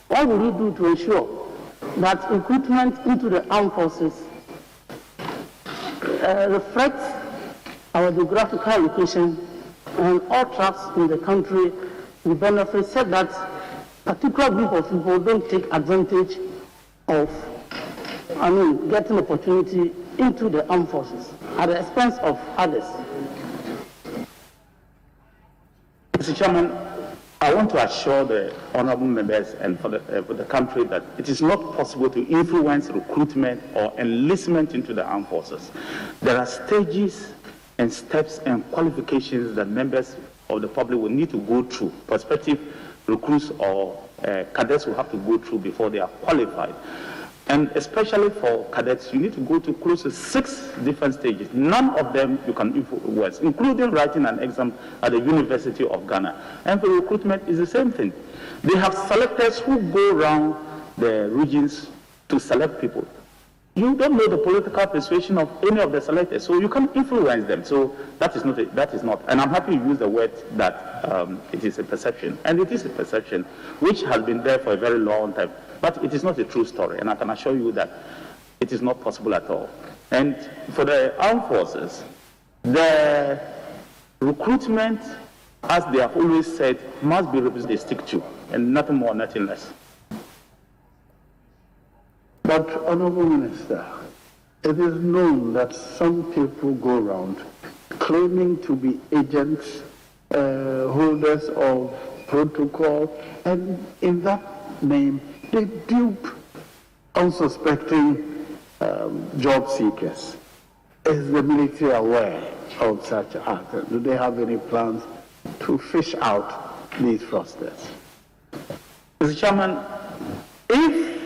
What will you do to ensure that recruitment into the armed forces reflects our geographical location and all tracts in the country will benefit, so that particular group of people don't take advantage of, getting opportunity into the armed forces at the expense of others? Mr. Chairman, I want to assure the honorable members and for the country that it is not possible to influence recruitment or enlistment into the armed forces. There are stages and steps and qualifications that members of the public will need to go through, prospective recruits or cadets will have to go through before they are qualified. And especially for cadets, you need to go to close to 6 different stages. None of them you can influence, including writing an exam at the University of Ghana. And for recruitment, it's the same thing. They have selectors who go around the regions to select people. You don't know the political persuasion of any of the selectors, so you can influence them. So that is not. And I'm happy you use the word that it is a perception. And it is a perception which has been there for a very long time. But it is not a true story, and I can assure you that it is not possible at all. And for the armed forces, the recruitment, as they have always said, must be represented they stick to, and nothing more, nothing less. But, Honorable Minister, it is known that some people go around claiming to be agents, holders of protocol, and in that name, they dupe unsuspecting job seekers. Is the military aware of such acts? Do they have any plans to fish out these fraudsters? Mr. Chairman, if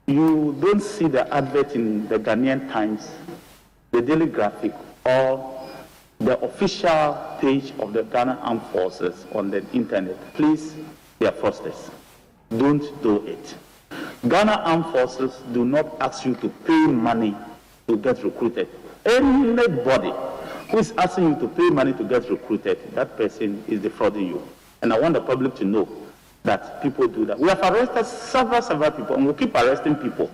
you don't see the advert in the Ghanaian Times, the Daily Graphic, or the official page of the Ghana Armed Forces on the internet, please, they are fraudsters. Don't do it. Ghana Armed Forces do not ask you to pay money to get recruited. Anybody who is asking you to pay money to get recruited, that person is defrauding you. And I want the public to know that people do that. We have arrested several people, and we'll keep arresting people.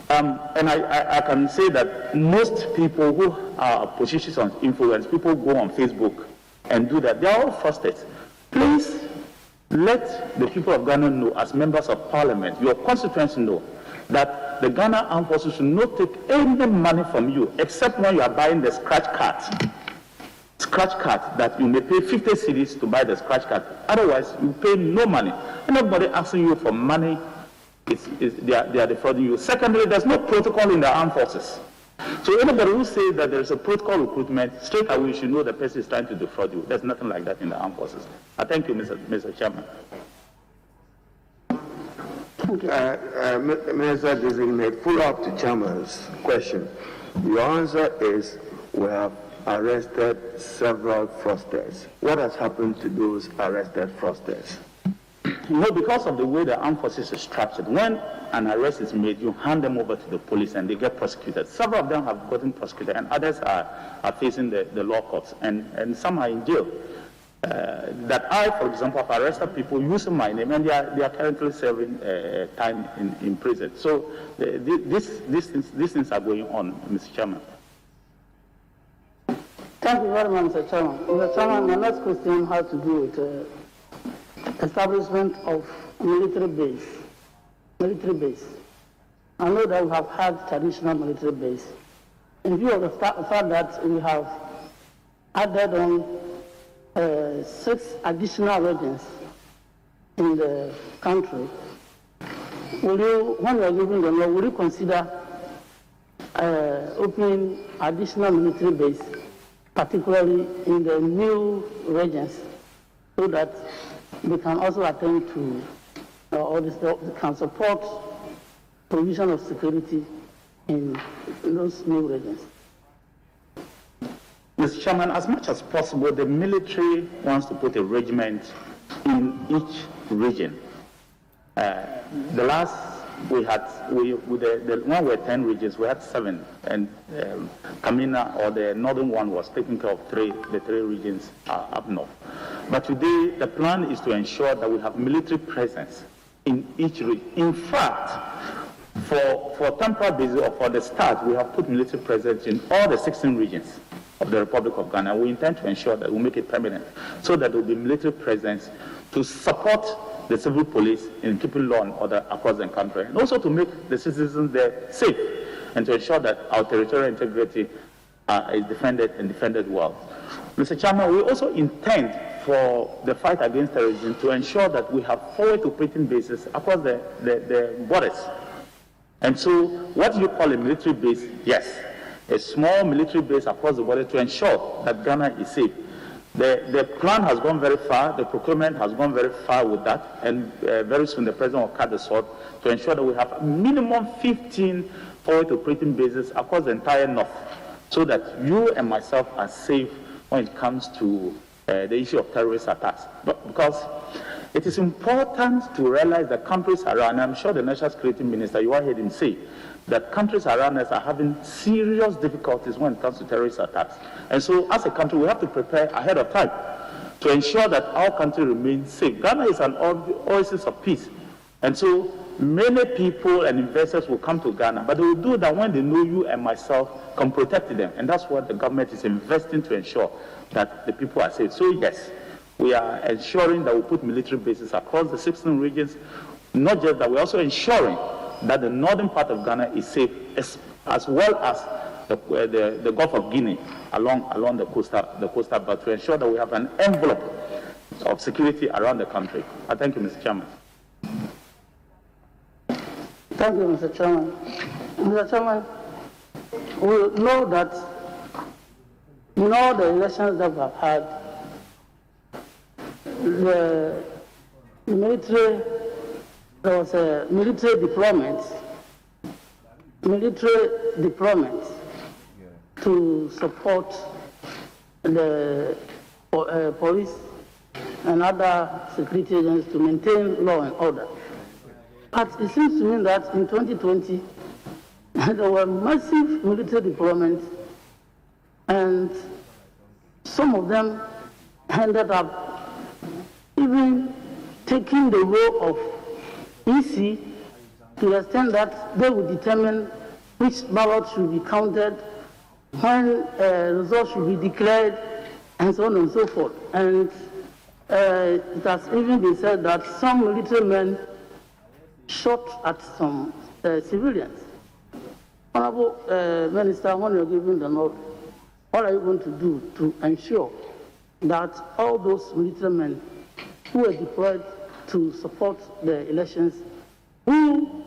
And I can say that most people who are positions of influence, people go on Facebook and do that. They are all fraudsters. Please, let the people of Ghana know, as members of parliament, your constituents know, that the Ghana Armed Forces should not take any money from you, except when you are buying the scratch card. Scratch card that you may pay 50 cedis to buy the scratch card. Otherwise, you pay no money. Anybody asking you for money, they are defrauding you. Secondly, there's no protocol in the armed forces. So anybody who says that there's a protocol recruitment, straight away you should know the person is trying to defraud you. There's nothing like that in the armed forces. I thank you, Mr. Chairman. Minister-designate, follow up to Chairman's question. Your answer is we have arrested several fraudsters. What has happened to those arrested fraudsters? No, because of the way the armed forces is structured, when an arrest is made, you hand them over to the police and they get prosecuted. Several of them have gotten prosecuted, and others are facing the law courts, and some are in jail. That I, for example, have arrested people using my name, and they are currently serving time in prison. So these things are going on, Mr. Chairman. Thank you very much, Mr. Chairman. Mr. Chairman, the next question has to do with establishment of military base. I know that we have had traditional military base. In view of the fact that we have added on 6 additional regions in the country, when you are giving the law, will you consider opening additional military base, particularly in the new regions, so that they can also attend to, or they can support provision of security in those new regions? Mr. Chairman, as much as possible, the military wants to put a regiment in each region. The last we had, when we were 10 regions, we had 7, and Kamina, or the northern one, was taking care of the 3 regions up north. But today, the plan is to ensure that we have military presence in each region. In fact, for temporary basis or for the start, we have put military presence in all the 16 regions of the Republic of Ghana. We intend to ensure that we make it permanent so that there will be military presence to support the civil police in keeping law and order across the country, and also to make the citizens there safe and to ensure that our territorial integrity is defended and defended well. Mr. Chairman, we also intend for the fight against terrorism to ensure that we have forward operating bases across the borders. And so what you call a military base, yes, a small military base across the border to ensure that Ghana is safe. The plan has gone very far, the procurement has gone very far with that, and very soon the President will cut the sword to ensure that we have a minimum 15 forward operating bases across the entire north, so that you and myself are safe when it comes to the issue of terrorist attacks. But because it is important to realize that countries around, I'm sure the National Security Minister, you heard him say, that countries around us are having serious difficulties when it comes to terrorist attacks. And so as a country, we have to prepare ahead of time to ensure that our country remains safe. Ghana is an oasis of peace. And so many people and investors will come to Ghana, but they will do that when they know you and myself can protect them. And that's what the government is investing to ensure that the people are safe. So yes, we are ensuring that we put military bases across the 16 regions. Not just that, we're also ensuring that the northern part of Ghana is safe, as well as the Gulf of Guinea along the coastal belt, to ensure that we have an envelope of security around the country. I thank you, Mr. Chairman. Thank you, Mr. Chairman. Mr. Chairman, we know that in all the elections that we have had, the military, there was a military deployment to support the police and other security agents to maintain law and order. But it seems to me that in 2020, there were massive military deployments, and some of them ended up even taking the role of EC to the extent that they would determine which ballot should be counted, when results should be declared, and so on and so forth. And it has even been said that some military men shot at some civilians. Honorable Minister, when you're giving the note, what are you going to do to ensure that all those military men who were deployed to support the elections, who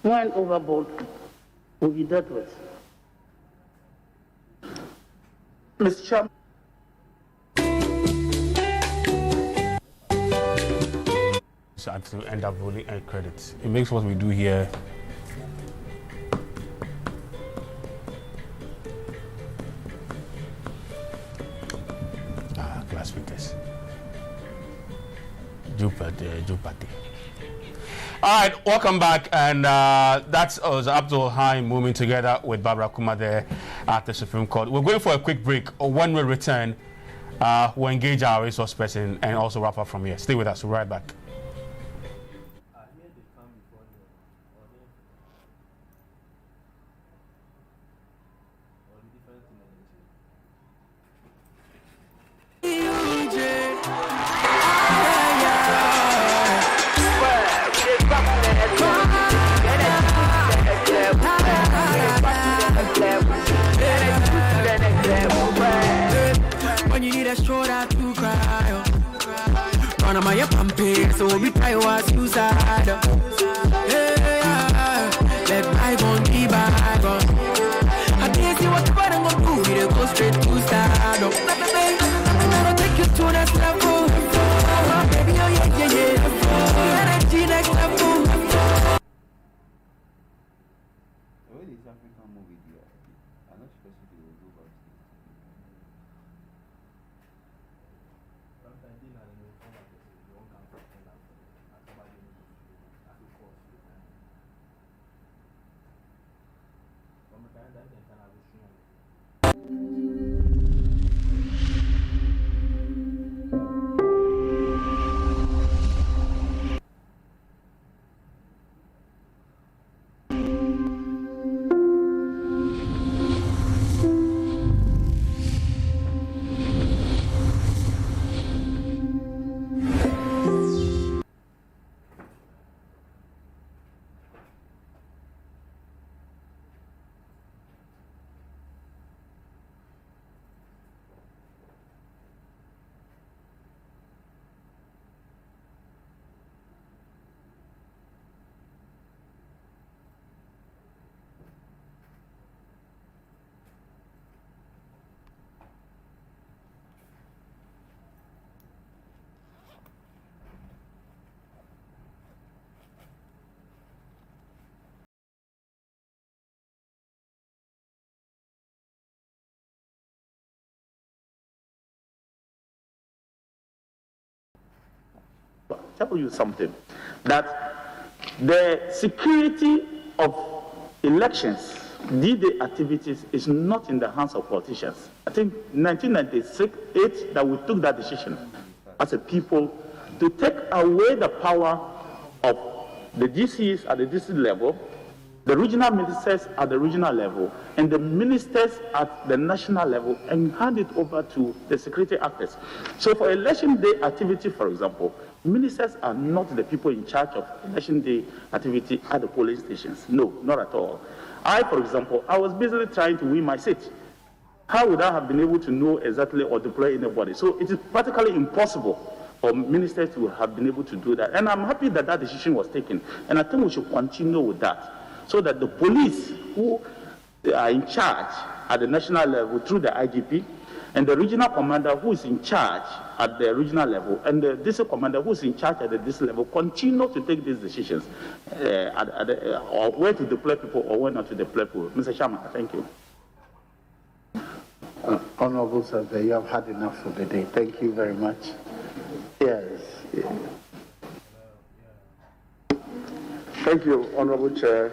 went overboard, will be dealt with? Mr. Chairman. To end up rolling credits. It makes what we do here class speakers. Jupati. All right, welcome back, and that's Abdul Haim moving together with Barbara Kuma there at the Supreme Court. We're going for a quick break. When we return, we'll engage our resource person and also wrap up from here. Stay with us. We'll be right back. So we try was suicide. Let bygone be bygone. I can't see what I'm gonna do. We go straight to start. I'm gonna take you to the next level. Baby, oh yeah. Energy next level. What is African movie here? I'm not supposed to do about it. tell you something, that the security of elections, D-Day activities, is not in the hands of politicians. I think 1998 that we took that decision as a people to take away the power of the DCs at the DC level, the regional ministers at the regional level, and the ministers at the national level, and hand it over to the security actors. So for election day activity, for example, ministers are not the people in charge of election day activity at the polling stations. No, not at all. I, for example, I was busily trying to win my seat. How would I have been able to know exactly or deploy anybody? So it is practically impossible for ministers to have been able to do that. And I'm happy that that decision was taken. And I think we should continue with that, so that the police who are in charge at the national level through the IGP, and the regional commander who is in charge at the regional level, and the district commander who is in charge at the district level, continue to take these decisions or where to deploy people or where not to deploy people. Mr. Chairman, thank you. Honorable Sir, you have had enough for the day. Thank you very much. Yes. Thank you, Honorable Chair.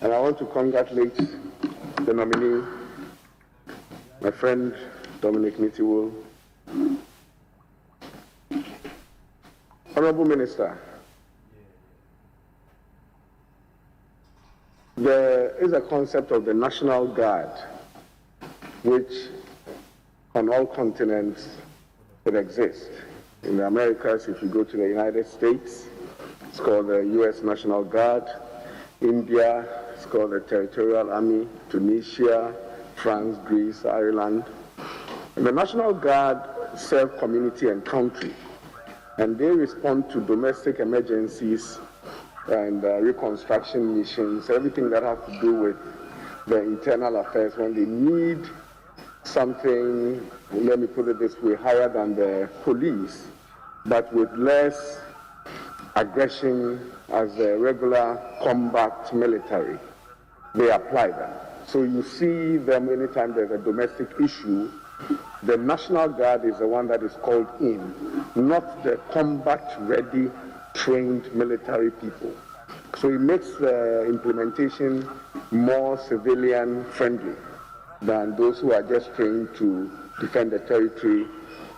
And I want to congratulate the nominee, my friend Dominic Nitiwul. Honorable Minister, there is a concept of the National Guard, which on all continents it exists. In the Americas, if you go to the United States, it's called the U.S. National Guard. India, it's called the Territorial Army. Tunisia, France, Greece, Ireland. And the National Guard serve community and country, and they respond to domestic emergencies and reconstruction missions, everything that has to do with the internal affairs when they need something, let me put it this way, higher than the police, but with less aggression as a regular combat military. They apply them. So you see them anytime there's a domestic issue, the National Guard is the one that is called in, not the combat-ready, trained military people. So it makes the implementation more civilian-friendly than those who are just trained to defend the territory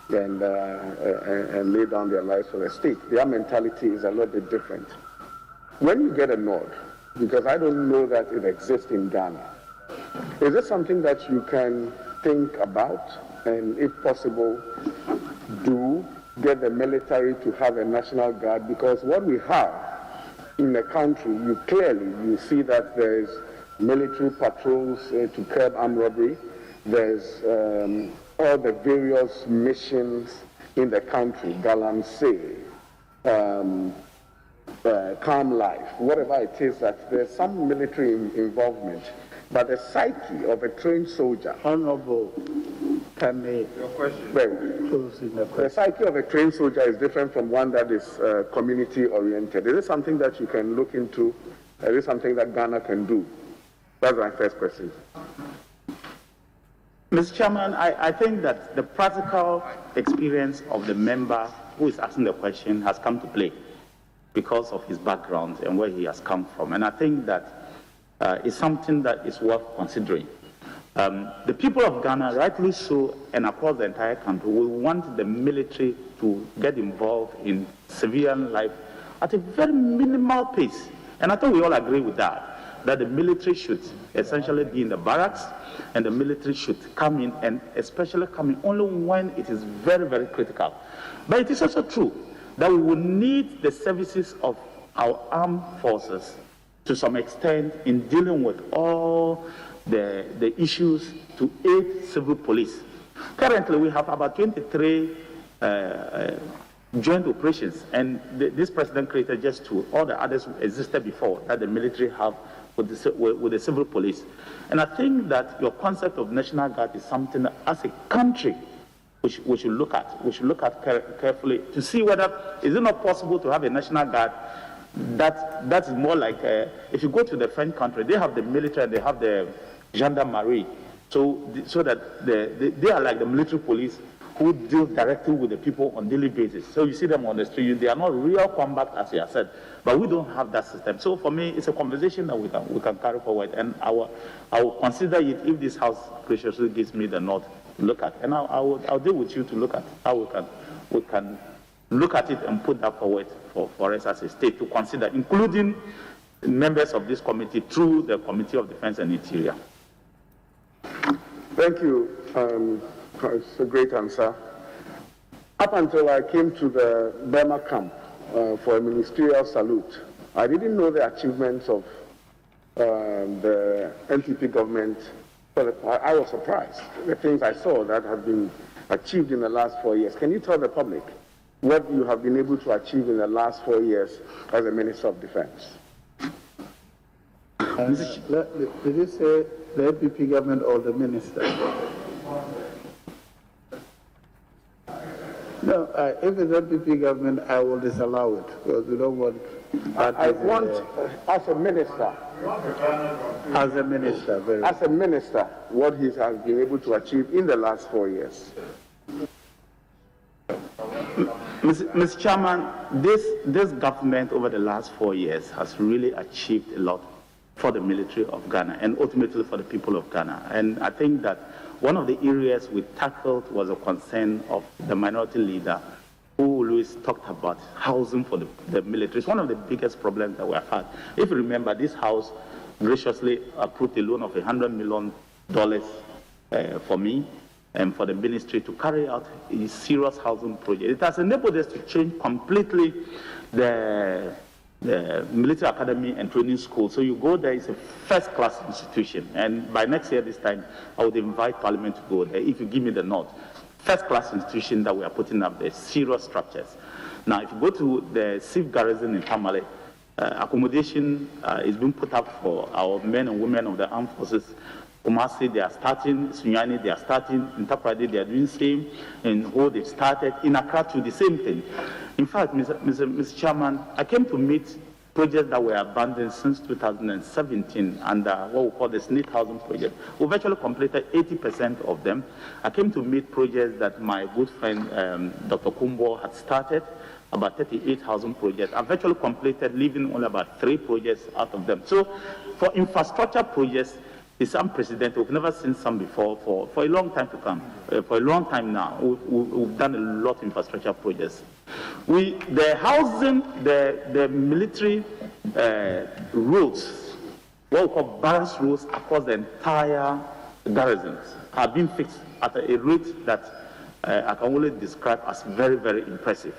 and lay down their lives for the state. Their mentality is a little bit different. When you get a nod, because I don't know that it exists in Ghana, is it something that you can think about and, if possible, do get the military to have a National Guard? Because what we have in the country, you see that there's military patrols to curb armed robbery. There's all the various missions in the country, Galamsey, Calm Life, whatever it is, that there's some military involvement. But the psyche of a trained soldier, Honorable, can I your question? close in the The question? psyche of a trained soldier is different from one that is community-oriented. Is it something that you can look into? Is it something that Ghana can do? That's my first question. Mr. Chairman, I think that the practical experience of the member who is asking the question has come to play because of his background and where he has come from. And I think that it's something that is worth considering. The people of Ghana, rightly so, and across the entire country, will want the military to get involved in civilian life at a very minimal pace. And I think we all agree with that the military should essentially be in the barracks, and the military should come in, and especially come in only when it is very, very critical. But it is also true that we will need the services of our armed forces to some extent in dealing with all the issues to aid civil police. Currently, we have about 23 joint operations, and this president created just 2. All the others existed before that the military have with the civil police. And I think that your concept of National Guard is something that, as a country, we should look at. We should look at carefully to see whether is it not possible to have a National Guard that is more like if you go to the French country, they have the military and they have the gendarmerie, so that they are like the military police who deal directly with the people on daily basis. So you see them on the street, they are not real combat, as you have said, but we don't have that system. So for me, it's a conversation that we can carry forward, and I will consider it if this House graciously gives me the nod to look at, and I'll deal with you to look at how we can look at it and put that forward for us as a state to consider, including members of this committee through the Committee of Defense and Interior. Thank you. It's a great answer. Up until I came to the Burma camp for a ministerial salute, I didn't know the achievements of the NPP government, but I was surprised. The things I saw that have been achieved in the last 4 years. Can you tell the public what you have been able to achieve in the last 4 years as a Minister of Defense? Did you say the NPP government or the minister? No, if it's NPP government, I will disallow it because we don't want. I want, as a minister, what he has been able to achieve in the last 4 years. Mr. Chairman, this government over the last 4 years has really achieved a lot for the military of Ghana and ultimately for the people of Ghana. And I think that one of the areas we tackled was a concern of the minority leader who always talked about housing for the military. It's one of the biggest problems that we have had. If you remember, this House graciously approved a loan of $100 million for me and for the ministry to carry out a serious housing project. It has enabled us to change completely the military academy and training school. So you go there, it's a first-class institution. And by next year, this time, I would invite Parliament to go there, if you give me the nod. First-class institution that we are putting up there, serious structures. Now, if you go to the Civ Garrison in Tamale, accommodation is being put up for our men and women of the armed forces. Kumasi, they are starting. Sunyani, they are starting. In Taprade, they are doing the same. In Ho, they've started. In Accra, too, the same thing. In fact, Mr. Chairman, I came to meet projects that were abandoned since 2017 under what we call the Snake Housing Project. We've actually completed 80% of them. I came to meet projects that my good friend, Dr. Kumbo, had started, about 38 housing projects. I've actually completed, leaving only about 3 projects out of them. So for infrastructure projects, it's unprecedented. We've never seen some before for a long time to come. For a long time now, we've done a lot of infrastructure projects. The housing, the military roads, what we call barracks roads across the entire garrisons, have been fixed at a rate that I can only describe as very, very impressive.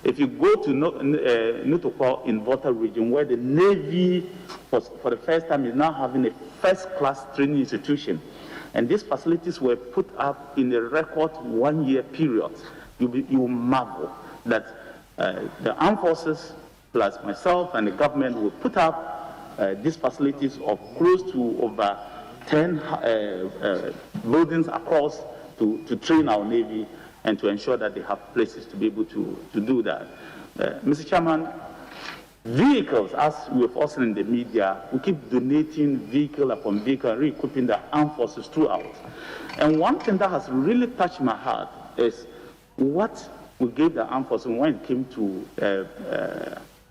If you go to Nutokwa in Volta region, where the Navy, for the first time, is now having a first-class training institution, and these facilities were put up in a record 1-year period, you will marvel that the armed forces, plus myself and the government, will put up these facilities of close to over 10 buildings across to train our Navy and to ensure that they have places to be able to do that. Mr. Chairman, vehicles, as we've also in the media, we keep donating vehicle upon vehicle, re-equipping the armed forces throughout. And one thing that has really touched my heart is what we gave the armed forces when it came to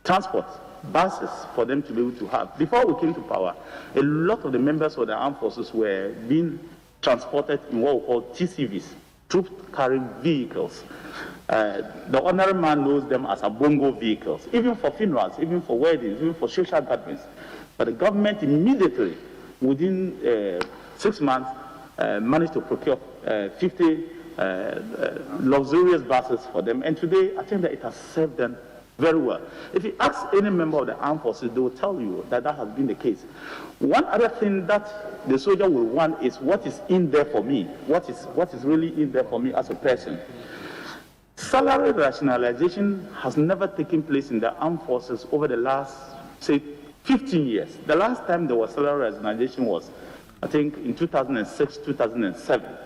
transport, buses for them to be able to have. Before we came to power, a lot of the members of the armed forces were being transported in what we call TCVs, troop-carrying vehicles. The ordinary man knows them as bongo vehicles, even for funerals, even for weddings, even for social gatherings. But the government immediately, within 6 months, managed to procure 50 luxurious buses for them. And today, I think that it has served them very well. If you ask any member of the armed forces, they will tell you that that has been the case. One other thing that the soldier will want is what is in there for me. What is really in there for me as a person. Salary rationalization has never taken place in the armed forces over the last, say, 15 years. The last time there was salary rationalization was, I think, in 2006, 2007.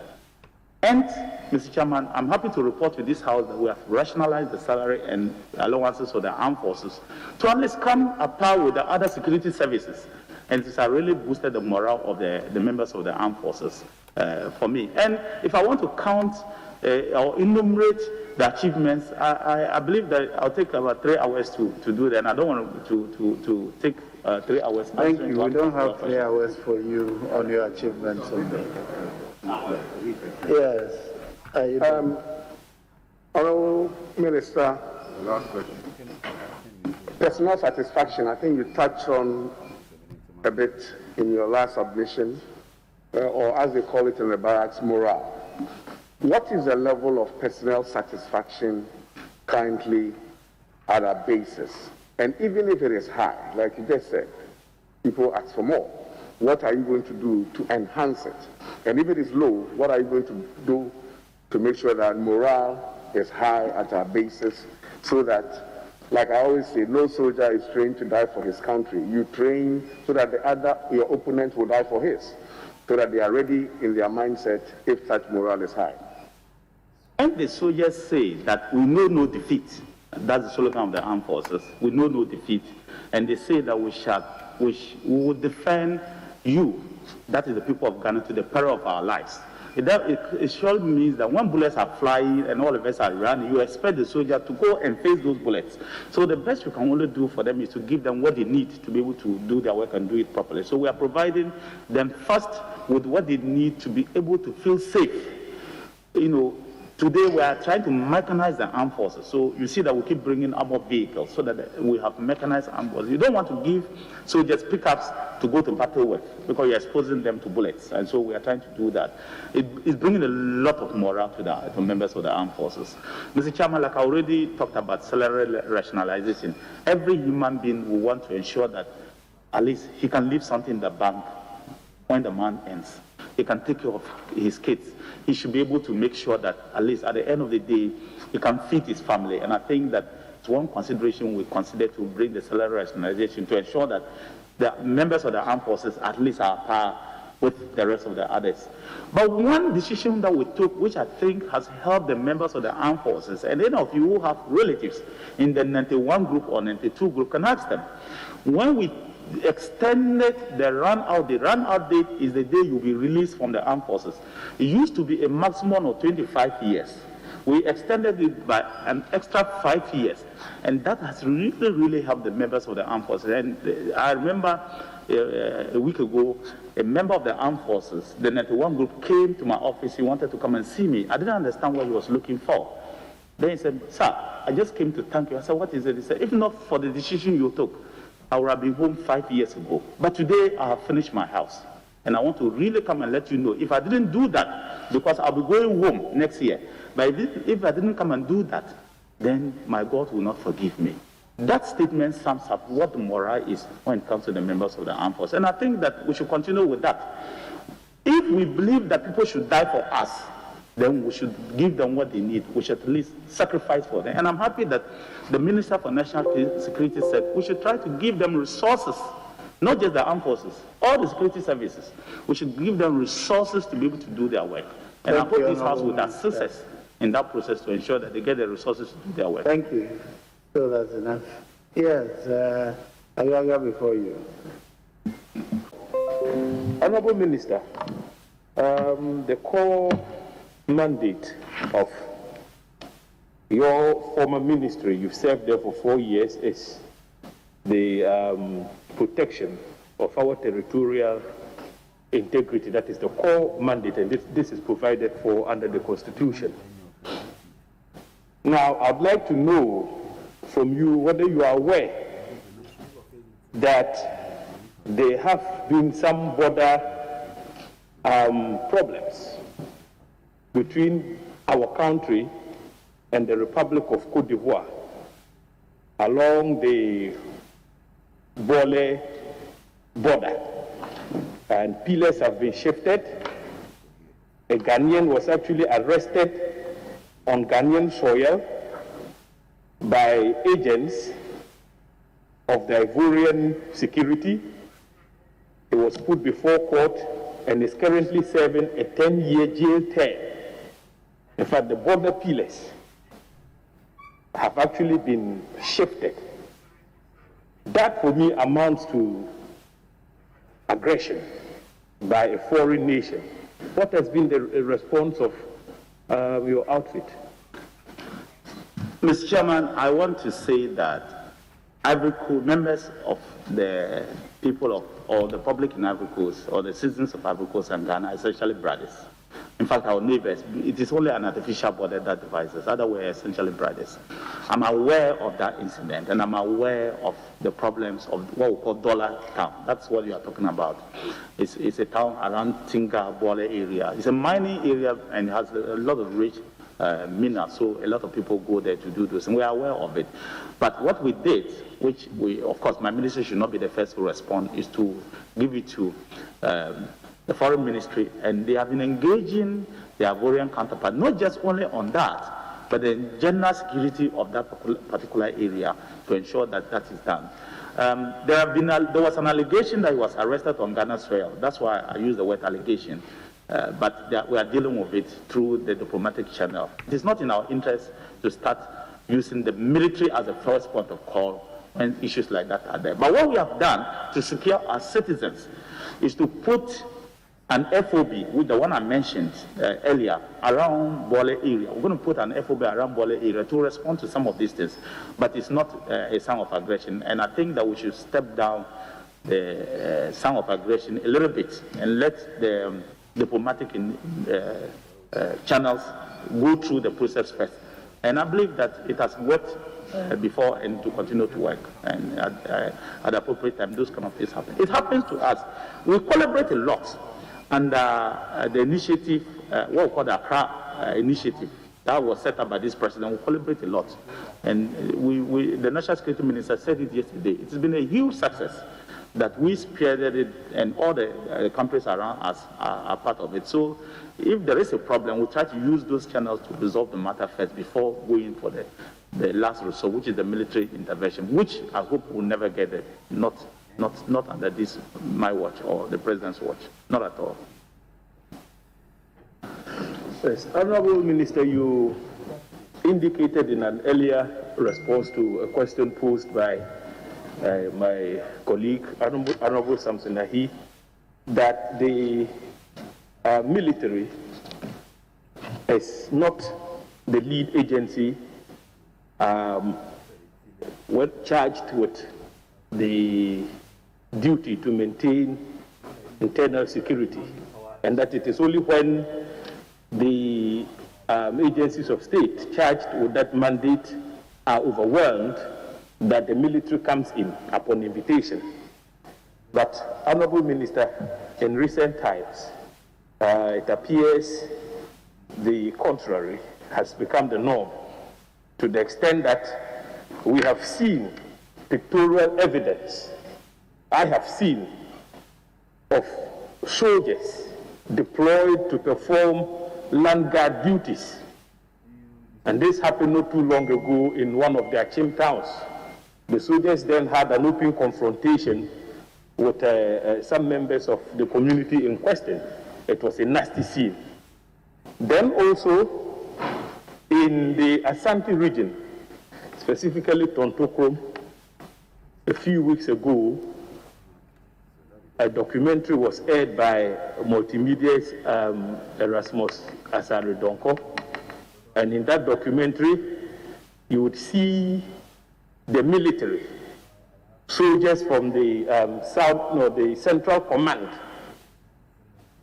And, Mr. Chairman, I'm happy to report to this House that we have rationalized the salary and allowances for the armed forces to at least come at par with the other security services. And this has really boosted the morale of the members of the armed forces for me. And if I want to count or enumerate the achievements, I believe that I'll take about 3 hours to do that. And I don't want to take 3 hours. Thank you. We don't have 3 hours for you on your achievements. Yes. Honorable Minister, personal satisfaction, I think you touched on a bit in your last submission, or as they call it in the barracks, morale. What is the level of personal satisfaction currently at a basis? And even if it is high, like you just said, people ask for more. What are you going to do to enhance it? And if it is low, what are you going to do to make sure that morale is high at our basis, so that, like I always say, no soldier is trained to die for his country. You train so that your opponent will die for his, so that they are ready in their mindset if such morale is high. And the soldiers say that we know no defeat. That's the slogan of the armed forces. We know no defeat. And they say that we will defend you, that is the people of Ghana, to the peril of our lives. It surely means that when bullets are flying and all of us are running, you expect the soldier to go and face those bullets. So the best you can only do for them is to give them what they need to be able to do their work and do it properly. So we are providing them first with what they need to be able to feel safe. Today we are trying to mechanize the armed forces. So you see that we keep bringing armored vehicles so that we have mechanized armed forces. You don't want to give soldiers pickups to go to battle with because you're exposing them to bullets. And so we are trying to do that. It's bringing a lot of morale to the members of the armed forces. Mr. Chairman, like I already talked about salary rationalization, every human being will want to ensure that at least he can leave something in the bank when the month ends. He can take care of his kids. He should be able to make sure that at least at the end of the day, he can feed his family. And I think that it's one consideration we consider to bring the salary rationalization to ensure that the members of the armed forces at least are par with the rest of the others. But one decision that we took, which I think has helped the members of the armed forces, and any of you who have relatives in the 91 group or 92 group can ask them, when we extended the run out date is the day you'll be released from the armed forces. It used to be a maximum of 25 years. We extended it by an extra 5 years, and that has really helped the members of the armed forces. And I remember a week ago, a member of the armed forces, the 91 group, came to my office. He wanted to come and see me. I didn't understand what he was looking for. Then he said, "Sir, I just came to thank you." I said, "What is it?" He said, "If not for the decision you took, I would have been home 5 years ago. But today I have finished my house. And I want to really come and let you know, if I didn't do that, because I'll be going home next year, but if I didn't come and do that, then my God will not forgive me." That statement sums up what the morale is when it comes to the members of the armed forces. And I think that we should continue with that. If we believe that people should die for us, then we should give them what they need. We should at least sacrifice for them. And I'm happy that the Minister for National Security said we should try to give them resources, not just the armed forces, all the security services. We should give them resources to be able to do their work. And I hope this House would assist us in that process to ensure that they get the resources to do their work. Thank you. So that's enough. Yes, Agaga, before you. Honorable Minister, the core mandate of your former ministry, you've served there for 4 years, is the protection of our territorial integrity. That is the core mandate, and this is provided for under the Constitution. Now, I'd like to know from you whether you are aware that there have been some border problems between our country and the Republic of Cote d'Ivoire along the Bole border. And pillars have been shifted. A Ghanaian was actually arrested on Ghanaian soil by agents of the Ivorian security. He was put before court and is currently serving a 10-year jail term. In fact, the border pillars have actually been shifted. That, for me, amounts to aggression by a foreign nation. What has been the response of your outfit? Mr. Chairman, I want to say that Ivory Coast, members of the people of, or the public in Ivory Coast, or the citizens of Ivory Coast and Ghana, are essentially brothers. In fact, our neighbors, it is only an artificial border that divides us. Otherwise, we're essentially brothers. I'm aware of that incident, and I'm aware of the problems of what we call Dollar Town. That's what you are talking about. It's a town around Tinga, Bole area. It's a mining area, and it has a lot of rich minerals, so a lot of people go there to do this, and we are aware of it. But what we did, which we, of course, my ministry should not be the first to respond, is to give it to the foreign ministry, and they have been engaging the Ivorian counterpart, not just only on that, but the general security of that particular area to ensure that that is done. There was an allegation that he was arrested on Ghana soil. That's why I use the word allegation. But we are dealing with it through the diplomatic channel. It is not in our interest to start using the military as a first point of call when issues like that are there. But what we have done to secure our citizens is to put an FOB, with the one I mentioned earlier, around Bole area. We're going to put an FOB around Bole area to respond to some of these things, but it's not a sign of aggression. And I think that we should step down the sign of aggression a little bit and let the diplomatic channels go through the process first. And I believe that it has worked before and to continue to work. And at the appropriate time, those kind of things happen. It happens to us. We collaborate a lot. And the initiative, what we call the Accra initiative, that was set up by this president, we collaborate a lot. And the National Security Minister said it yesterday. It's been a huge success that we spearheaded it, and all the countries around us are part of it. So if there is a problem, we try to use those channels to resolve the matter first before going for the last resort, which is the military intervention, which I hope will never get there. Not under my watch or the president's watch, not at all. Yes, Honorable Minister, you indicated in an earlier response to a question posed by my colleague, Honorable Samson Ahi, that the military is not the lead agency when charged with the duty to maintain internal security, and that it is only when the agencies of state charged with that mandate are overwhelmed that the military comes in upon invitation. But, Honorable Minister, in recent times, it appears the contrary has become the norm, to the extent that we have seen pictorial evidence, I have seen, of soldiers deployed to perform land guard duties. And this happened not too long ago in one of their Chim towns. The soldiers then had an open confrontation with some members of the community in question. It was a nasty scene. Then also in the Asante region, specifically Tontokrom, a few weeks ago, a documentary was aired by Multimedia's Erasmus Asaredonko. And in that documentary, you would see the military, soldiers from the the Central Command,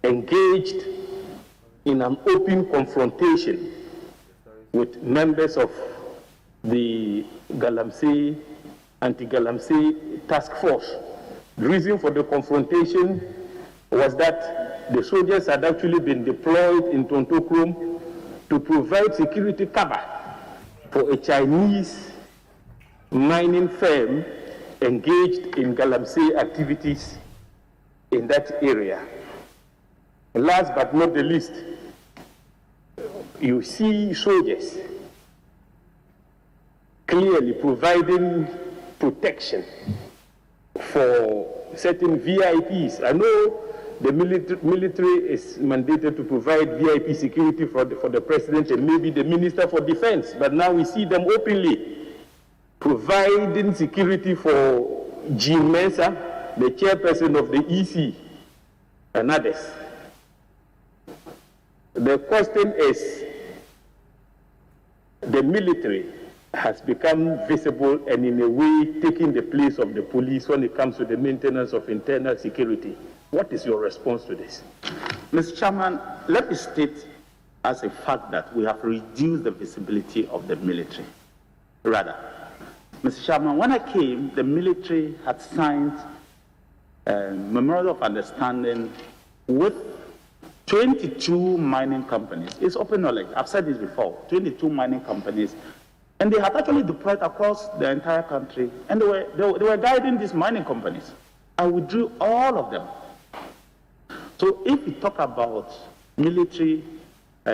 engaged in an open confrontation with members of the Galamsey, anti-Galamsey task force. The reason for the confrontation was that the soldiers had actually been deployed in Tontokrom to provide security cover for a Chinese mining firm engaged in Galamsey activities in that area. And last but not the least, you see soldiers clearly providing protection for certain VIPs. I know the military is mandated to provide VIP security for the president and maybe the Minister for Defense, but now we see them openly providing security for Jean Mensa, the chairperson of the EC, and others. The question is, the military has become visible and in a way taking the place of the police when it comes to the maintenance of internal security. What is your response to this? Mr. Chairman, let me state as a fact that we have reduced the visibility of the military. Rather, Mr. Chairman, when I came, the military had signed a memorandum of understanding with 22 mining companies. It's open knowledge. I've said this before. 22 mining companies. And they had actually deployed across the entire country. And they were guiding these mining companies. I withdrew all of them. So if we talk about military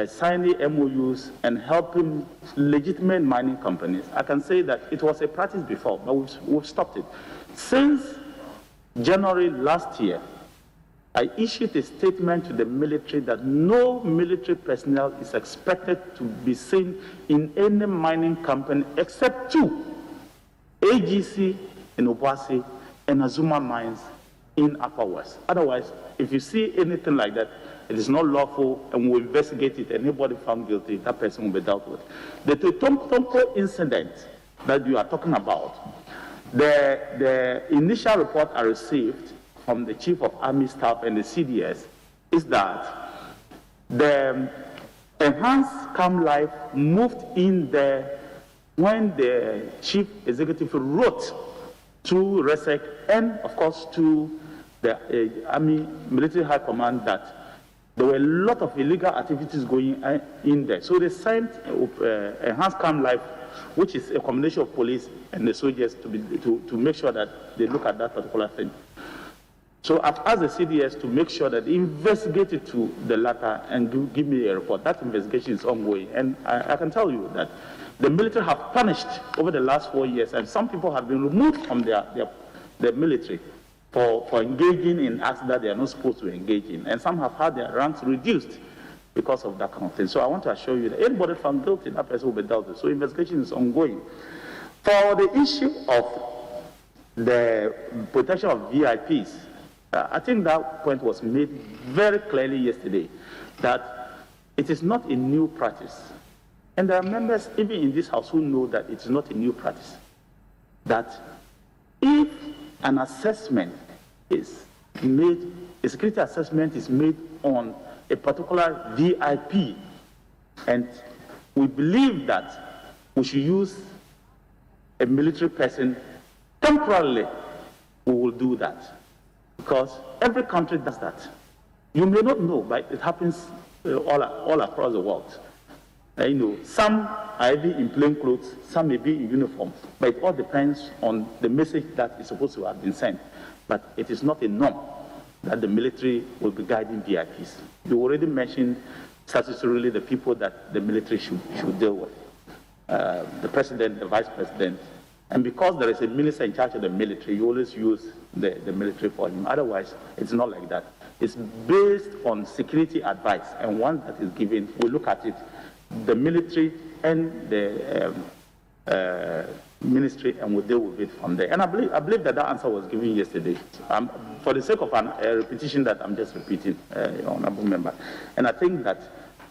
signing MOUs and helping legitimate mining companies, I can say that it was a practice before, but we've stopped it. Since January last year, I issued a statement to the military that no military personnel is expected to be seen in any mining company except two, AGC in Obuasi and Azuma Mines in Upper West. Otherwise, if you see anything like that, it is not lawful, and we'll investigate it. Anybody found guilty, that person will be dealt with. The Totompo incident that you are talking about, the initial report I received from the Chief of Army Staff and the CDS is that the enhanced CAM Life moved in there when the Chief Executive wrote to RESEC and, of course, to the Army Military High Command that there were a lot of illegal activities going in there. So they sent enhanced CAM Life, which is a combination of police and the soldiers, to make sure that they look at that particular thing. So I've asked the CDS to make sure that they investigate it to the latter and give me a report. That investigation is ongoing. And I can tell you that the military have punished over the last 4 years, and some people have been removed from their military for engaging in acts that they are not supposed to engage in. And some have had their ranks reduced because of that kind of thing. So I want to assure you that anybody found guilty, that person will be dealt with. So investigation is ongoing. For the issue of the protection of VIPs, I think that point was made very clearly yesterday, that it is not a new practice. And there are members, even in this house, who know that it is not a new practice. That if an assessment is made, a security assessment is made on a particular VIP, and we believe that we should use a military person temporarily, we will do that. Because every country does that. You may not know, but it happens all across the world. Some are even in plain clothes, some may be in uniform, but it all depends on the message that is supposed to have been sent. But it is not a norm that the military will be guiding VIPs. You already mentioned statutorily the people that the military should deal with. The president, the vice president. And because there is a minister in charge of the military, you always use the military for him. Otherwise, it's not like that. It's based on security advice, and once that is given, we look at it, the military and the ministry, and we'll deal with it from there. And I believe that answer was given yesterday. For the sake of a repetition that I'm just repeating, Honorable Member. And I think that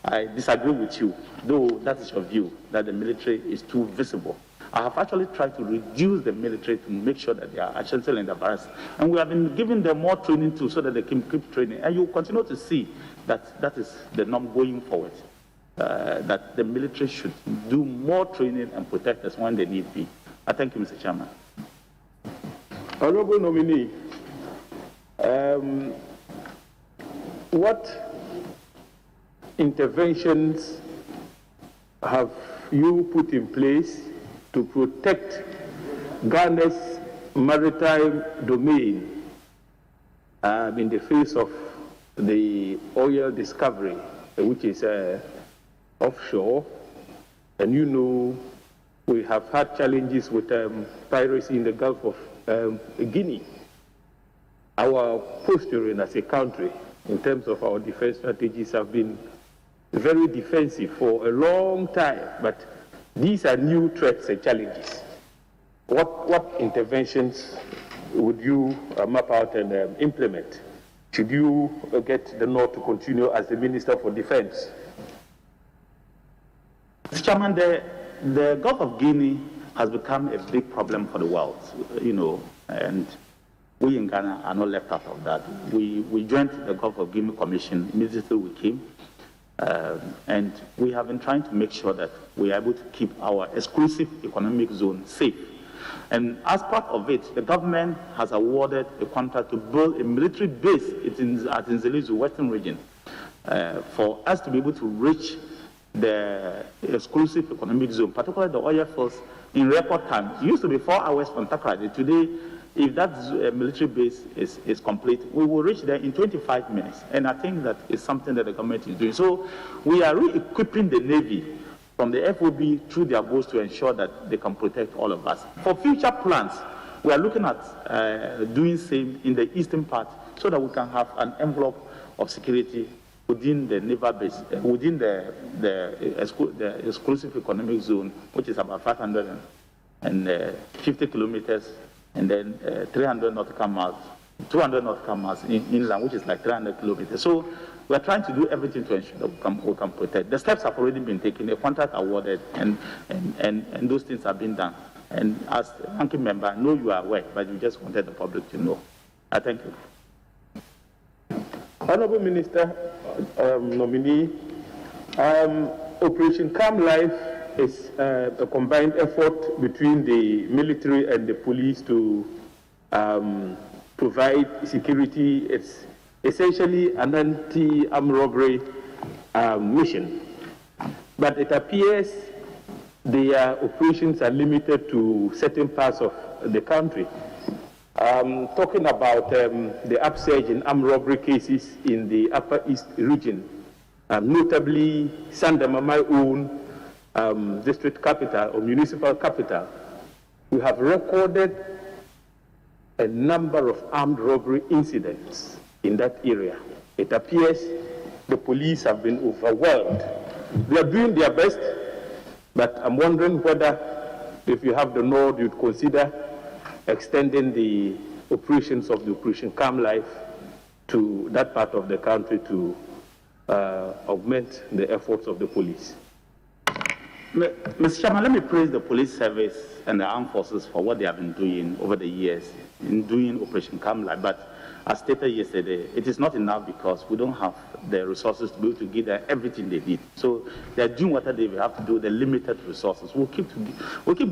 I disagree with you, though that is your view, that the military is too visible. I have actually tried to reduce the military to make sure that they are essential in the barracks. And we have been giving them more training too, so that they can keep training. And you continue to see that that is the norm going forward, that the military should do more training and protect us when they need be. I thank you, Mr. Chairman. Honorable nominee, what interventions have you put in place to protect Ghana's maritime domain in the face of the oil discovery, which is offshore? And we have had challenges with piracy in the Gulf of Guinea. Our posturing as a country in terms of our defense strategies have been very defensive for a long time, but these are new threats and challenges. What interventions would you map out and implement? Should you get the nod to continue as the Minister for Defense? Mr. Chairman, the Gulf of Guinea has become a big problem for the world, and we in Ghana are not left out of that. We joined the Gulf of Guinea Commission immediately we came, and we have been trying to make sure that we are able to keep our exclusive economic zone safe. And as part of it, the government has awarded a contract to build a military base at Nzelizu, Western region, for us to be able to reach the exclusive economic zone, particularly the oil fields, in record time. It used to be 4 hours from Takrady. Today, if that military base is complete, we will reach there in 25 minutes. And I think that is something that the government is doing. So we are re-equipping the Navy from the FOB through their boats to ensure that they can protect all of us. For future plans, we are looking at doing same in the eastern part so that we can have an envelope of security within the naval base, within the exclusive economic zone, which is about 550 kilometers, and then 300 nautical miles, 200 nautical miles inland, which is like 300 kilometers. So we are trying to do everything to ensure that we can protect. The steps have already been taken, a contract awarded, and those things have been done. And as a ranking member, I know you are aware, but you just wanted the public to know. I thank you. Honorable Minister, nominee, Operation Calm Life is a combined effort between the military and the police to provide security. It's essentially an anti-armed robbery mission. But it appears their operations are limited to certain parts of the country. Talking about the upsurge in armed robbery cases in the Upper East region, notably Sandama, my own district capital or municipal capital, we have recorded a number of armed robbery incidents in that area. It appears the police have been overwhelmed. They are doing their best, but I'm wondering whether, if you have the nod, you'd consider extending the operations of the Operation Calm Life to that part of the country to augment the efforts of the police. Mr. Chairman, let me praise the police service and the armed forces for what they have been doing over the years in doing Operation Calm Life. But as stated yesterday, it is not enough because we don't have the resources to be able to give them everything they need. So they're doing what they have to do, the limited resources. We'll keep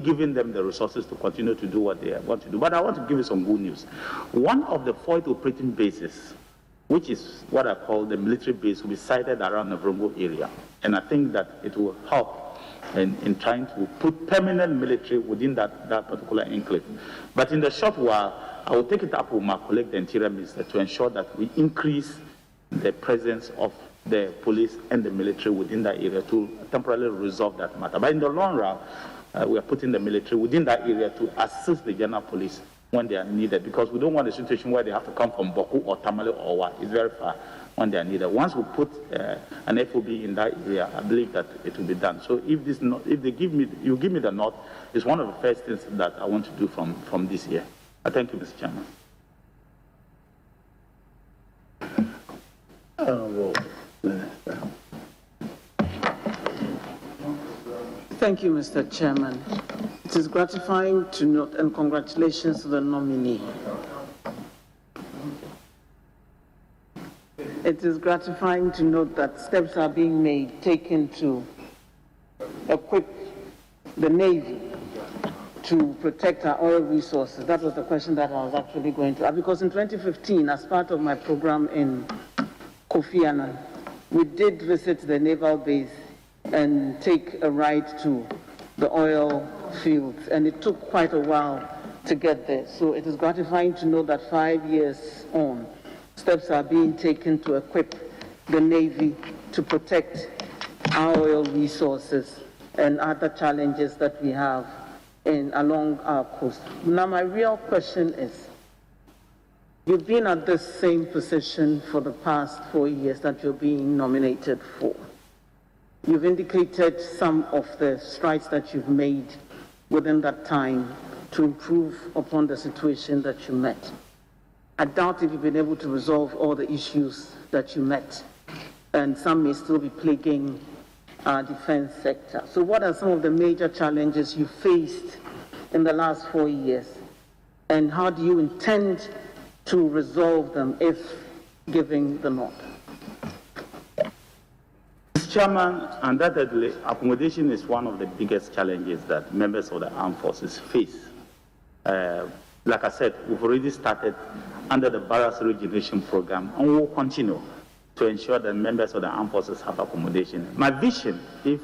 giving them the resources to continue to do what they want to do. But I want to give you some good news. One of the 4 operating bases, which is what I call the military base, will be sited around the Vrongo area. And I think that it will help in trying to put permanent military within that particular enclave. But in the short while, I will take it up with my colleague, the Interior Minister, to ensure that we increase the presence of the police and the military within that area to temporarily resolve that matter. But in the long run, we are putting the military within that area to assist the general police when they are needed, because we don't want a situation where they have to come from Boku or Tamale or what. It's very far when they are needed. Once we put an FOB in that area, I believe that it will be done. So if you give me the nod, it's one of the first things that I want to do from this year. Thank you, Mr. Chairman. Thank you, Mr. Chairman. It is gratifying to note, and congratulations to the nominee. It is gratifying to note that steps are being taken to equip the Navy to protect our oil resources. That was the question that I was actually going to ask, because in 2015, as part of my program in Kofi Annan, we did visit the naval base and take a ride to the oil fields, and it took quite a while to get there. So it is gratifying to know that 5 years on, steps are being taken to equip the Navy to protect our oil resources and other challenges that we have along our coast. Now, my real question is, you've been at this same position for the past 4 years that you're being nominated for. You've indicated some of the strides that you've made within that time to improve upon the situation that you met. I doubt if you've been able to resolve all the issues that you met, and some may still be plaguing our defense sector. So what are some of the major challenges you faced in the last 4 years? And how do you intend to resolve them if given the nod? Mr. Chairman, undoubtedly, accommodation is one of the biggest challenges that members of the armed forces face. Like I said, we've already started under the barracks regeneration program, and we'll continue to ensure that members of the armed forces have accommodation. My vision, if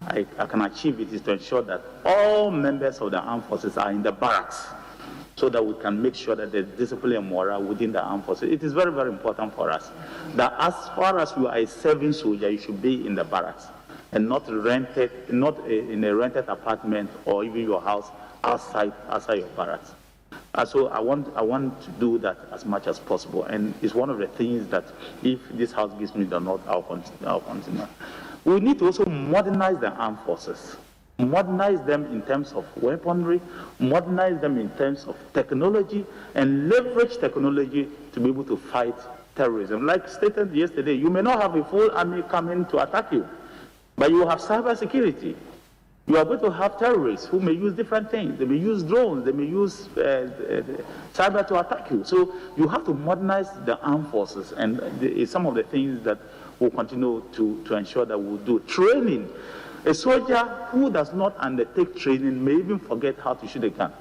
I can achieve it, is to ensure that all members of the armed forces are in the barracks so that we can make sure that there's discipline and morale within the armed forces. It is very, very important for us that as far as you are a serving soldier, you should be in the barracks and not rented, not in a rented apartment or even your house outside your barracks. So I want to do that as much as possible, and it's one of the things that if this House gives me the nod, I'll continue. We need to also modernize the armed forces, modernize them in terms of weaponry, modernize them in terms of technology, and leverage technology to be able to fight terrorism. Like stated yesterday, you may not have a full army coming to attack you, but you have cyber security. You are going to have terrorists who may use different things. They may use drones. They may use cyber to attack you. So you have to modernize the armed forces, and some of the things that we'll continue to ensure that we'll do. Training. A soldier who does not undertake training may even forget how to shoot a gun.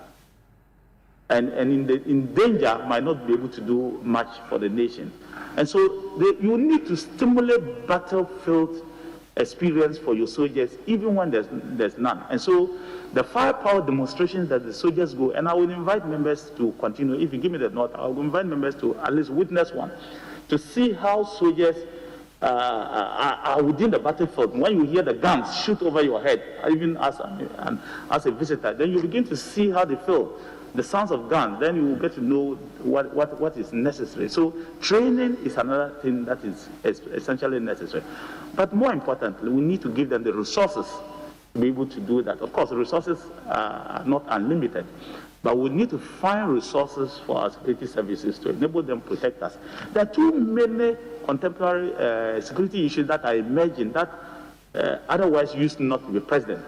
And in danger might not be able to do much for the nation. And so you need to stimulate battlefield experience for your soldiers, even when there's none. And so the firepower demonstrations that the soldiers go, and I will invite members to continue. If you give me the nod, I will invite members to at least witness one, to see how soldiers are within the battlefield. When you hear the guns shoot over your head, even as a visitor, then you begin to see how they feel. The sounds of guns, then you will get to know what is necessary. So training is another thing that is essentially necessary. But more importantly, we need to give them the resources to be able to do that. Of course, the resources are not unlimited, but we need to find resources for our security services to enable them to protect us. There are too many contemporary security issues that are emerging that otherwise used not to be present.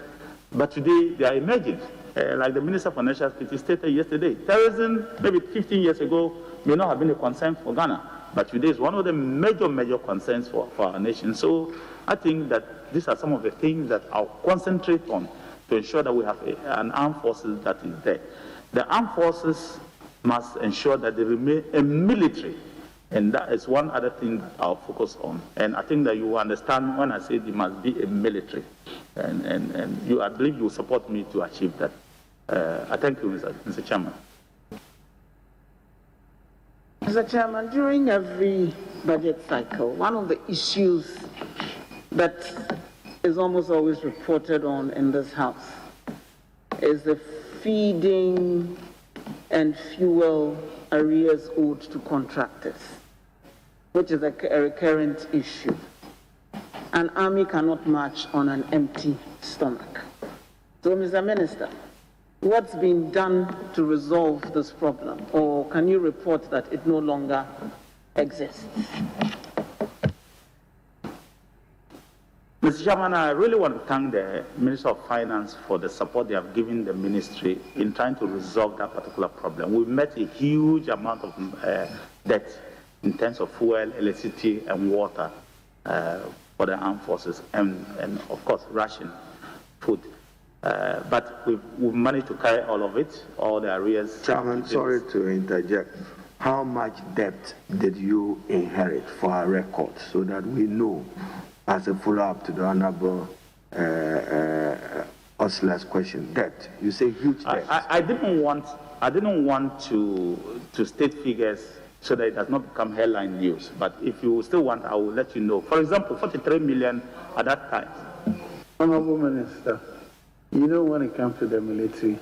But today, they are emerging. Like the Minister for National Security stated yesterday, terrorism, maybe 15 years ago, may not have been a concern for Ghana, but today is one of the major concerns for our nation. So I think that these are some of the things that I'll concentrate on to ensure that we have an armed forces that is there. The armed forces must ensure that they remain a military, and that is one other thing that I'll focus on. And I think that you understand when I say they must be a military, and I believe you support me to achieve that. I thank you, Mr. Chairman. Mr. Chairman, during every budget cycle, one of the issues that is almost always reported on in this House is the feeding and fuel arrears owed to contractors, which is a recurrent issue. An army cannot march on an empty stomach. So, Mr. Minister, what's been done to resolve this problem, or can you report that it no longer exists? Mr. Chairman, I really want to thank the Minister of Finance for the support they have given the ministry in trying to resolve that particular problem. We met a huge amount of debt in terms of fuel, electricity, and water for the armed forces, and of course, ration, food. But we've managed to carry all of it, all the arrears. Chairman, sorry to interject. How much debt did you inherit for our record so that we know, as a follow-up to the Honorable Osler's question, debt? You say huge debt. I didn't want to state figures so that it does not become headline news. But if you still want, I will let you know. For example, 43 million at that time. Honorable Minister, you know, when it comes to the military,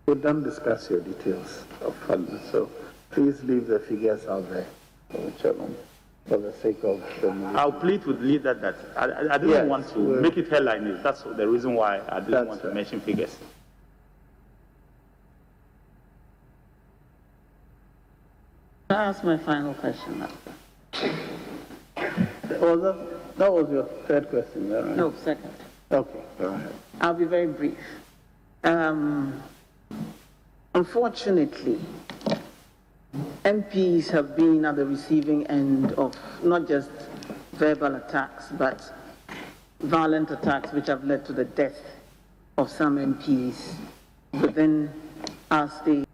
we don't discuss your details of funding. So please leave the figures out there for the sake of the military. I'll plead with leader that I didn't want to make it headline news. That's the reason why I didn't want to mention figures. Can I ask my final question? That was your third question, is that right? No, second. Okay, go ahead. I'll be very brief. Unfortunately, MPs have been at the receiving end of not just verbal attacks, but violent attacks which have led to the death of some MPs within our state.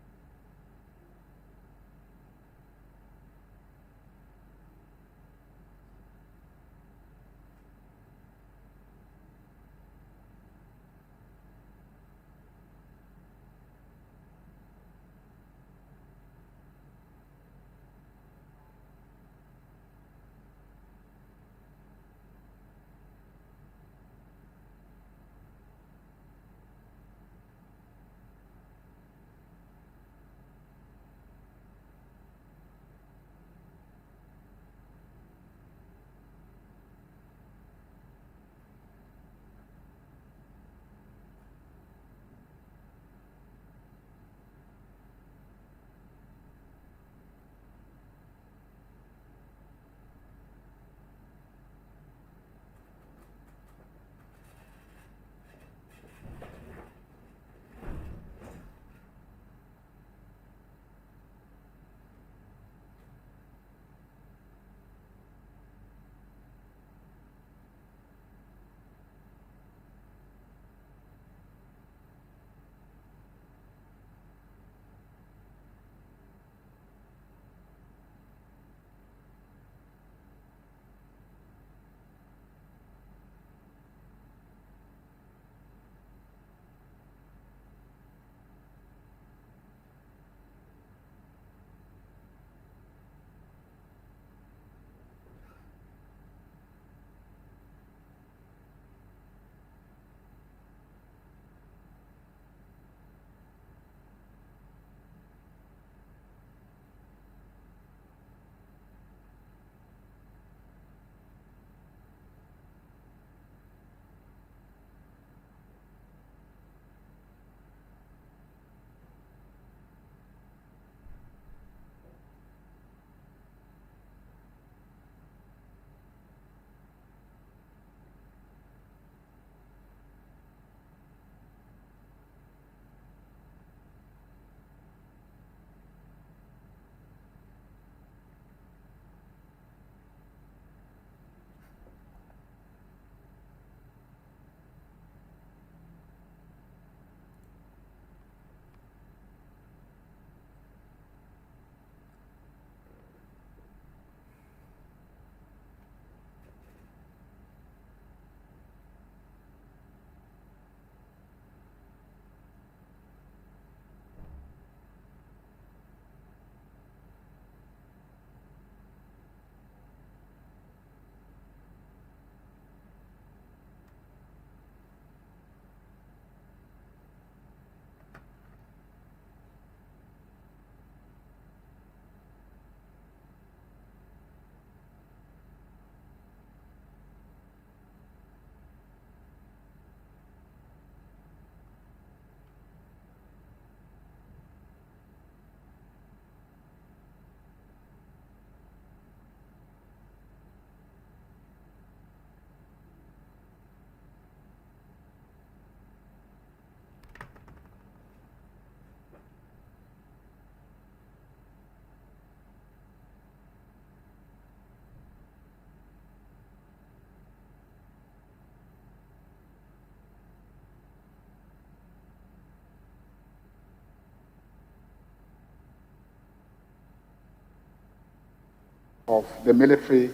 of the military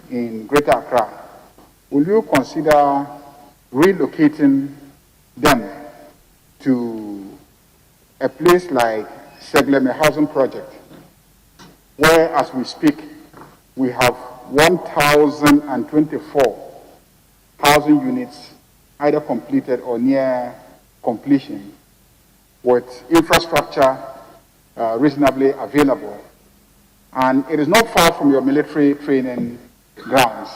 in Greater Accra, will you consider relocating them to a place like Segleme Housing Project, where, as we speak, we have 1,024 housing units either completed or near completion, with infrastructure reasonably available. And it is not far from your military training grounds,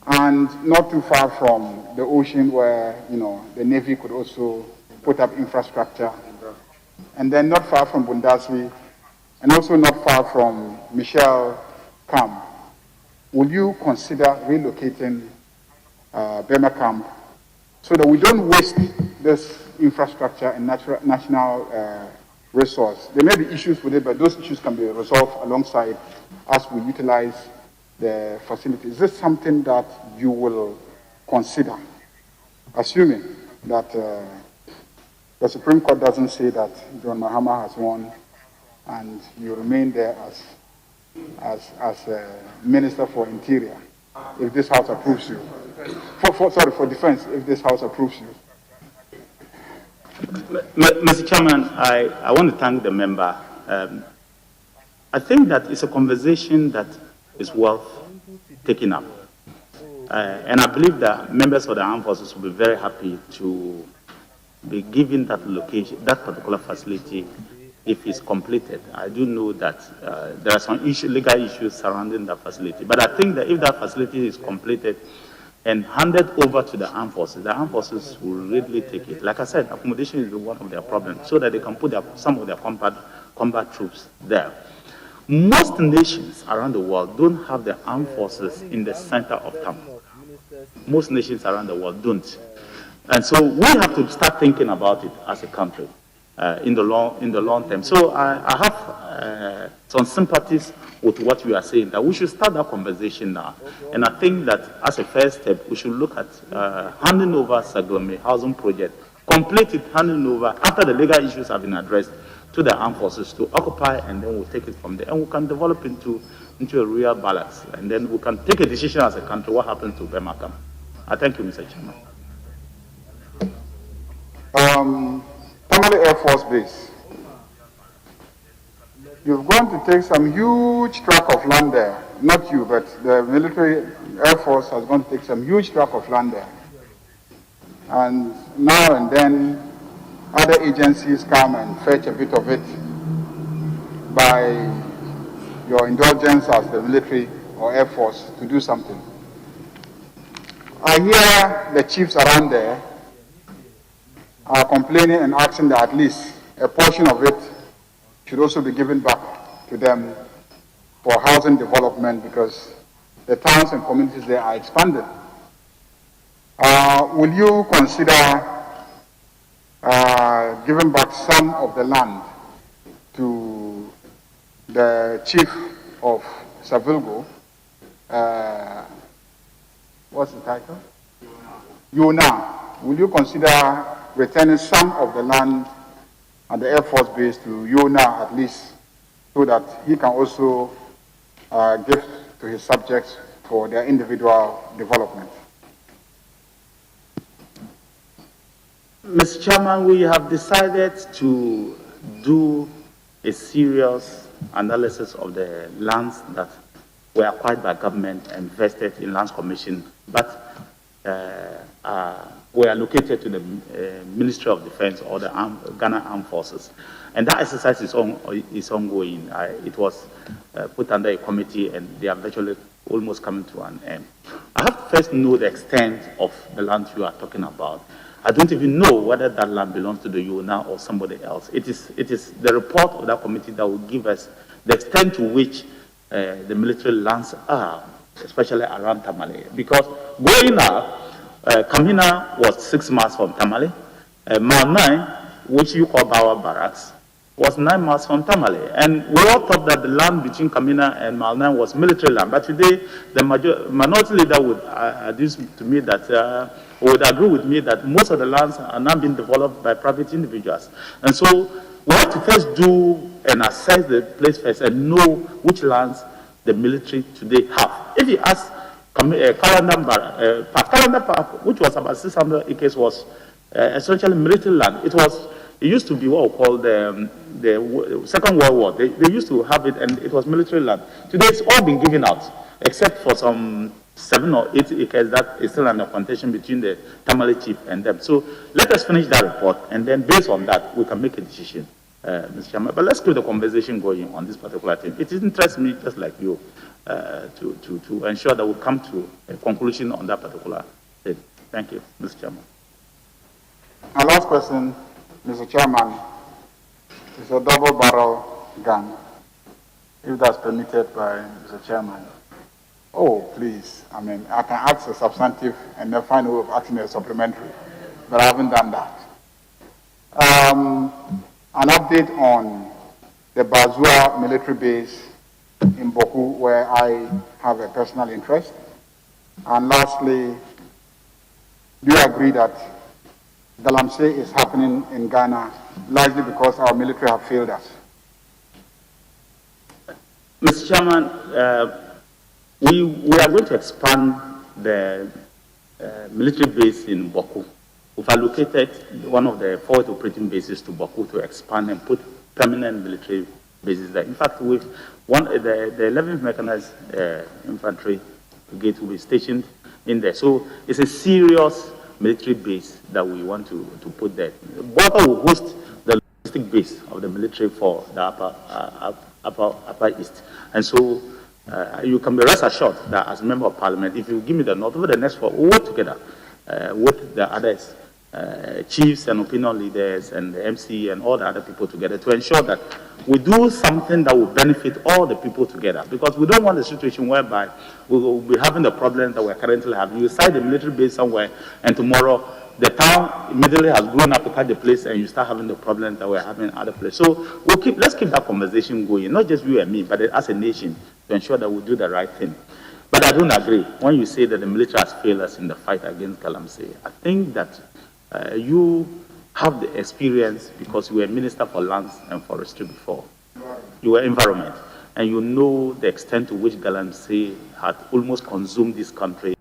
and not too far from the ocean where, you know, the Navy could also put up infrastructure. And then not far from Bundasvi, and also not far from Michel Camp. will you consider relocating Burma camp so that we don't waste this infrastructure and national resource? There may be issues with it, but those issues can be resolved alongside as we utilize the facility. Is this something that you will consider, assuming that the Supreme Court doesn't say that John Mahama has won and you remain there as Minister for Interior, if this House approves you? For Defense, if this House approves you. Mr. Chairman, I want to thank the member. I think that it's a conversation that is worth taking up. And I believe that members of the armed forces will be very happy to be given that location, that particular facility, if it's completed. I do know that there are some legal issues surrounding that facility. But I think that if that facility is completed and handed over to the armed forces will readily take it. Like I said, accommodation is one of their problems, so that they can put some of their combat troops there. Most nations around the world don't have the armed forces in the center of town. Most nations around the world don't. And so we have to start thinking about it as a country in the long term. So I have some sympathies with what you are saying, that we should start that conversation now. And I think that as a first step, we should look at handing over Saglome housing project, complete it, handing over after the legal issues have been addressed to the armed forces to occupy, and then we'll take it from there. And we can develop into a real balance. And then we can take a decision as a country what happens to Burma camp. I thank you, Mr. Chairman. Tamale Air Force Base. You're going to take some huge tract of land there. Not you, but the military Air Force has going to take some huge tract of land there. And now and then, other agencies come and fetch a bit of it by your indulgence as the military or Air Force to do something. I hear the chiefs around there are complaining and asking that at least a portion of it should also be given back to them for housing development, because the towns and communities there are expanding. Will you consider giving back some of the land to the chief of Savilgo? What's the title? Yona. Will you consider returning some of the land at the Air Force Base to Yona at least, so that he can also give to his subjects for their individual development? Mr. Chairman, we have decided to do a serious analysis of the lands that were acquired by government and vested in Lands Commission, but were allocated to the Ministry of Defense or the Ghana Armed Forces. And that exercise is ongoing. It was put under a committee, and they are virtually almost coming to an end. I have to first know the extent of the land you are talking about. I don't even know whether that land belongs to the Yona or somebody else. It is the report of that committee that will give us the extent to which the military lands are, especially around Tamale. Because going up, Kamina was 6 miles from Tamale. Mile 9, which you call Bawa Barracks, was 9 miles from Tamale. And we all thought that the land between Kamina and Mile 9 was military land. But today, the minority leader would would agree with me that most of the lands are now being developed by private individuals. And so we have to first do and assess the place first and know which lands the military today have. If you ask Calendar Park, which was about 600 acres, was essentially military land. It used to be what we call the Second World War. They used to have it, and it was military land. Today it's all been given out, except for some 7 or 8 acres that is still under contention between the Tamale chief and them. So let us finish that report, and then based on that, we can make a decision, Mr. Chairman. But let's keep the conversation going on this particular thing. It interests me, just like you, to ensure that we come to a conclusion on that particular thing. Thank you, Mr. Chairman. My last question, Mr. Chairman, is a double barrel gun, if that's permitted by Mr. Chairman. Oh, please. I mean, I can ask a substantive and then find a way of asking a supplementary, but I haven't done that. An update on the Bazua military base in Boku, where I have a personal interest. And lastly, do you agree that Galamsey is happening in Ghana largely because our military have failed us? Mr. Chairman, we are going to expand the military base in Boku. We've allocated one of the forward operating bases to Boku to expand and put permanent military bases there. In fact, the 11th Mechanized Infantry Brigade will be stationed in there. So it's a serious military base that we want to put there. Boku will host the logistic base of the military for the upper east. And so you can be rest assured that as a member of parliament, if you give me the nod over the next 4, we'll work together with the others, chiefs and opinion leaders and the MC and all the other people together to ensure that we do something that will benefit all the people together. Because we don't want a situation whereby we will be having the problems that we're currently having. You site a military base somewhere and tomorrow the town immediately has grown up to catch the place and you start having the problems that we're having in other places. So let's keep that conversation going, not just you and me, but as a nation, to ensure that we do the right thing. But I don't agree when you say that the military has failed us in the fight against Galamsey. I think that you have the experience because you were Minister for Lands and Forestry before. You were Environment. And you know the extent to which Galamsey had almost consumed this country.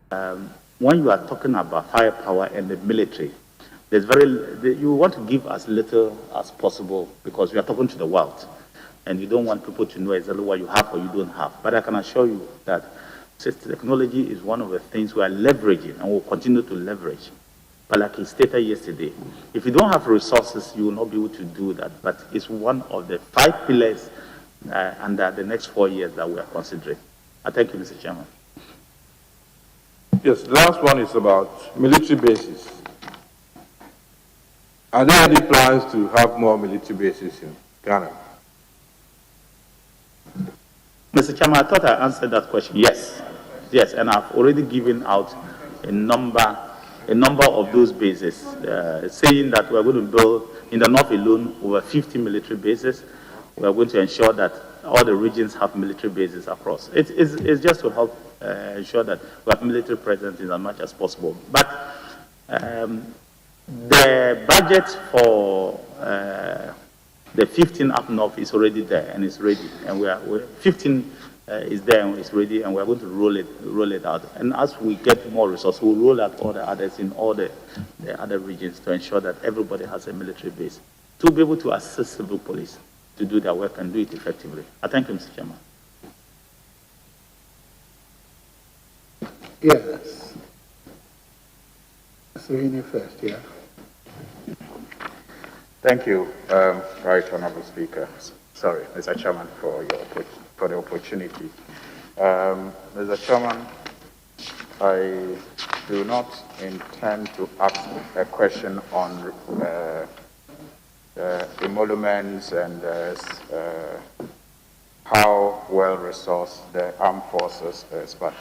when you are talking about firepower and the military, you want to give as little as possible because we are talking to the world, and you don't want people to know exactly what you have or you don't have. But I can assure you that technology is one of the things we are leveraging and will continue to leverage. But like he stated yesterday, if you don't have resources, you will not be able to do that. But it's one of the 5 pillars under the next 4 years that we are considering. I thank you, Mr. Chairman. Yes, the last one is about military bases. Are there any plans to have more military bases in Ghana? Mr. Chairman, I thought I answered that question. Yes. Yes, and I've already given out a number of those bases, saying that we're going to build, in the north alone, over 50 military bases. We're going to ensure that all the regions have military bases across. It's just to help ensure that we have military presence in as much as possible. But the budget for the 15 up north is already there and it's ready. And 15 is there and it's ready, and we're going to roll it out. And as we get more resources, we'll roll out all the others in all the other regions to ensure that everybody has a military base to be able to assist civil police to do their work and do it effectively. I thank you, Mr. Chairman. Yes. Serene first, yeah. Thank you, Right Honorable Speaker. Sorry, Mr. Chairman, for the opportunity. Mr. Chairman, I do not intend to ask a question on emoluments and how well-resourced the armed forces is, but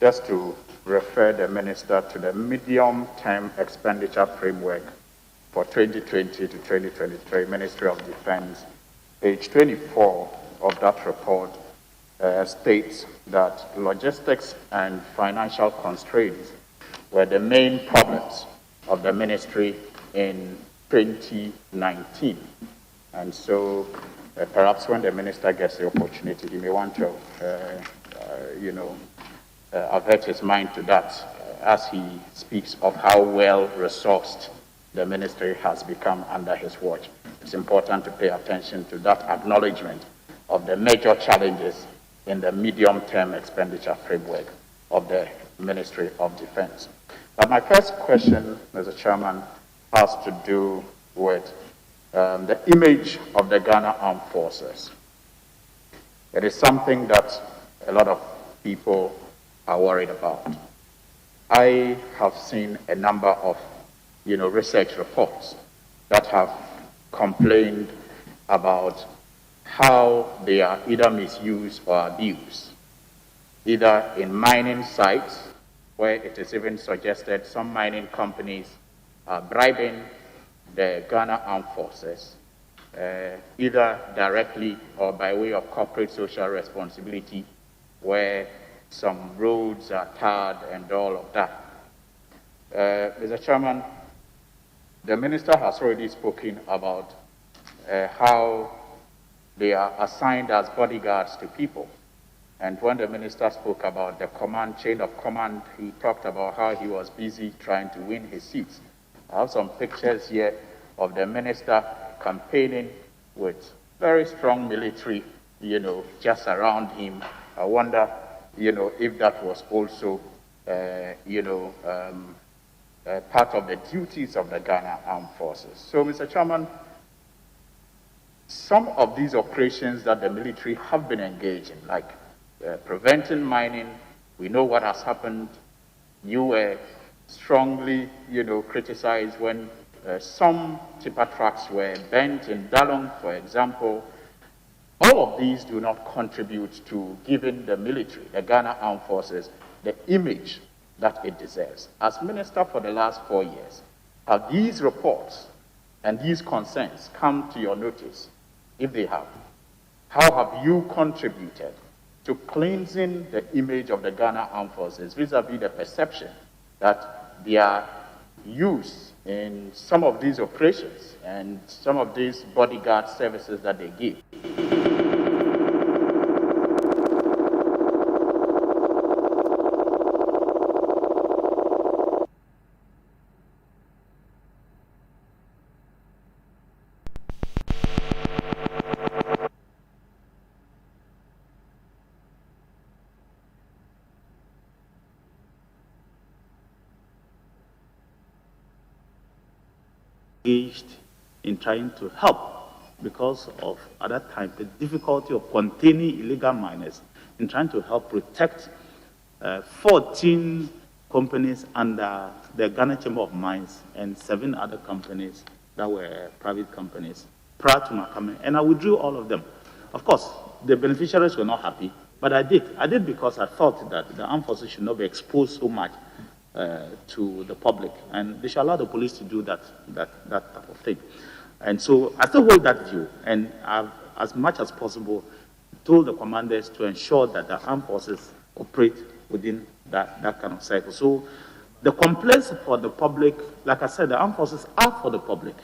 just to refer the Minister to the medium-term expenditure framework for 2020 to 2023, Ministry of Defense. Page 24 of that report states that logistics and financial constraints were the main problems of the ministry in 2019. And so perhaps when the minister gets the opportunity, he may want to, avert his mind to that as he speaks of how well resourced the ministry has become under his watch. It's important to pay attention to that acknowledgement of the major challenges in the medium-term expenditure framework of the Ministry of Defense. But my first question, Mr. Chairman, has to do with the image of the Ghana Armed Forces. It is something that a lot of people are worried about. I have seen a number of research reports that have complained about how they are either misused or abused, either in mining sites, where it is even suggested some mining companies are bribing the Ghana Armed Forces, either directly or by way of corporate social responsibility, where some roads are tarred and all of that. Mr. Chairman, the minister has already spoken about how they are assigned as bodyguards to people. And when the minister spoke about the chain of command, he talked about how he was busy trying to win his seats. I have some pictures here of the minister campaigning with very strong military, just around him. I wonder, if that was also, part of the duties of the Ghana Armed Forces. So, Mr. Chairman, some of these operations that the military have been engaged in, like preventing mining, we know what has happened. You were strongly, criticized when some tipper trucks were bent in Dalong, for example. All of these do not contribute to giving the military, the Ghana Armed Forces, the image that it deserves. As minister for the last 4 years, have these reports and these concerns come to your notice? If they have, how have you contributed to cleansing the image of the Ghana Armed Forces vis-a-vis the perception that their use in some of these operations and some of these bodyguard services that they give? engaged in trying to help because of, at that time, the difficulty of containing illegal miners, in trying to help protect 14 companies under the Ghana Chamber of Mines and 7 other companies that were private companies prior to my coming. And I withdrew all of them. Of course, the beneficiaries were not happy, but I did. I did because I thought that the armed forces should not be exposed so much to the public, and they should allow the police to do that type of thing. And so I still hold that view, and I've, as much as possible, told the commanders to ensure that the armed forces operate within that kind of cycle. So the complaints for the public, like I said, the armed forces are for the public.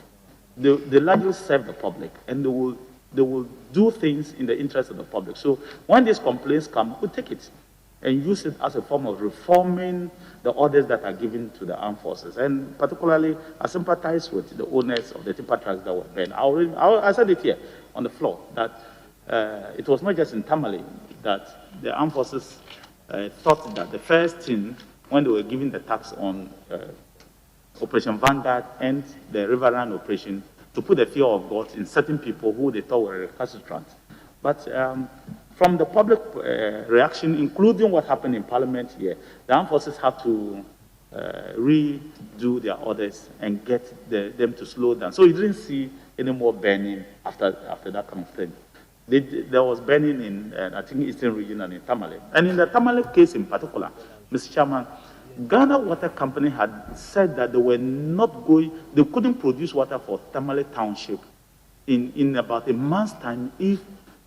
They largely serve the public, and they will do things in the interest of the public. So when these complaints come, we take it and use it as a form of reforming the orders that are given to the armed forces. And particularly, I sympathize with the owners of the tipper trucks that were burned. I said it here on the floor, that it was not just in Tamale that the armed forces thought that the first thing, when they were giving the tax on Operation Vanguard and the River Run operation, to put the fear of God in certain people who they thought were recalcitrant. But from the public reaction, including what happened in Parliament here, the armed forces have to redo their orders and get them to slow down. So you didn't see any more burning after that kind of thing. There was burning in, I think, Eastern region and in Tamale. And in the Tamale case in particular, Mr. Chairman, Ghana Water Company had said that they were not going, they couldn't produce water for Tamale Township in about a month's time if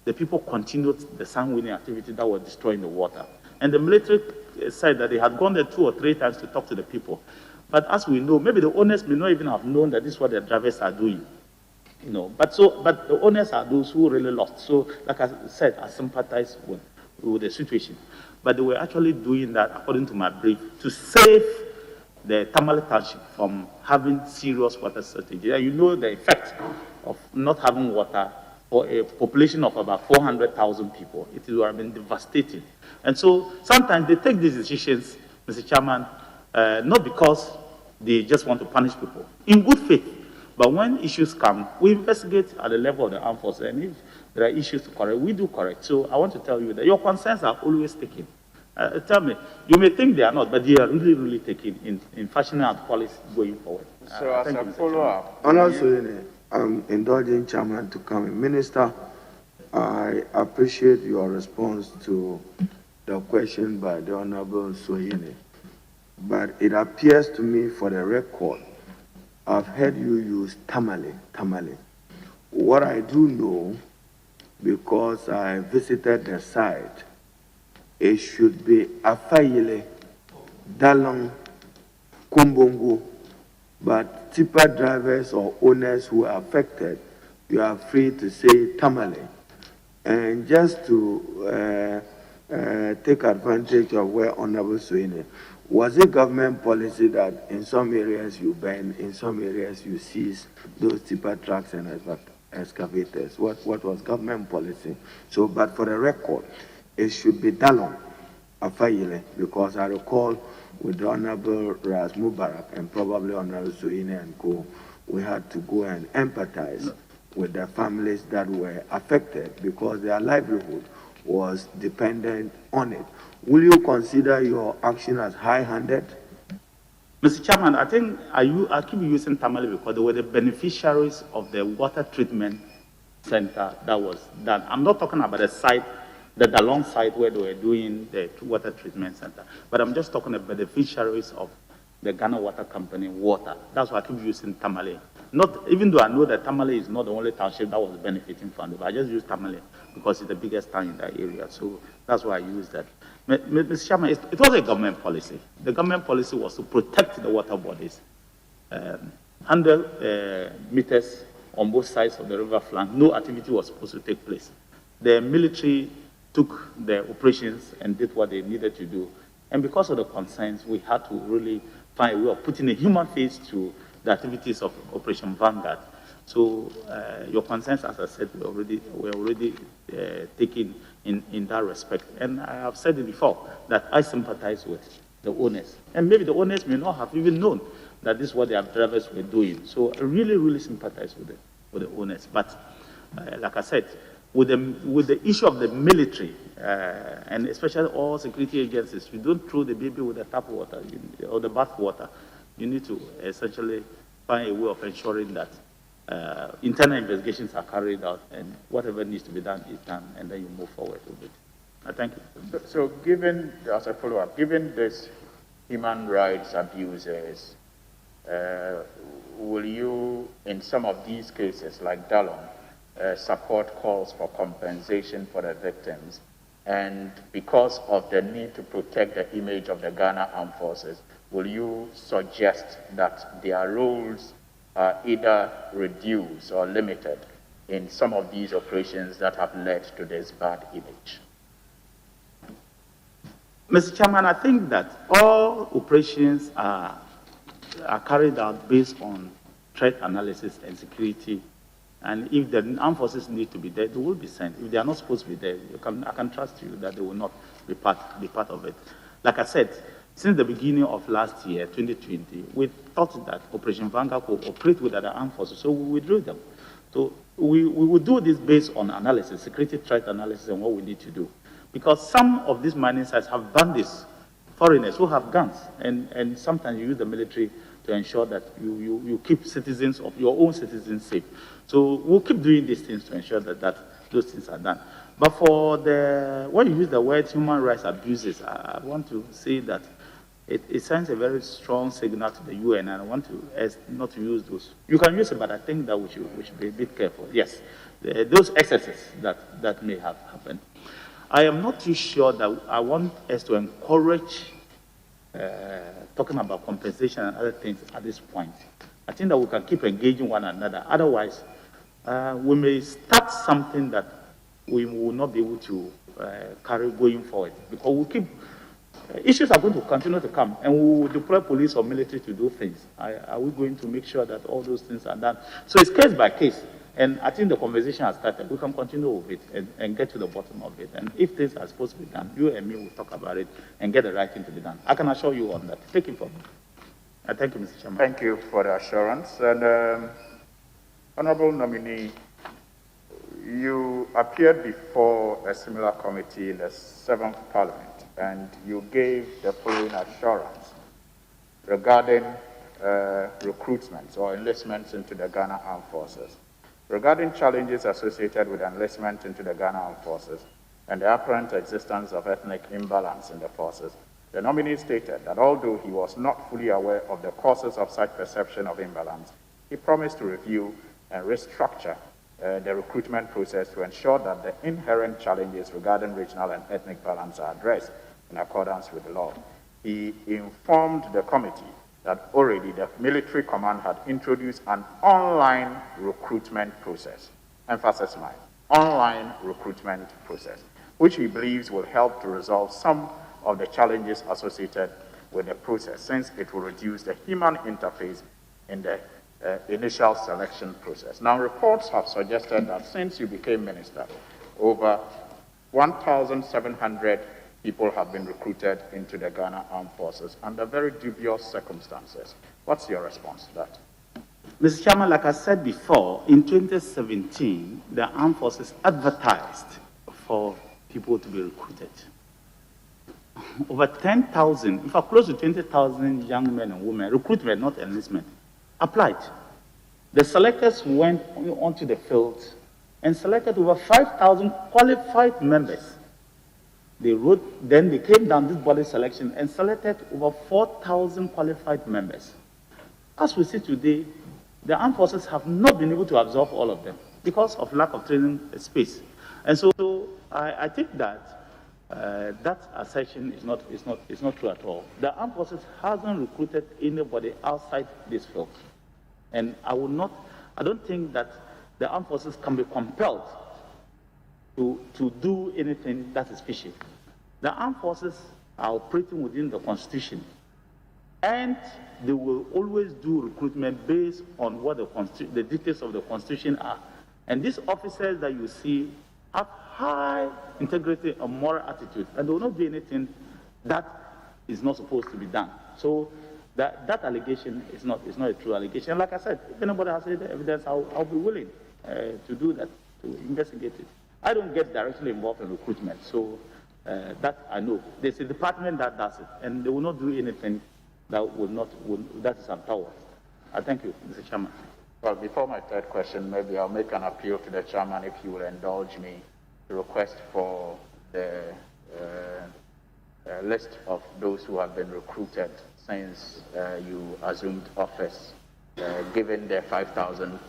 the people continued the sand-winning activity that was destroying the water. And the military said that they had gone there 2 or 3 times to talk to the people. But as we know, maybe the owners may not even have known that this is what the drivers are doing. You know, but the owners are those who really lost. So, like I said, I sympathize with the situation. But they were actually doing that, according to my brief, to save the Tamale Township from having serious water shortage. And you know the effect of not having water for a population of about 400,000 people. It would have been devastating. And so sometimes they take these decisions, Mr. Chairman, not because they just want to punish people, in good faith. But when issues come, we investigate at the level of the armed forces, and if there are issues to correct, we do correct. So I want to tell you that your concerns are always taken. Tell me, you may think they are not, but they are really, really taken in fashioning our policy going forward. So as a follow-up, I'm indulging Chairman to come in. Minister, I appreciate your response to the question by the Honorable Soyene, but it appears to me, for the record, I've heard you use Tamale. What I do know, because I visited the site, it should be Afayele, Dalong, Kumbongo, but tipper drivers or owners who are affected, you are free to say Tamale. And just to take advantage of where Honorable Soyene, was it government policy that in some areas you ban, in some areas you seize those tipper trucks and excavators? What was government policy? So, but for the record, it should be Dalong, Afayele, because I recall with the Honorable Ras Mubarak and probably Honorable Soyene and co, we had to go and empathize with the families that were affected because their livelihood was dependent on it. Will you consider your action as high-handed? Mr. Chairman, I think I keep using Tamale because they were the beneficiaries of the water treatment center that was done. I'm not talking about the site, the Dalong site where they were doing the water treatment center, but I'm just talking about the beneficiaries of the Ghana Water Company water. That's why I keep using Tamale. Not, even though I know that Tamale is not the only township that was benefiting from it, but I just use Tamale because it's the biggest town in that area. So that's why I use that. Mr. Chairman, it was a government policy. The government policy was to protect the water bodies. 100 meters on both sides of the river flank, no activity was supposed to take place. The military took the operations and did what they needed to do. And because of the concerns, we had to really find a way of putting a human face to the activities of Operation Vanguard. So your concerns, as I said, were already taken in that respect. And I have said it before, that I sympathize with the owners. And maybe the owners may not have even known that this is what their drivers were doing. So I really, really sympathize with the owners. But like I said, with the issue of the military, and especially all security agencies, you don't throw the baby with the tap water or the bath water. You need to essentially find a way of ensuring that internal investigations are carried out and whatever needs to be done is done, and then you move forward with it. Thank you. So given, as a follow-up, given this human rights abuses, will you, in some of these cases, like Dallon, support calls for compensation for the victims? And because of the need to protect the image of the Ghana Armed Forces, will you suggest that their roles are either reduced or limited in some of these operations that have led to this bad image? Mr. Chairman, I think that all operations are carried out based on threat analysis and security. And if the armed forces need to be there, they will be sent. If they are not supposed to be there, I can trust you that they will not be part of it. Like I said, since the beginning of last year, 2020, we thought that Operation Vanguard could operate with other armed forces, so we withdrew them. So we will do this based on analysis, security threat analysis, and what we need to do. Because some of these mining sites have bandits, foreigners who have guns, and sometimes you use the military to ensure that you keep citizens of your own citizens safe. So we'll keep doing these things to ensure that those things are done. But for when you use the word human rights abuses, I want to say that it sends a very strong signal to the UN, and I want to not to use those. You can use it, but I think that we should be a bit careful. Yes, those excesses that may have happened. I am not too sure that I want us to encourage talking about compensation and other things at this point. I think that we can keep engaging one another. Otherwise, we may start something that we will not be able to carry going forward, because we'll keep issues are going to continue to come, and we will deploy police or military to do things. Are we going to make sure that all those things are done? So it's case by case, and I think the conversation has started. We can continue with it and get to the bottom of it. And if things are supposed to be done, you and me will talk about it and get the right thing to be done. I can assure you on that. Take it from me. Thank you, Mr. Chairman. Thank you for the assurance. And Honorable Nominee, you appeared before a similar committee in the 7th Parliament, and you gave the following assurance regarding recruitment or enlistments into the Ghana Armed Forces. Regarding challenges associated with enlistment into the Ghana Armed Forces and the apparent existence of ethnic imbalance in the forces, the nominee stated that although he was not fully aware of the causes of such perception of imbalance, he promised to review and restructure the recruitment process to ensure that the inherent challenges regarding regional and ethnic balance are addressed in accordance with the law. He informed the committee that already the military command had introduced an online recruitment process, emphasis mine, online recruitment process, which he believes will help to resolve some of the challenges associated with the process, since it will reduce the human interface in the initial selection process. Now, reports have suggested that since you became minister, over 1,700 people have been recruited into the Ghana Armed Forces under very dubious circumstances. What's your response to that? Mr. Chairman, like I said before, in 2017, the Armed Forces advertised for people to be recruited. Over 10,000, in fact, close to 20,000 young men and women, recruitment, not enlistment, applied. The selectors went onto the field and selected over 5,000 qualified members. They wrote, then they came down this body selection and selected over 4,000 qualified members. As we see today, the armed forces have not been able to absorb all of them because of lack of training space. And so I think that that assertion is not true at all. The armed forces hasn't recruited anybody outside this field. And I don't think that the armed forces can be compelled to do anything that is fishy. The armed forces are operating within the Constitution, and they will always do recruitment based on what the details of the Constitution are. And these officers that you see have high integrity and moral attitude, and they will not do anything that is not supposed to be done. So That allegation is not a true allegation. Like I said, if anybody has any evidence, I'll be willing to do that, to investigate it. I don't get directly involved in recruitment, so that I know. There's a department that does it, and they will not do anything that that is untoward. I thank you, Mr. Chairman. Well, before my third question, maybe I'll make an appeal to the chairman, if he will indulge me, to request for the list of those who have been recruited since you assumed office, given the 5,000,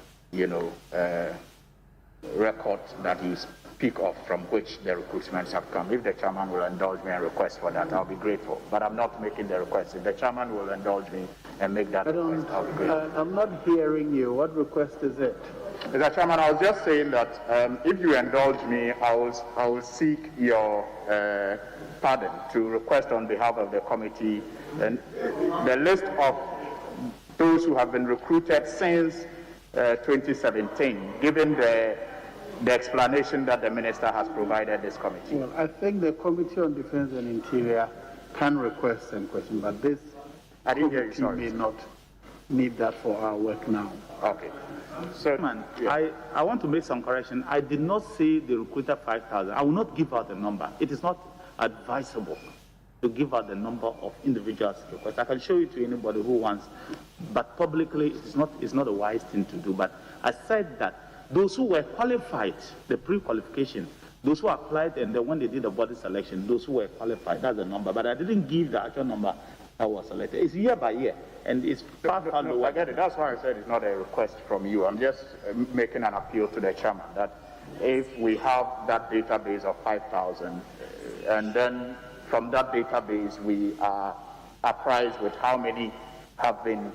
record that you speak of from which the recruitments have come. If the chairman will indulge me and request for that, I'll be grateful. But I'm not making the request. If the chairman will indulge me and make that request, I'll be grateful. I'm not hearing you. What request is it? Mr. Chairman, I was just saying that if you indulge me, I will seek your pardon to request on behalf of the committee and the list of those who have been recruited since 2017, given the explanation that the minister has provided this committee. Well, I think the Committee on Defense and Interior can request and question, but this committee may not need that for our work now. Okay. So, man, yeah. I want to make some correction. I did not say they recruited 5,000. I will not give out the number. It is not advisable to give out the number of individuals requests. I can show it to anybody who wants, but publicly it's not a wise thing to do. But I said that those who were qualified, the pre-qualification, those who applied and then when they did the body selection, those who were qualified, that's the number. But I didn't give the actual number that was selected. It's year by year, and it's part of I get it. That's why I said it's not a request from you. I'm just making an appeal to the chairman that if we have that database of 5,000, and then from that database we are apprised with how many have been,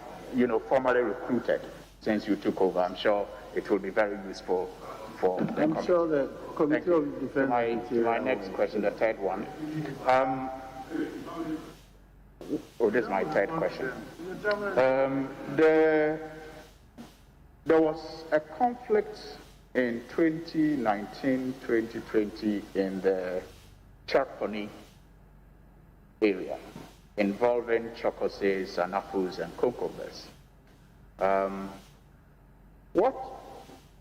formally recruited since you took over, I'm sure it will be very useful for the committee. I'm sure the Committee of Defense. My next question, the third one. This is my third question. There was a conflict in 2019-2020 in the Charponi area involving Chokoses, Anapus, and Kokombes.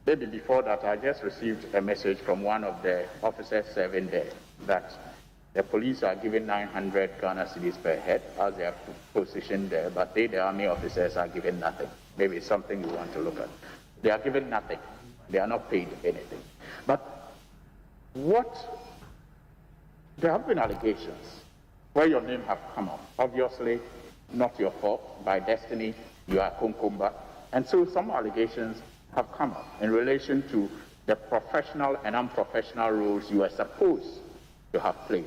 Maybe before that, I just received a message from one of the officers serving there that the police are giving 900 Ghana cedis per head as they are positioned there, but the army officers are given nothing. Maybe it's something you want to look at. They are given nothing. They are not paid anything. But there have been allegations where your name have come up. Obviously, not your fault. By destiny, you are Konkomba. And so some allegations have come up in relation to the professional and unprofessional roles you are supposed to have played.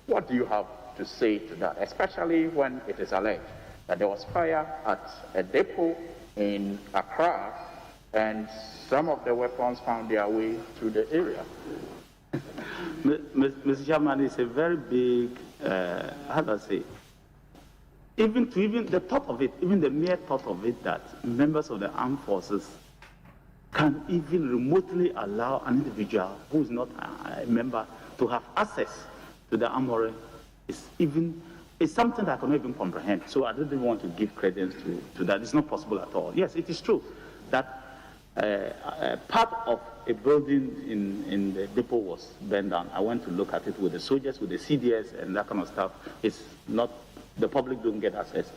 What do you have to say to that, especially when it is alleged that there was fire at a depot in Accra and some of the weapons found their way to the area? Mr. Chairman, it's a very big, how do I say, even the thought of it, even the mere thought of it that members of the armed forces can even remotely allow an individual who is not a member to have access to the armory is something that I cannot even comprehend. So I don't even want to give credence to that. It's not possible at all. Yes, it is true that part of a building in the depot was burned down. I went to look at it with the soldiers, with the CDS and that kind of stuff. It's not, the public don't get access.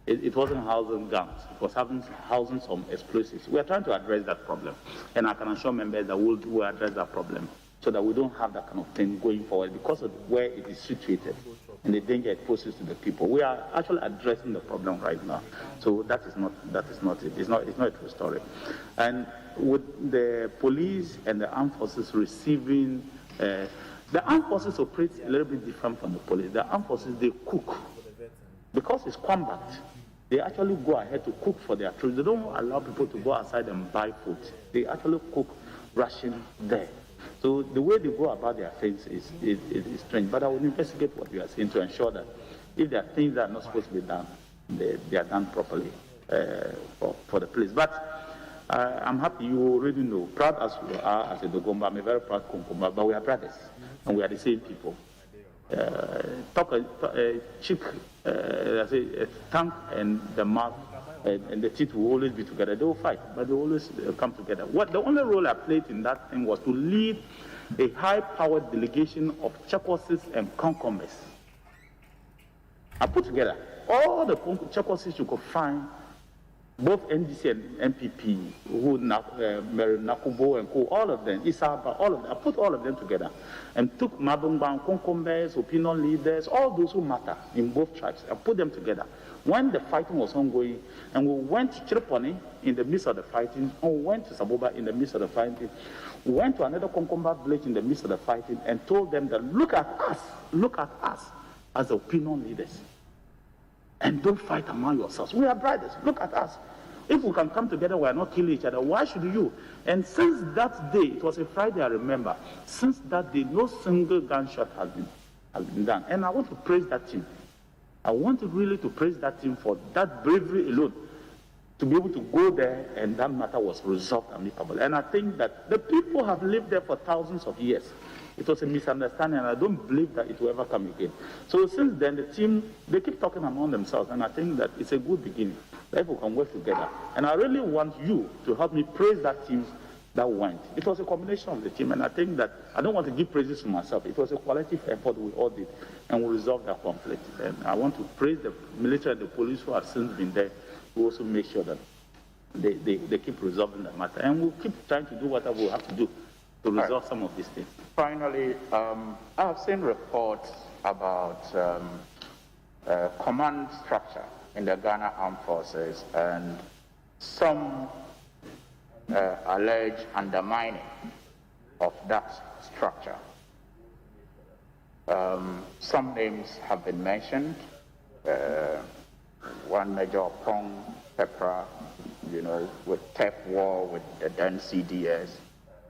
It wasn't housing guns. It was housing some explosives. We are trying to address that problem. And I can assure members that we'll address that problem so that we don't have that kind of thing going forward because of where it is situated and the danger it poses to the people. We are actually addressing the problem right now. So that is not it. It's not a true story. And with the police and the armed forces receiving, the armed forces operate a little bit different from the police. The armed forces, they cook. Because it's combat, they actually go ahead to cook for their troops. They don't allow people to go outside and buy food. They actually cook ration there. So the way they go about their things is strange. But I will investigate what you are saying to ensure that if there are things that are not supposed to be done, they are done properly for the police. But I'm happy you already know, proud as you are as a Dogomba, I'm a very proud Konkomba, but we are brothers and we are the same people. tongue and the mouth and the teeth will always be together. They will fight, but they always come together. The only role I played in that thing was to lead a high-powered delegation of Chakwausis and Konkombes. I put together all the Chakwausis you could find, both NDC and MPP, Nakubo and Co, all of them, Isaba, all of them. I put all of them together and took Mabungban, Konkombes, opinion leaders, all those who matter in both tribes, and put them together. When the fighting was ongoing, and we went to Chirponi in the midst of the fighting, and we went to Saboba in the midst of the fighting, we went to another Konkomba village in the midst of the fighting and told them that look at us as opinion leaders. And don't fight among yourselves. We are brothers. Look at us. If we can come together, we are not killing each other. Why should you? And since that day, it was a Friday, I remember. Since that day, no single gunshot has been done. And I want to praise that team. I want really to praise that team for that bravery alone, to be able to go there and that matter was resolved amicably. And I think that the people have lived there for thousands of years. It was a misunderstanding, and I don't believe that it will ever come again. So since then, the team, they keep talking among themselves, and I think that it's a good beginning. That we can work together. And I really want you to help me praise that team that went. It was a combination of the team, and I think that I don't want to give praises to myself. It was a collective effort we all did, and we resolved that conflict. And I want to praise the military and the police who have since been there to also make sure that they keep resolving that matter. And we'll keep trying to do whatever we have to do to resolve some of these things. Finally, I have seen reports about command structure in the Ghana Armed Forces and some alleged undermining of that structure. Some names have been mentioned. One Major Pong Pepra, with TEP War, with the then CDS,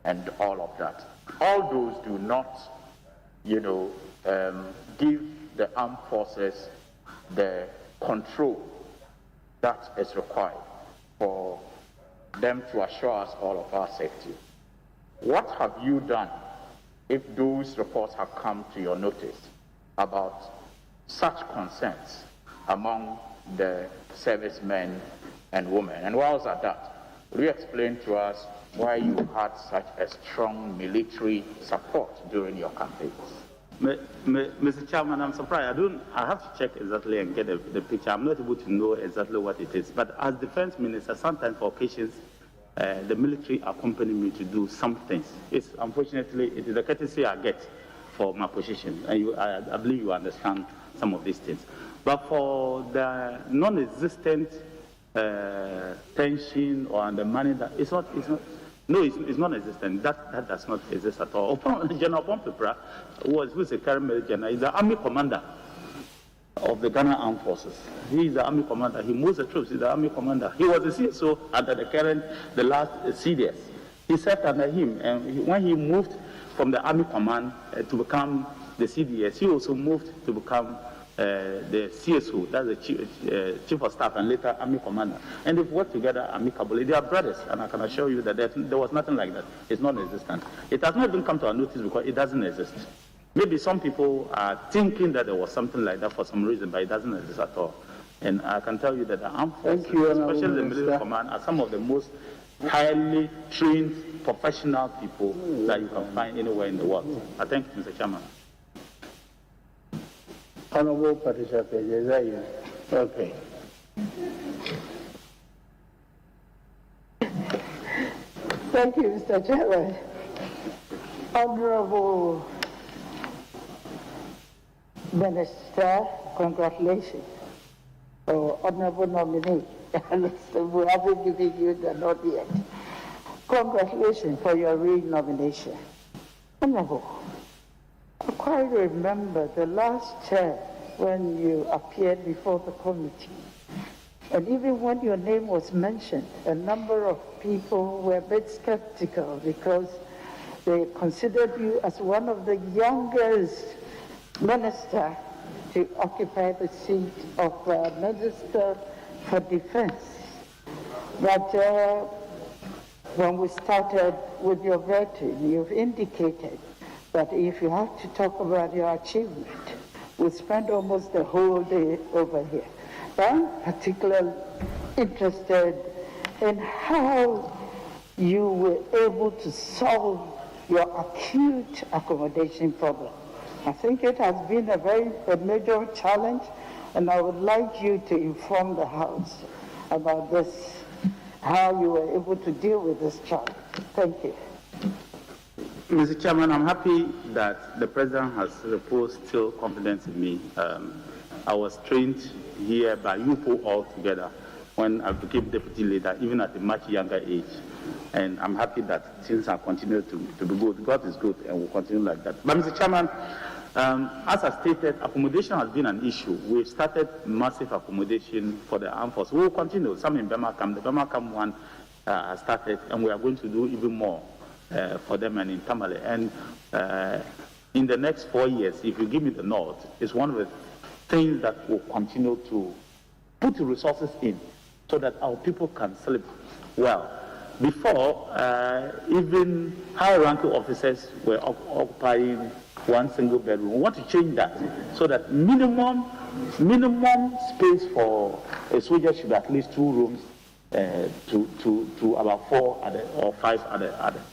and all of that. All those do not, give the armed forces the control that is required for them to assure us all of our safety. What have you done if those reports have come to your notice about such concerns among the servicemen and women? And whilst at that, will you explain to us why you had such a strong military support during your campaigns? Mr. Chairman, I'm surprised. I have to check exactly and get the picture. I'm not able to know exactly what it is. But as defense minister, sometimes for occasions, the military accompany me to do some things. Unfortunately, it is a courtesy I get for my position. And I believe you understand some of these things. But for the non-existent tension or undermining, that it's not non-existent. That does not exist at all. General Pompepra, who is a current major general, is the army commander of the Ghana Armed Forces. He is the army commander. He moves the troops. He's the army commander. He was the CSO under the last CDS. He served under him, and when he moved from the army command to become the CDS, he also moved to become the CSO, that's the chief of staff, and later army commander. And they've worked together amicably. They are brothers, and I can assure you that there was nothing like that. It's non-existent. It has not even come to our notice because it doesn't exist. Maybe some people are thinking that there was something like that for some reason, but it doesn't exist at all. And I can tell you that the armed forces, especially the military command, are some of the most highly trained professional people that you can find anywhere in the world. I thank you, Mr. Chairman. Honorable Patricia Pejeza, okay. Thank you, Mr. Chairman. Honorable Minister, congratulations. Honorable nominee, we haven't given you the nod yet. Congratulations for your re-nomination. Honorable, I quite remember the last term when you appeared before the committee. And even when your name was mentioned, a number of people were a bit skeptical because they considered you as one of the youngest ministers to occupy the seat of Minister for Defense. But when we started with your vetting, you've indicated But if you have to talk about your achievement, we spent almost the whole day over here. But I'm particularly interested in how you were able to solve your acute accommodation problem. I think it has been a major challenge, and I would like you to inform the House about this, how you were able to deal with this challenge. Thank you. Mr. Chairman, I'm happy that the President has reposed still confidence in me. I was trained here by you people all together when I became deputy leader, even at a much younger age. And I'm happy that things have continued to be good. God is good and will continue like that. But Mr. Chairman, as I stated, accommodation has been an issue. We've started massive accommodation for the armed forces. We will continue. Some in Bemakam, the Bemakam one has started, and we are going to do even more for them and in Tamale. And in the next 4 years, if you give me the nod, it's one of the things that will continue to put the resources in so that our people can sleep well. Before, even high-ranking officers were occupying one single bedroom. We want to change that so that minimum space for a soldier should be at least 2 rooms to about 4 or 5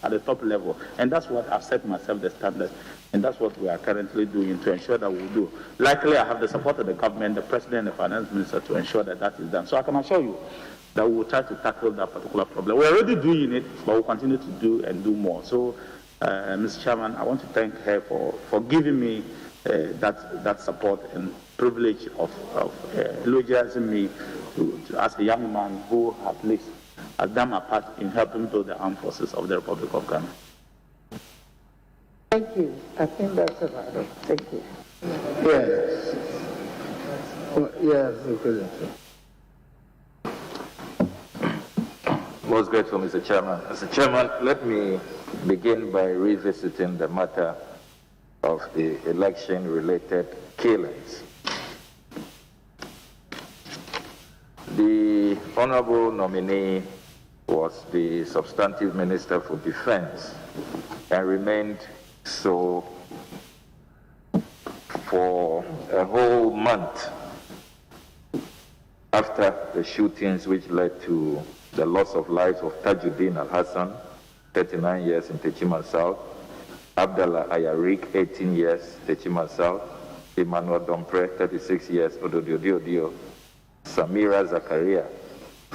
at the top level. And that's what I've set myself the standard. And that's what we are currently doing to ensure that we'll do. Likely, I have the support of the government, the President, and the Finance Minister to ensure that that is done. So I can assure you that we will try to tackle that particular problem. We're already doing it, but we'll continue to do and do more. So, Mr. Chairman, I want to thank her for giving me that support and privilege of eulogizing me as a young man who at least has done my part in helping build the armed forces of the Republic of Ghana. Thank you. I think that's about it. Thank you. Yes. Yes, the President. Most grateful, Mr. Chairman. Mr. Chairman, let me begin by revisiting the matter of the election-related killings. The honorable nominee was the substantive Minister for Defense and remained so for a whole month after the shootings which led to the loss of lives of Tajuddin Al-Hassan, 39 years in Techiman South, Abdallah Ayarik, 18 years, Techiman South, Emmanuel Dompre, 36 years, Ododiodio, Samira Zakaria,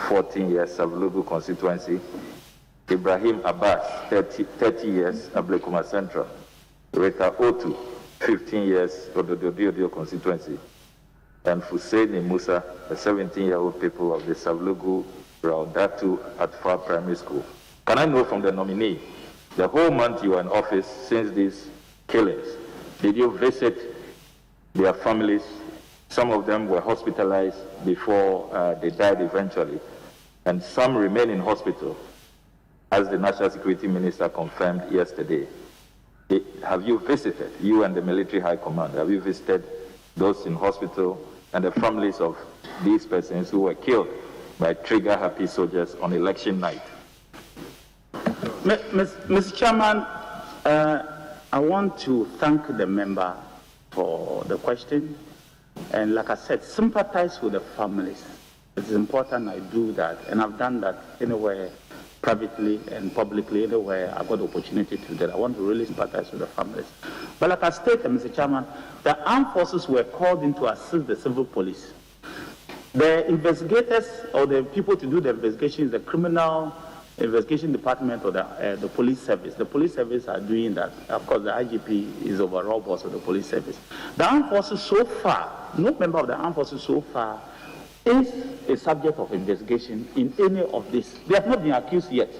14 years, Savlugu constituency, Ibrahim Abbas, 30 years, Ablekuma Central, Rita Otu, 15 years, Ododiodio constituency, and Hussein Musa, a 17-year-old people of the Savlugu Raudatu Atfa Primary School. Can I know from the nominee, the whole month you were in office since these killings, did you visit their families? Some of them were hospitalized before they died eventually, and some remain in hospital, as the National Security Minister confirmed yesterday. Have you visited, you and the Military High Command, have you visited those in hospital and the families of these persons who were killed by trigger-happy soldiers on election night? Mr. Chairman, I want to thank the member for the question. And like I said, sympathize with the families. It is important I do that. And I've done that anywhere, privately and publicly, anywhere I've got the opportunity to do that. I want to really sympathize with the families. But like I stated, Mr. Chairman, the armed forces were called in to assist the civil police. The investigators or the people to do the investigation is the criminal investigation department or the police service. The police service are doing that. Of course, the IGP is overall boss of the police service. The armed forces so far, no member of the armed forces so far is a subject of investigation in any of this. They have not been accused yet.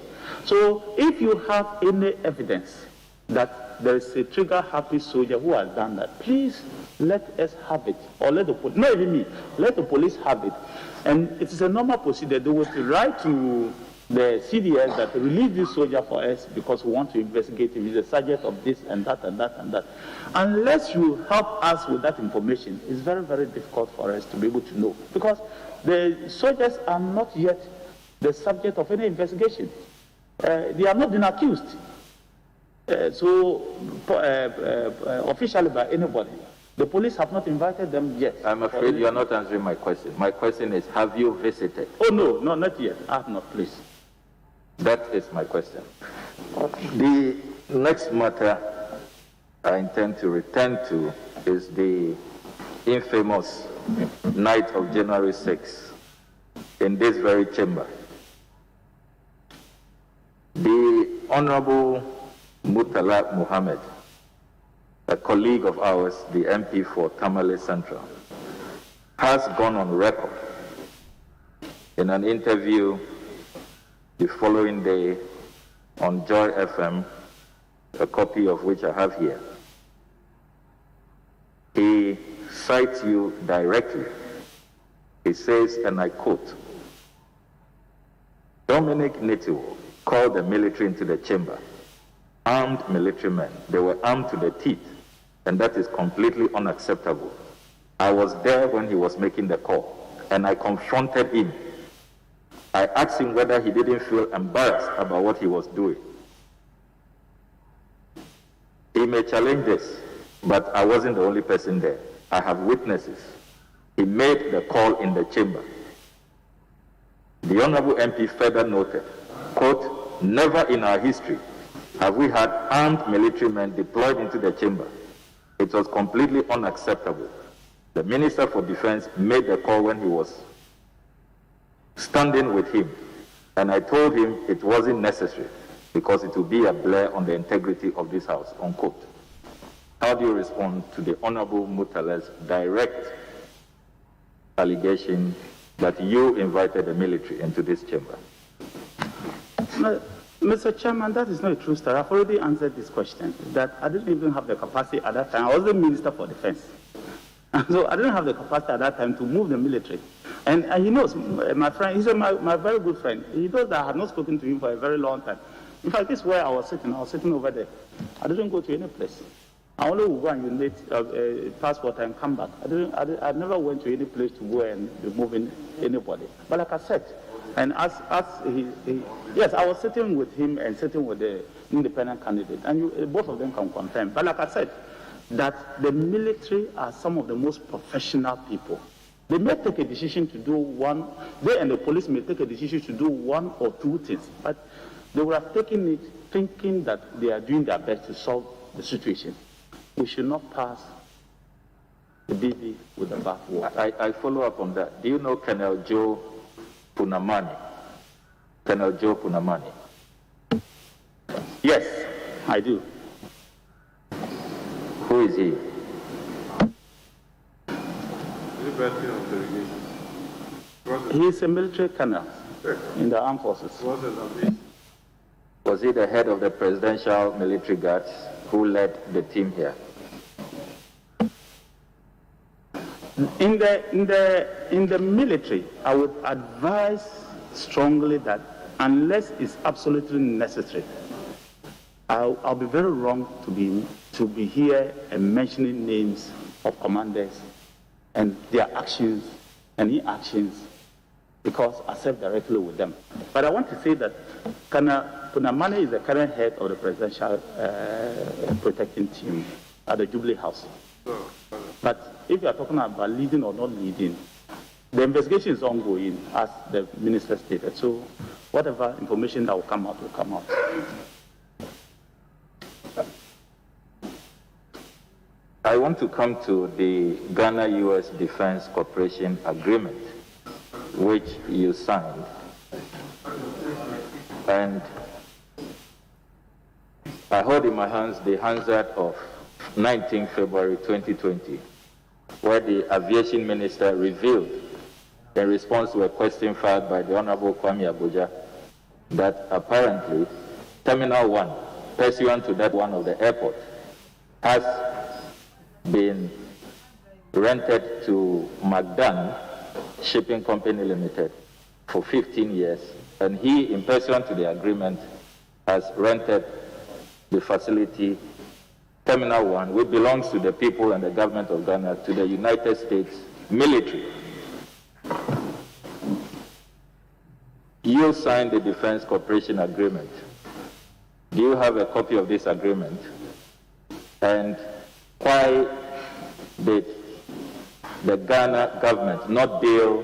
So if you have any evidence that there is a trigger-happy soldier who has done that, please let us have it, or let the police, not even me, let the police have it. And it is a normal procedure. They will write to the CDS that release this soldier for us because we want to investigate him. He's a subject of this and that and that and that. Unless you help us with that information, it's very, very difficult for us to be able to know, because the soldiers are not yet the subject of any investigation. They have not been accused. officially by anybody. The police have not invited them yet. I'm afraid you are not answering my question. My question is, have you visited? Oh, no, not yet. I have not, please. That is my question. The next matter I intend to return to is the infamous night of January 6th in this very chamber. The Honorable Murtala Muhammad, a colleague of ours, the MP for Tamale Central, has gone on record in an interview the following day on Joy FM, a copy of which I have here. He cites you directly. He says, and I quote, Dominic Nitiwul called the military into the chamber, armed military men. They were armed to the teeth, and that is completely unacceptable. I was there when he was making the call, and I confronted him. I asked him whether he didn't feel embarrassed about what he was doing. He may challenge this, but I wasn't the only person there. I have witnesses. He made the call in the chamber. The Honorable MP further noted, quote, never in our history have we had armed military men deployed into the chamber. It was completely unacceptable. The Minister for Defense made the call when he was standing with him, and I told him it wasn't necessary because it would be a blur on the integrity of this house, unquote. How do you respond to the Honorable Murtala's direct allegation that you invited the military into this chamber? Mr. Chairman, that is not a true story. I've already answered this question, that I didn't even have the capacity at that time. I was the Minister for Defense. And so I didn't have the capacity at that time to move the military. And he knows, my friend, he's my very good friend. He knows that I had not spoken to him for a very long time. In fact, this is where I was sitting over there. I didn't go to any place. I only would go and urinate a passport and come back. I never went to any place to go and remove anybody. But like I said, and yes, I was sitting with him and sitting with the independent candidate, and both of them can confirm. But like I said, that the military are some of the most professional people. They may take a decision to do one, they and the police may take a decision to do one or two things, but they would have taken it thinking that they are doing their best to solve the situation. We should not pass the baby with the bathwater. I follow up on that. Do you know Colonel Joe Punamani? Colonel Joe Punamani? Yes, I do. Who is he? He is a military colonel in the armed forces. Was he the head of the Presidential Military Guards who led the team here? In the military, I would advise strongly that unless it's absolutely necessary, I'll be very wrong to be here and mentioning names of commanders and their actions and inactions, because I serve directly with them. But I want to say that Colonel Punamani is the current head of the Presidential Protecting Team at the Jubilee House. But if you are talking about leading or not leading, the investigation is ongoing, as the minister stated. So whatever information that will come out will come out. I want to come to the Ghana-US Defense Cooperation Agreement, which you signed. And I hold in my hands the Hansard of 19 February 2020, where the aviation minister revealed, in response to a question filed by the Honorable Kwame Abuja, that apparently Terminal 1, pursuant to that one of the airport, has been rented to McDan Shipping Company Limited for 15 years, and he, in pursuant to the agreement, has rented the facility, Terminal 1, which belongs to the people and the government of Ghana, to the United States military. You signed the Defense Cooperation Agreement. do you have a copy of this agreement? And why did the Ghana government not deal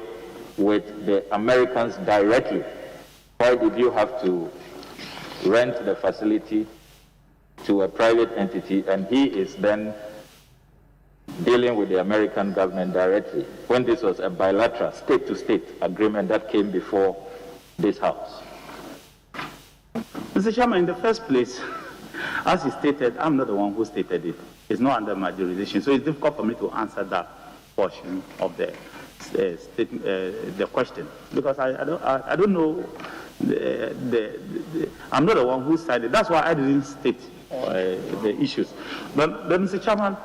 with the Americans directly? Why did you have to rent the facility to a private entity, and he is then dealing with the American government directly, when this was a bilateral state-to-state agreement that came before this House? Mr. Chairman, in the first place, as you stated, I'm not the one who stated it. It's not under my jurisdiction, so it's difficult for me to answer that portion of the question, because I don't know. I'm not the one who cited. That's why I didn't state the issues. But Mr. Chairman,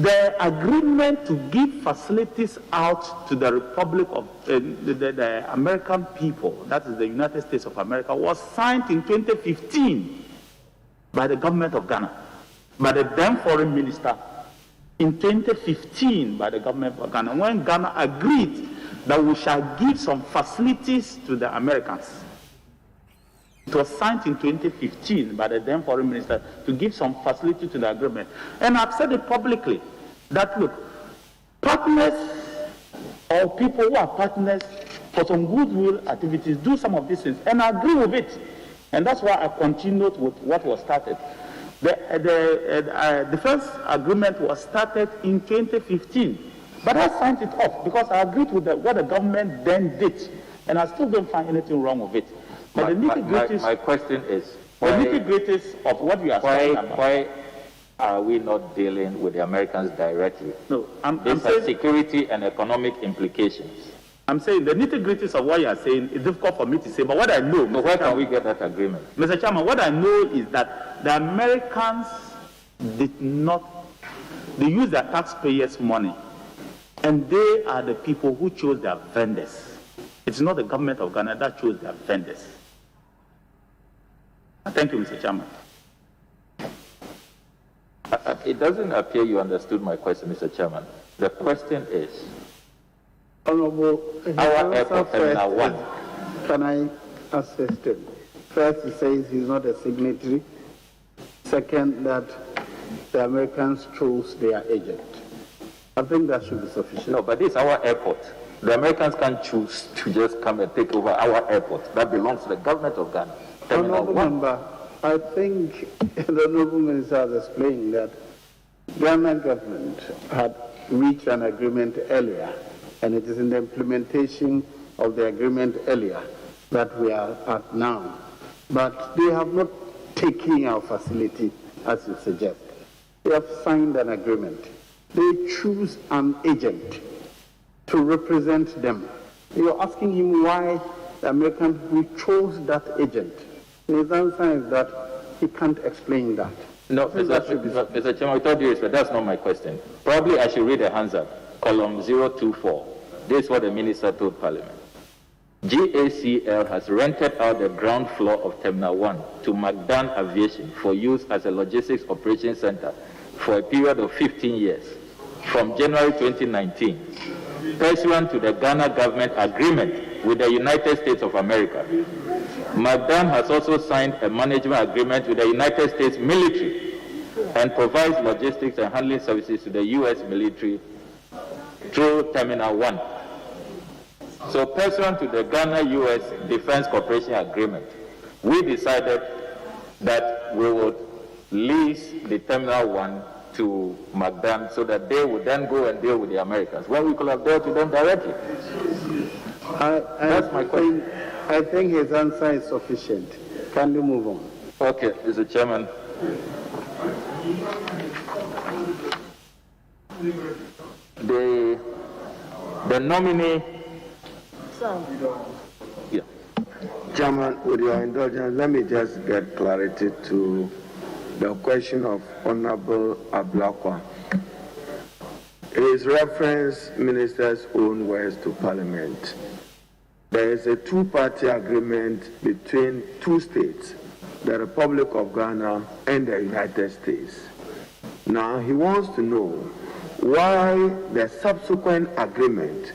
the agreement to give facilities out to the Republic of the American people, that is the United States of America, was signed in 2015 by the government of Ghana, by the then foreign minister. In 2015 by the government of Ghana, when Ghana agreed that we shall give some facilities to the Americans. It was signed in 2015 by the then foreign minister to give some facility to the agreement. And I've said it publicly that, look, partners or people who are partners for some goodwill activities do some of these things, and I agree with it. And that's why I continued with what was started. The first agreement was started in 2015. But I signed it off because I agreed with what the government then did, and I still don't find anything wrong with it. But the nitty-gritties, my question is, the nitty-gritties of what we are talking about. Why are we not dealing with the Americans directly? No, I'm saying security and economic implications. I'm saying the nitty-gritties of what you are saying is difficult for me to say, but what I know... So where can we get that agreement? Mr. Chairman, what I know is that the Americans did not... They used their taxpayers' money, and they are the people who chose their vendors. It's not the government of Ghana that chose their vendors. Thank you, Mr. Chairman. It doesn't appear you understood my question, Mr. Chairman. The question is, Honorable, our airport terminal 1. Can I assist him? First, he says he's not a signatory. Second, that the Americans chose their agent. I think that should be sufficient. No, but this is our airport. The Americans can't choose to just come and take over our airport. That belongs to the government of Ghana. Honorable Member, I think the Honorable Minister has explained that Ghana government had reached an agreement earlier, and it is in the implementation of the agreement earlier that we are at now. But they have not taken our facility, as you suggest. They have signed an agreement. They choose an agent to represent them. You're asking him why the Americans, we chose that agent. His answer is that he can't explain that. No, Mr. Chairman, with all due respect, that's not my question. Probably I should read the Hansard, column 024. This is what the minister told Parliament. GACL has rented out the ground floor of Terminal 1 to McDan Aviation for use as a logistics operations center for a period of 15 years, from January 2019, pursuant to the Ghana government agreement with the United States of America. McDan has also signed a management agreement with the United States military and provides logistics and handling services to the U.S. military through Terminal 1. So pursuant to the Ghana-U.S. Defense Cooperation Agreement, we decided that we would lease the Terminal 1 to McDan so that they would then go and deal with the Americans, when we could have dealt with them directly. That's my question. I think his answer is sufficient. Can we move on? Okay, Mr. Chairman. The nominee... Yeah. Chairman, with your indulgence, let me just get clarity to the question of Honorable Ablakwa. His reference Minister's own words to Parliament. There is a two-party agreement between two states, the Republic of Ghana and the United States. Now, he wants to know why the subsequent agreement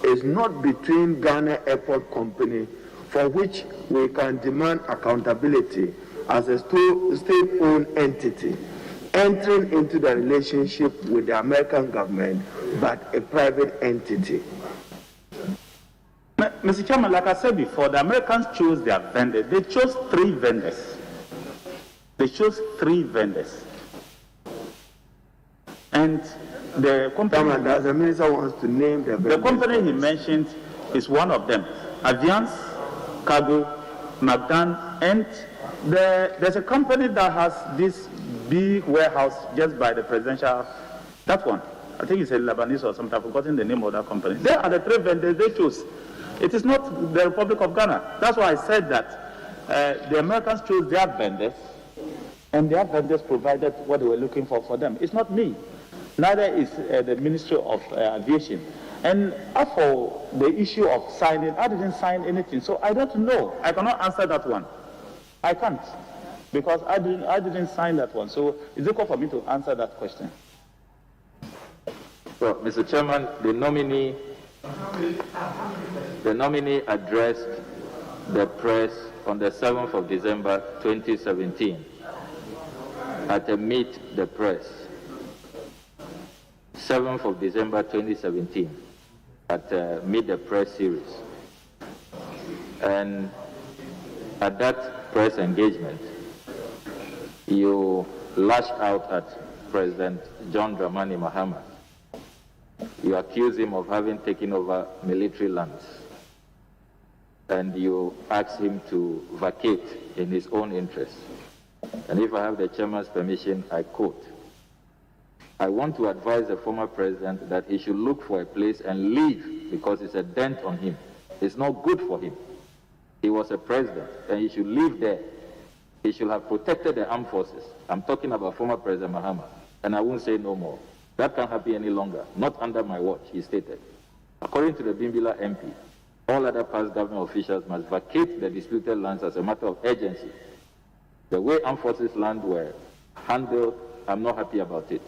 is not between Ghana Airport Company, for which we can demand accountability as a state-owned entity entering into the relationship with the American government, but a private entity? Mr. Chairman, like I said before, the Americans chose their vendors. They chose 3 vendors. They chose 3 vendors. And the company... The minister wants to name the vendors. The company he mentioned is one of them. Aviance, Cargo, McDan, and there's a company that has this big warehouse just by the presidential... That one. I think it's a Lebanese or something. I've forgotten the name of that company. They are the 3 vendors they chose. It is not the Republic of Ghana. That's why I said that the Americans chose their vendors, and their vendors provided what they were looking for them. It's not me. Neither is the Ministry of Aviation. And as for the issue of signing, I didn't sign anything, so I don't know. I cannot answer that one. I can't, because I didn't sign that one. So it's difficult for me to answer that question. Well, Mr. Chairman, the nominee addressed the press on the 7th of December 2017 at a Meet the Press. 7th of December 2017 at a Meet the Press series. And at that press engagement, you lashed out at President John Dramani Mahama. You accuse him of having taken over military lands, and you asked him to vacate in his own interest. And if I have the chairman's permission, I quote, "I want to advise the former president that he should look for a place and leave, because it's a dent on him. It's not good for him. He was a president, and he should live there. He should have protected the armed forces." I'm talking about former President Mahama, and I won't say no more. That can't happen any longer, not under my watch, he stated. According to the Bimbila MP, all other past government officials must vacate the disputed lands as a matter of urgency. The way armed forces land were handled, I'm not happy about it.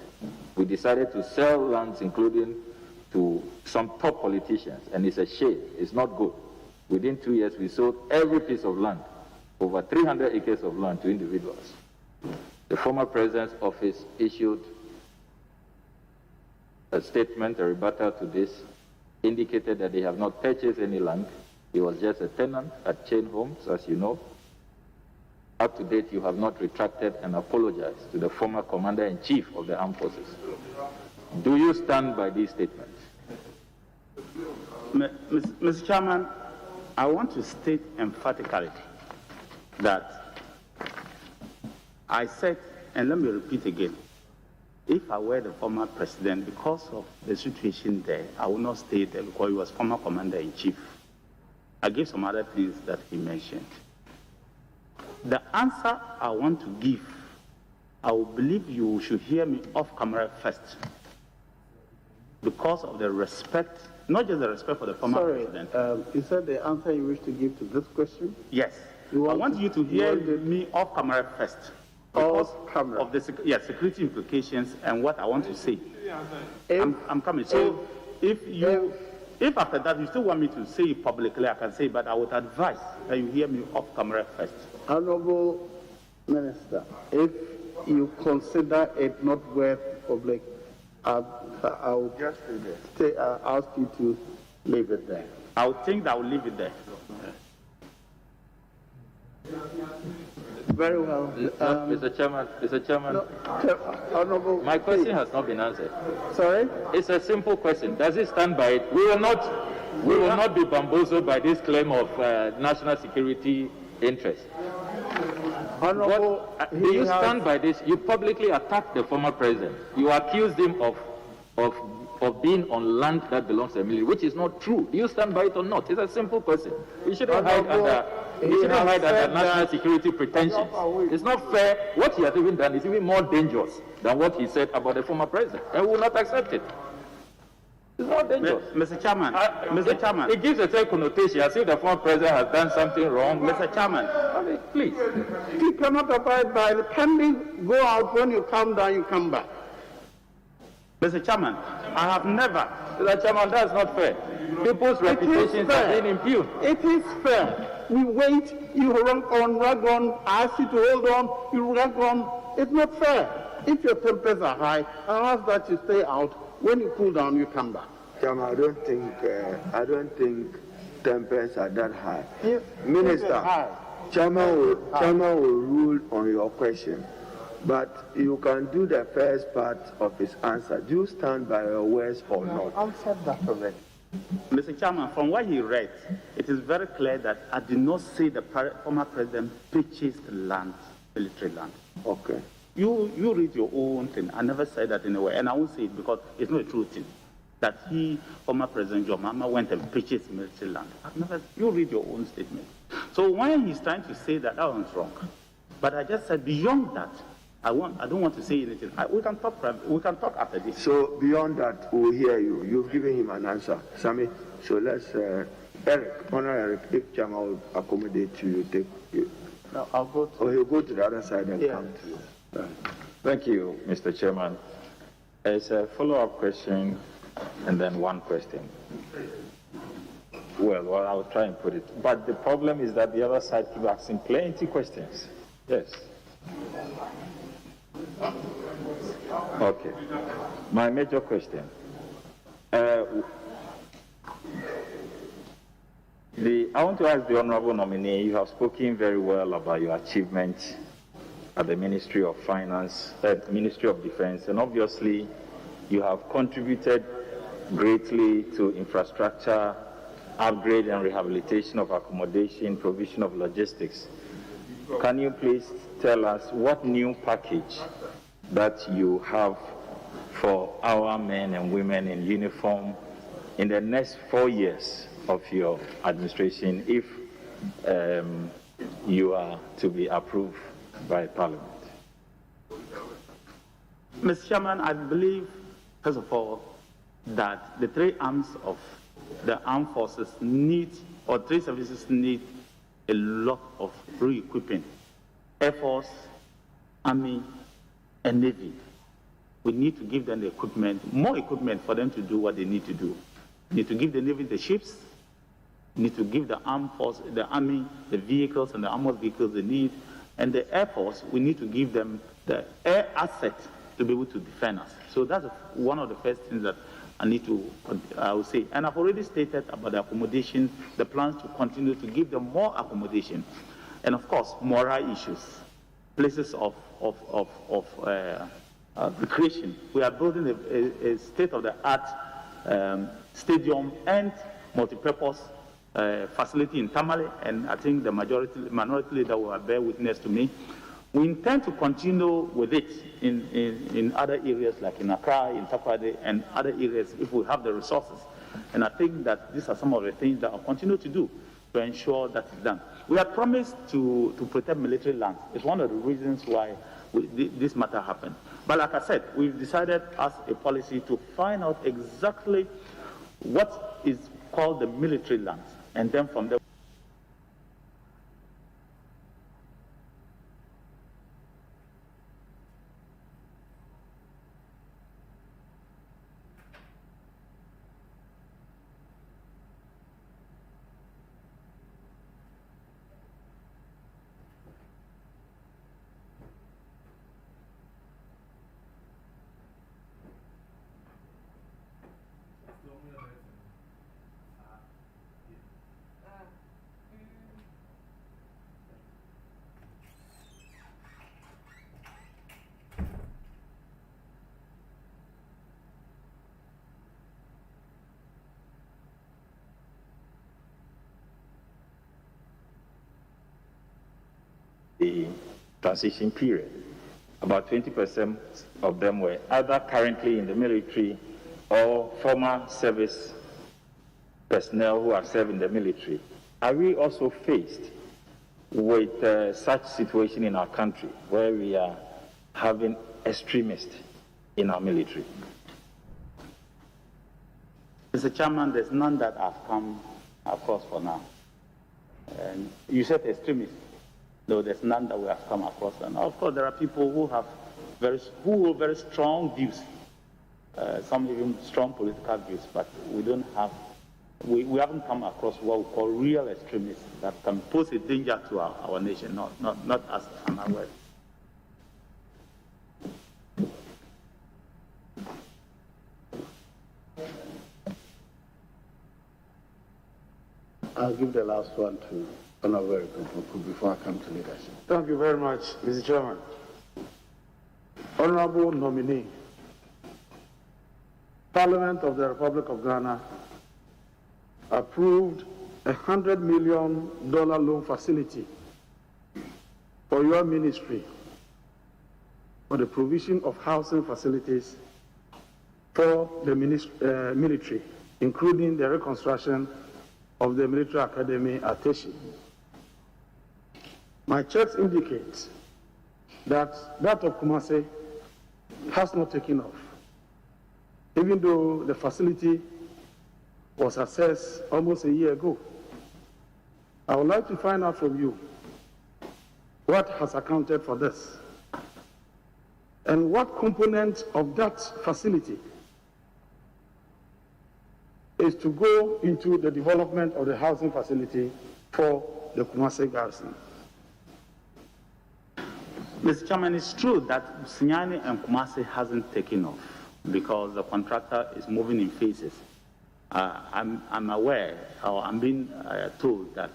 We decided to sell lands, including to some top politicians, and it's a shame, it's not good. Within 2 years, we sold every piece of land, over 300 acres of land, to individuals. The former president's office issued a statement, a rebuttal to this, indicated that they have not purchased any land. He was just a tenant at Chain Homes, as you know. Up to date, you have not retracted and apologized to the former Commander-in-Chief of the Armed Forces. Do you stand by these statements? Mr. Chairman, I want to state emphatically that I said, and let me repeat again, if I were the former president, because of the situation there, I would not stay there because he was former commander-in-chief. I gave some other things that he mentioned. The answer I want to give, I will believe you should hear me off camera first, because of the respect, not just the respect for the former president. Is that the answer you wish to give to this question? Yes. I want you to hear me off camera first. Because of the security implications and what I want to say. I'm coming. So if after that you still want me to say it publicly, I can say, but I would advise that you hear me off camera first. Honorable Minister, if you consider it not worth public, I'll just ask you to leave it there. I would think that I will leave it there. Very well. Mr. Chairman, Honorable, my question has not been answered. Sorry? It's a simple question. Does he stand by it? We will not be bamboozled by this claim of national security interest. Honorable, do you stand by this? You publicly attacked the former president. You accused him of being on land that belongs to the military, which is not true. Do you stand by it or not? It's a simple question. You shouldn't hide under national security pretensions. It's not fair. What he has even done is even more dangerous than what he said about the former president, and we will not accept it. It's not dangerous. Mr. Chairman, Mr. Chairman. It gives a certain connotation as if the former president has done something wrong. Mr. Chairman. Please. If you cannot abide by the pending, go out. When you come down, you come back. Mr. Chairman, I have never. Mr. Chairman, that's not fair. People's reputations are being impugned. It is fair. We wait, you rag on, I ask you to hold on, you rag on. It's not fair. If your tempers are high, I ask that you stay out. When you cool down, you come back. Chairman, I don't think tempers are that high. Yes, Minister, Chairman will rule on your question, but you can do the first part of his answer. Do you stand by your words or not? I answered that already. Mr. Chairman, from what he read, it is very clear that I did not say the former president purchased land, military land. Okay. You read your own thing. I never said that anywhere, and I won't say it because it's not a true thing. That he, former President John Mahama, went and purchased military land. I've never. You read your own statement. So when he's trying to say that, that was wrong. But I just said beyond that, I don't want to say anything. We can talk after this. So beyond that, we'll hear you. You've given him an answer, Sammy. So let's, Eric, Honorary Eric, if Chairman will accommodate you, take you. No, I'll go to. Or he'll go to the other side and come to you. Thank you, Mr. Chairman. It's a follow-up question and then one question. Well, I'll try and put it. But the problem is that the other side keeps asking plenty questions. Yes. Okay. My major question. I want to ask the Honorable Nominee, you have spoken very well about your achievements at the Ministry of Finance, Ministry of Defense, and obviously you have contributed greatly to infrastructure, upgrade and rehabilitation of accommodation, provision of logistics. Can you please tell us what new package that you have for our men and women in uniform in the next 4 years of your administration if you are to be approved by Parliament? Mr. Chairman, I believe, first of all, that the three arms of the armed forces need, or three services need, a lot of re-equipping. Air Force, Army, and Navy. We need to give them the equipment, more equipment for them to do what they need to do. We need to give the Navy the ships. We need to give the armed force, the Army, the vehicles and the armored vehicles they need. And the Air Force, we need to give them the air asset to be able to defend us. So that's one of the first things that I will say. And I've already stated about the accommodation, the plans to continue to give them more accommodation. And of course, moral issues, places of recreation. We are building a state-of-the-art stadium and multi-purpose facility in Tamale, and I think the minority leader will bear witness to me. We intend to continue with it in other areas like in Accra, in Takoradi, and other areas if we have the resources. And I think that these are some of the things that I'll continue to do to ensure that it's done. We have promised to protect military lands. It's one of the reasons why this matter happened. But like I said, we've decided as a policy to find out exactly what is called the military lands, and then from there. The transition period. About 20% of them were either currently in the military or former service personnel who have served in the military. Are we also faced with such situation in our country where we are having extremists in our military? Mr. Chairman, there's none that have come across for now. And you said extremists. No, there's none that we have come across. And of course, there are people who have very strong views some even strong political views, but we don't have, we haven't come across what we call real extremists that can pose a danger to our nation, not as I'm aware. I'll give the last one to Honorable before I come to leadership. Thank you very much, Mr. Chairman. Honorable nominee, Parliament of the Republic of Ghana approved a $100 million loan facility for your ministry for the provision of housing facilities for the military, including the reconstruction of the military academy at Teshi. My checks indicate that of Kumasi has not taken off, even though the facility was assessed almost a year ago. I would like to find out from you what has accounted for this and what component of that facility is to go into the development of the housing facility for the Kumasi garrison. Mr. Chairman, it's true that Sunyani and Kumasi hasn't taken off because the contractor is moving in phases. I'm aware, or I'm being told that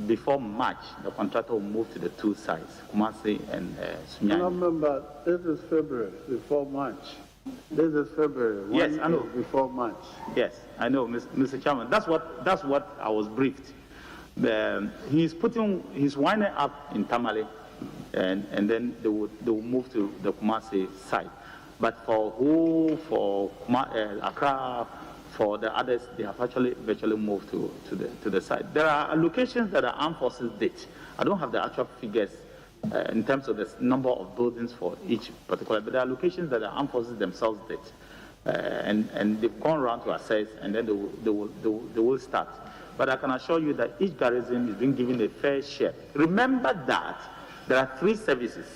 before March, the contractor will move to the two sites, Kumasi and Sunyani. Remember, this is February, before March. This is February. Yes, I know. Before March. Yes, I know, Mr. Chairman. That's what I was briefed. He's winding up in Tamale, and then they will move to the Kumasi site. But for Accra, for the others, they have actually virtually moved to the site. There are allocations that are armed forces did. I don't have the actual figures in terms of the number of buildings for each particular, but there are allocations that the armed forces themselves did. And they've gone around to assess, and then they will start. But I can assure you that each garrison is being given a fair share. Remember that there are 3 services.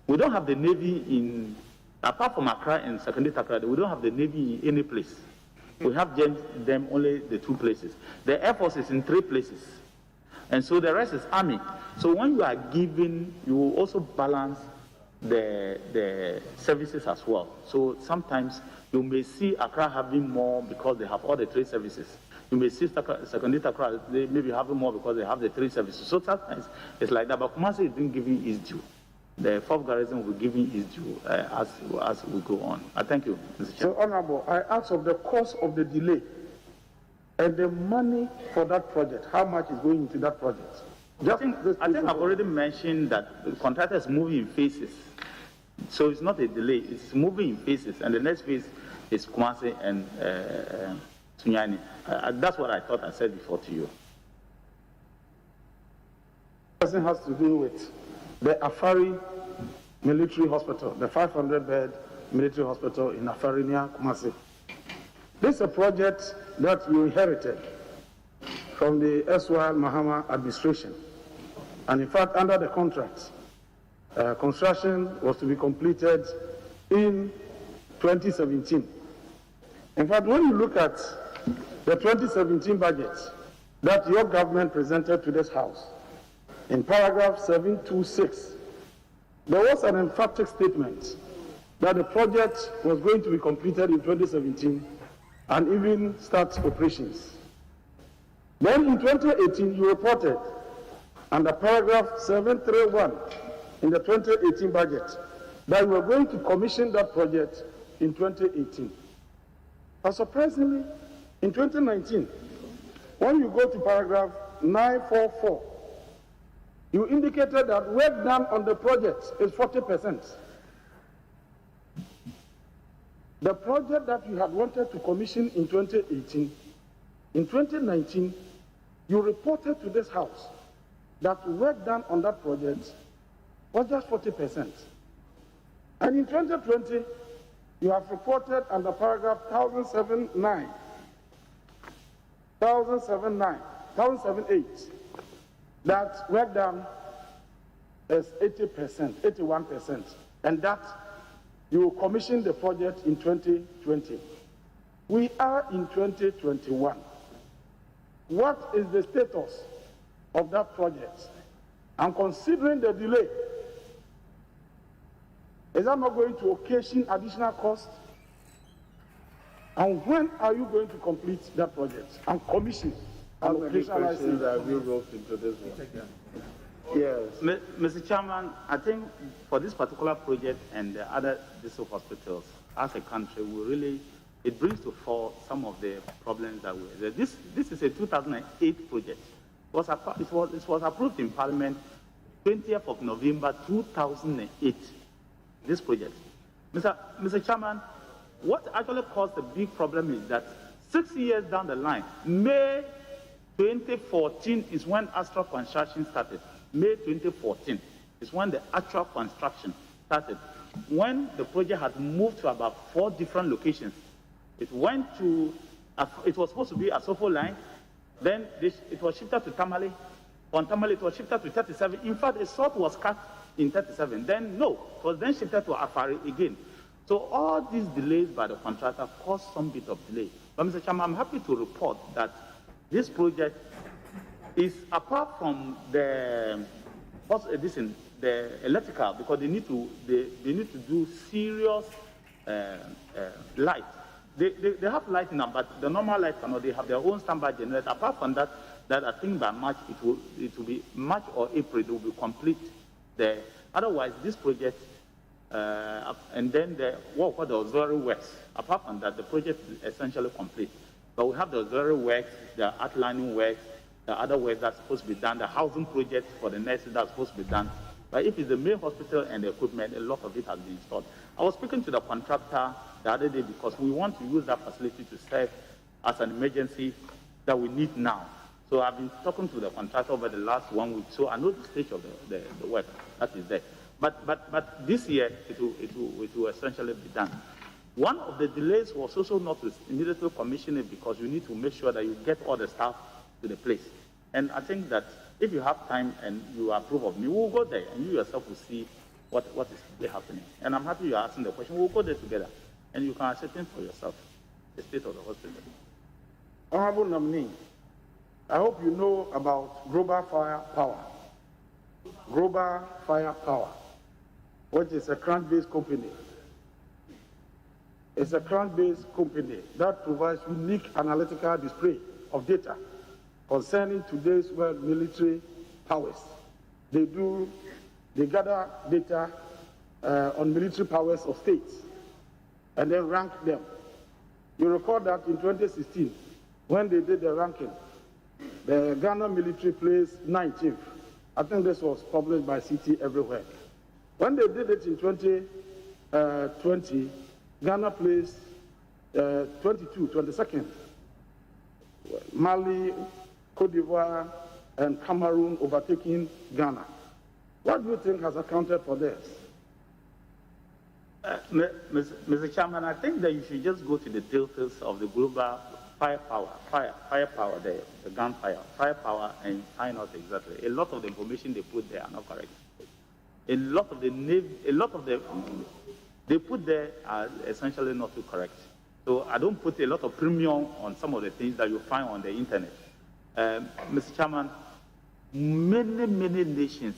We don't have the Navy apart from Accra and Secondary Accra, we don't have the Navy in any place. We have them only the 2 places. The Air Force is in 3 places. And so the rest is Army. So when you are giving, you will also balance the services as well. So sometimes you may see Accra having more because they have all the 3 services. You may see Secondary Accra, they may be having more because they have the 3 services. So sometimes it's like that, but Kumasi is being given its due. The 4th garrison will be giving its due as we go on. I thank you, Mr. Chairman. So, Honorable, I ask of the cost of the delay and the money for that project. How much is going into that project? I think I've already mentioned that the contractor is moving in phases. So it's not a delay, it's moving in phases. And the next phase is Kumasi and Sunyani. That's what I thought I said before to you. It has to do with the Afari Military Hospital, the 500-bed military hospital in Afari near Kumasi. This is a project that you inherited from the Eswal Mahama administration. And in fact, under the contract, construction was to be completed in 2017. In fact, when you look at the 2017 budget that your government presented to this House, in paragraph 726, there was an emphatic statement that the project was going to be completed in 2017 and even start operations. Then in 2018, you reported under paragraph 731 in the 2018 budget that you were going to commission that project in 2018. But surprisingly, in 2019, when you go to paragraph 944, you indicated that work done on the project is 40%. The project that you had wanted to commission in 2018, in 2019, you reported to this House that work done on that project was just 40%. And in 2020, you have reported under paragraph 1078, that work done is 80%, 81%, and that you commissioned the project in 2020. We are in 2021. What is the status of that project? And considering the delay, is that not going to occasion additional cost? And when are you going to complete that project and commission? How many questions have you wrote into this one? Yes. Mr. Chairman, I think for this particular project and the other district hospitals, as a country, it brings to fore some of the problems that we have. This is a 2008 project. It was approved in Parliament 20th of November 2008, this project. Mr. Chairman, what actually caused the big problem is that 6 years down the line, May 2014 is when actual construction started. May 2014 is when the actual construction started. When the project had moved to about 4 different locations, it was supposed to be a Sofo line, then it was shifted to Tamale. On Tamale, it was shifted to 37. In fact, a sort was cut in 37. Then, no, it was then shifted to Afari again. So all these delays by the contractor caused some bit of delay. But Mr. Chairman, I'm happy to report that this project is, apart from the electrical, because they need to do serious light. They have light now, but the normal light cannot. They have their own standby generator. Apart from that I think by March it will be March or April it will be complete there. Otherwise, this project and then the auxiliary works. Apart from that, the project is essentially complete. But we have the auxiliary works, the outlining works, the other works that's supposed to be done, the housing project for the nurses that's supposed to be done. But if it's the main hospital and the equipment, a lot of it has been installed. I was speaking to the contractor the other day because we want to use that facility to serve as an emergency that we need now. So I've been talking to the contractor over the last 1 week, so I know the stage of the work that is there. But this year it will essentially be done. One of the delays was also not to immediately commission it because you need to make sure that you get all the staff to the place. And I think that if you have time and you approve of me, we'll go there and you yourself will see what is really happening. And I'm happy you're asking the question. We'll go there together and you can ascertain for yourself the state of the hospital. Honorable nominee, I hope you know about Global Firepower. Global Firepower, which is a Crown-based company. It's a Crown-based company that provides unique analytical display of data concerning today's world military powers. They gather data on military powers of states and then rank them. You recall that in 2016, when they did the ranking, the Ghana military placed 19th. I think this was published by CT Everywhere. When they did it in 2020, Ghana placed 22nd. Mali, Cote d'Ivoire, and Cameroon overtaking Ghana. What do you think has accounted for this? Mr. Chairman, I think that you should just go to the details of the global firepower, the gunfire, firepower, and find out exactly. A lot of the information they put there are not correct. A lot of the they put there are essentially not too correct. So I don't put a lot of premium on some of the things that you find on the internet. Mr. Chairman, many nations,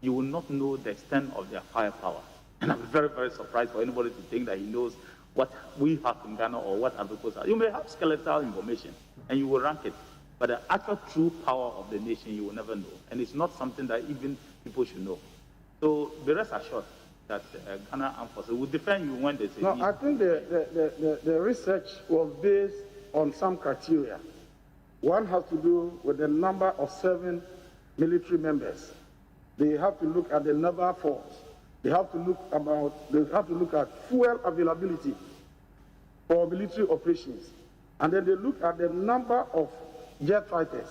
you will not know the extent of their firepower. And I'm very, very surprised for anybody to think that he knows what we have in Ghana or what other people have. You may have skeletal information and you will rank it, but the actual true power of the nation you will never know. And it's not something that even people should know. So be rest assured that Ghana Armed Forces will defend you when they say. No, I think the research was based on some criteria. One has to do with the number of serving military members. They have to look at the naval force. They have to look at fuel availability for military operations. And then they look at the number of jet fighters.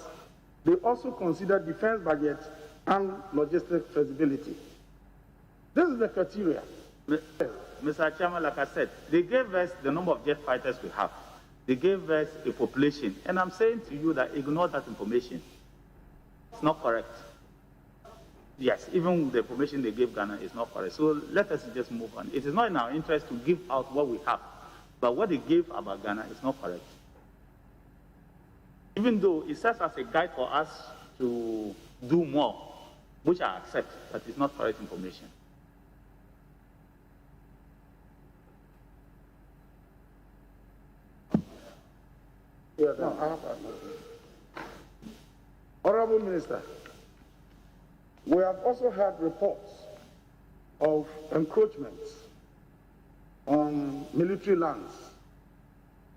They also consider defense budget and logistic feasibility. This is the criteria. Mr. Chairman, like I said, they gave us the number of jet fighters we have. They gave us a population. And I'm saying to you that ignore that information. It's not correct. yes, even the information they gave Ghana is not correct. So let us just move on. It is not in our interest to give out what we have, but what they gave about Ghana is not correct. Even though it serves as a guide for us to do more, which I accept, but it's not correct information. Yeah, no, I have Honorable Minister, we have also had reports of encroachments on military lands.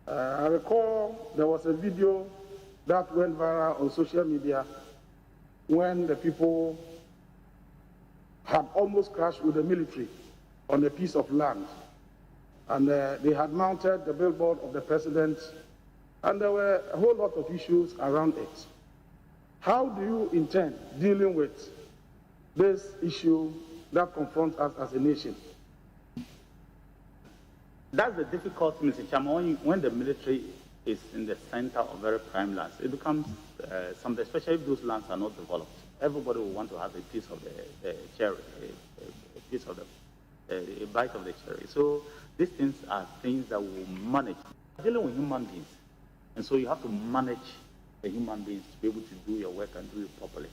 I recall there was a video that went viral on social media when the people had almost crashed with the military on a piece of land. And they had mounted the billboard of the president, and there were a whole lot of issues around it. How do you intend dealing with this issue that confronts us as a nation? That's the difficulty, Mr. Chairman, when the military is in the center of very prime lands. It becomes something, especially if those lands are not developed. Everybody will want to have a piece of the cherry, a piece of a bite of the cherry. So these things are things that we manage. We're dealing with human beings, and so you have to manage the human beings to be able to do your work and do it properly.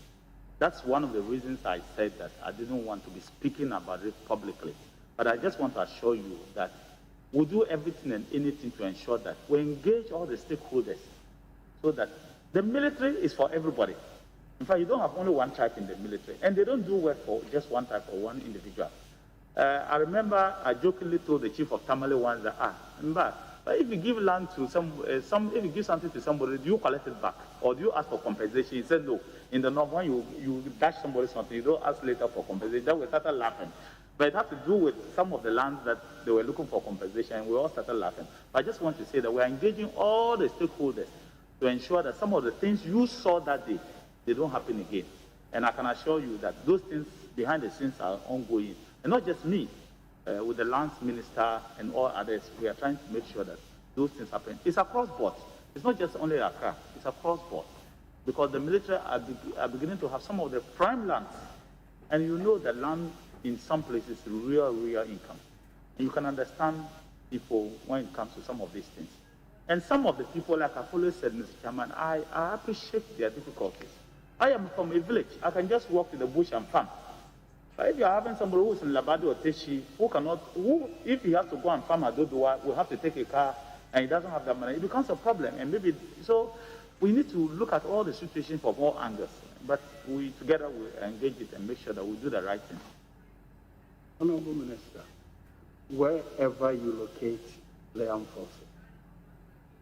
That's one of the reasons I said that I didn't want to be speaking about it publicly. But I just want to assure you that we'll do everything and anything to ensure that we engage all the stakeholders so that the military is for everybody. In fact, you don't have only one type in the military, and they don't do work for just one type or one individual. I remember I jokingly told the chief of Tamale once that, but if you give land to if you give something to somebody, do you collect it back? Or do you ask for compensation? He said no. In the north, when you dash somebody something, you don't ask later for compensation. Then we started laughing. But it had to do with some of the lands that they were looking for compensation, and we all started laughing. But I just want to say that we are engaging all the stakeholders to ensure that some of the things you saw that day, they don't happen again. And I can assure you that those things behind the scenes are ongoing. And not just me, with the lands minister and all others, we are trying to make sure that those things happen. It's across board. It's not just only Accra, it's across board. Because the military are beginning to have some of the prime lands. And you know that land in some places is real income. And you can understand people when it comes to some of these things. And some of the people, like I've always said, Mr. Chairman, I appreciate their difficulties. I am from a village. I can just walk to the bush and farm. But if you're having somebody who's in Labado or Teshi, if he has to go and farm at Dodowa, will have to take a car and he doesn't have that money, it becomes a problem. And maybe, so we need to look at all the situations from all angles. But we together will engage it and make sure that we do the right thing. Honorable Minister, wherever you locate the armed forces,